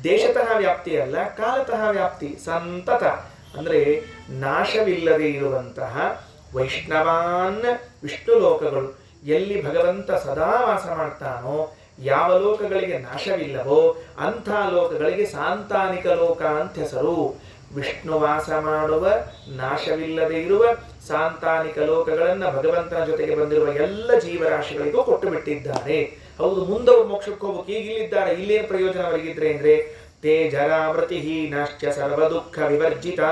ದೇಶತಃ ವ್ಯಾಪ್ತಿ ಅಲ್ಲ, ಕಾಲತಃ ವ್ಯಾಪ್ತಿ. ಸಂತತ ಅಂದ್ರೆ ನಾಶವಿಲ್ಲದೆ ಇರುವಂತಹ ವೈಷ್ಣವಾನ್ ವಿಷ್ಣು ಲೋಕಗಳು. ಎಲ್ಲಿ ಭಗವಂತ ಸದಾ ವಾಸ ಮಾಡ್ತಾನೋ, ಯಾವ ಲೋಕಗಳಿಗೆ ನಾಶವಿಲ್ಲವೋ ಅಂಥ ಲೋಕಗಳಿಗೆ ಸಾಂತಾನಿಕ ಲೋಕ ಅಂತ ಹೆಸರು. ವಿಷ್ಣು ವಾಸ ಮಾಡುವ ನಾಶವಿಲ್ಲದೆ ಇರುವ ಸಾಂತಾನಿಕ ಲೋಕಗಳನ್ನು ಭಗವಂತನ ಜೊತೆಗೆ ಬಂದಿರುವ ಎಲ್ಲ ಜೀವರಾಶಿಗಳಿಗೂ ಕೊಟ್ಟು ಬಿಟ್ಟಿದ್ದಾರೆ. ಹೌದು, ಮುಂದವರು ಮೋಕ್ಷಕ್ಕೆ ಹೋಗ್ಬೇಕು, ಈಗ ಇಲ್ಲಿದ್ದಾರೆ, ಇಲ್ಲೇನು ಪ್ರಯೋಜನ ಅವರಿಗಿದ್ರೆ ಅಂದ್ರೆ ತೇ ಜರಾವೃತಿಹೀನಾಶ್ಚ ಸರ್ವ ದುಃಖ ವಿವರ್ಜಿತಾ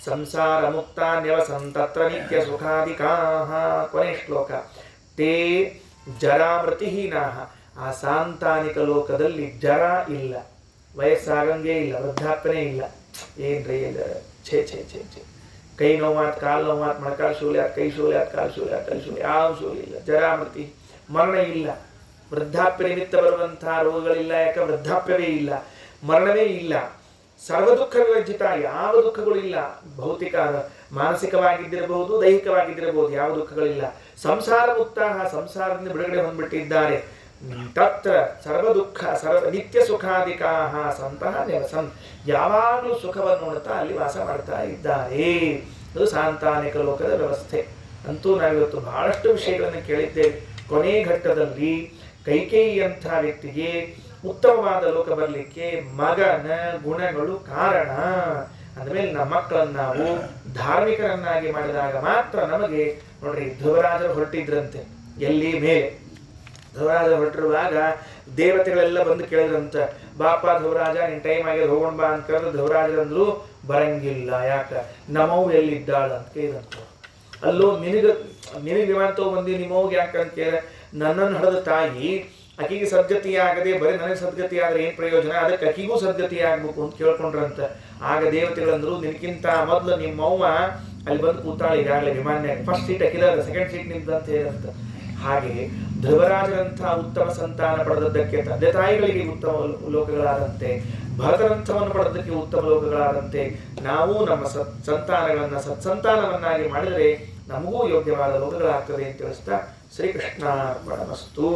ಸಂಸಾರ ಮುಕ್ತಾನ್ಯವಸಂತತ್ರ ನಿತ್ಯ ಸುಖಾಧಿಕಾಃ. ಕೊನೆ ಶ್ಲೋಕ. ತೇ ಜರಾವೃತಿಹೀನಾಃ, ಆ ಸಾಂತಾನಿಕ ಲೋಕದಲ್ಲಿ ಜರ ಇಲ್ಲ, ವಯಸ್ಸಾಗಂಗೆ ಇಲ್ಲ, ವೃದ್ಧಾಪ್ಯನೇ ಇಲ್ಲ. ಏನ್ರಿ ಛೇ ಛೇ ಛೇ ಛೇ ಕೈ ನೋವಾತ್, ಕಾಲು ನೋವಾತ್, ಮೊಣಕಾಲು ಶೂಲೆ ಆತ್, ಕೈ ಶೂಲೆ ಆತ್, ಕಾಲು ಶೂಲೆ ಆತ್, ಕೈ ಶೂಲೆ, ಯಾವ ಶೂಲೆ ಇಲ್ಲ. ಜರಾಮೃತಿ, ಮರಣ ಇಲ್ಲ. ವೃದ್ಧಾಪ್ಯ ನಿಮಿತ್ತ ಬರುವಂತಹ ರೋಗಗಳಿಲ್ಲ, ಯಾಕೆ ವೃದ್ಧಾಪ್ಯವೇ ಇಲ್ಲ, ಮರಣವೇ ಇಲ್ಲ. ಸರ್ವ ದುಃಖ ವಿವರ್ಜಿತ, ಯಾವ ದುಃಖಗಳು ಇಲ್ಲ. ಭೌತಿಕ ಮಾನಸಿಕವಾಗಿದ್ದಿರಬಹುದು, ದೈಹಿಕವಾಗಿದ್ದಿರಬಹುದು, ಯಾವ ದುಃಖಗಳಿಲ್ಲ. ಸಂಸಾರ ಮುಕ್ತ, ಸಂಸಾರದಿಂದ ಬಿಡುಗಡೆ ಹೊಂದ್ಬಿಟ್ಟಿದ್ದಾರೆ. ತತ್ರ ಸರ್ವ ದುಃಖ ಸರ್ವ ನಿತ್ಯ ಸುಖಾಧಿಕಾಹ ಸಂತಹ ನೆವಸನ್, ಯಾವಾಗಲೂ ಸುಖವನ್ನು ನೋಡುತ್ತಾ ಅಲ್ಲಿ ವಾಸ ಮಾಡ್ತಾ ಇದ್ದಾರೆ. ಅದು ಸಾಂತಾನಿಕ ಲೋಕದ ವ್ಯವಸ್ಥೆ. ಅಂತೂ ನಾವಿವತ್ತು ಬಹಳಷ್ಟು ವಿಷಯಗಳನ್ನು ಕೇಳಿದ್ದೇವೆ. ಕೊನೆ ಘಟ್ಟದಲ್ಲಿ ಕೈಕೇಯಿ ಅಂಥ ವ್ಯಕ್ತಿಗೆ ಉತ್ತಮವಾದ ಲೋಕ ಬರಲಿಕ್ಕೆ ಮಗನ ಗುಣಗಳು ಕಾರಣ. ಅಂದಮೇಲೆ ನಮ್ಮ ಮಕ್ಕಳನ್ನು ನಾವು ಧಾರ್ಮಿಕರನ್ನಾಗಿ ಮಾಡಿದಾಗ ಮಾತ್ರ ನಮಗೆ ನೋಡ್ರಿ, ಧ್ರುವರಾಜರು ಹೊರಟಿದ್ರಂತೆ ಎಲ್ಲಿ ಮೇಲೆ. ಧ್ರುವರಾಜ ಹೊರಟಿರುವಾಗ ದೇವತೆಗಳೆಲ್ಲ ಬಂದು ಕೇಳಿದ್ರಂತ, ಬಾಪ ಧ್ರುವರಾಜ ನಿನ್ ಟೈಮ್ ಆಗಿದೆ ಹೋಗೋಣ ಬಾ ಅಂತ ಕೇಳಿದ್ರೆ ಧ್ರುವರಾಜರಂದ್ರು ಬರಂಗಿಲ್ಲ. ಯಾಕ? ನಮ್ಮವು ಎಲ್ಲಿದ್ದಾಳ ಅಂತ ಕೇಳಿದಂತ. ಅಲ್ಲೋ ನಿನಗೆ ವಿಮಾನ ತಗೊಂಡ್ಬಂದಿ, ನಿಮ್ಮವ್ಗೆ ಯಾಕಂತ ಕೇಳ, ನನ್ನನ್ನು ಹಡೆದ ತಾಯಿ ಅಕ್ಕಿಗೆ ಸದ್ಗತಿ ಆಗದೆ ಬರೀ ನನಗೆ ಸದ್ಗತಿ ಆದ್ರೆ ಏನ್ ಪ್ರಯೋಜನ, ಅದಕ್ಕೆ ಅಕ್ಕಿಗೂ ಸದ್ಗತಿ ಆಗ್ಬೇಕು ಅಂತ ಕೇಳ್ಕೊಂಡ್ರಂತ. ಆಗ ದೇವತೆಗಳಂದ್ರು, ನಿನಕ್ಕಿಂತ ಮೊದಲು ನಿಮ್ಮವ್ವ ಅಲ್ಲಿ ಬಂದು ಕೂತಾಳೆ ಈಗಾಗಲೇ ವಿಮಾನ್ಯಾಗ, ಫಸ್ಟ್ ಸೀಟ್ ಅಕ್ಕಿಲ್ಲ, ಸೆಕೆಂಡ್ ಸೀಟ್ ನಿಂತ ಹೇಳಂತ. ಹಾಗೆ ಧ್ರುವರಾಜರಂತಹ ಉತ್ತಮ ಸಂತಾನ ಪಡೆದದ್ದಕ್ಕೆ ತಂದೆ ತಾಯಿಗಳಿಗೆ ಉತ್ತಮ ಲೋಕಗಳಾದಂತೆ, ಭರತರಂಥವನ್ನು ಪಡೆದಕ್ಕೆ ಉತ್ತಮ ಲೋಕಗಳಾದಂತೆ ನಾವು ನಮ್ಮ ಸಂತಾನಗಳನ್ನ ಸತ್ಸಂತಾನವನ್ನಾಗಿ ಮಾಡಿದರೆ ನಮಗೂ ಯೋಗ್ಯವಾದ ಲೋಕಗಳಾಗ್ತದೆ ಅಂತ ತಿಳಿಸ್ತಾ ಶ್ರೀಕೃಷ್ಣಾರ್ಪಣಮಸ್ತು.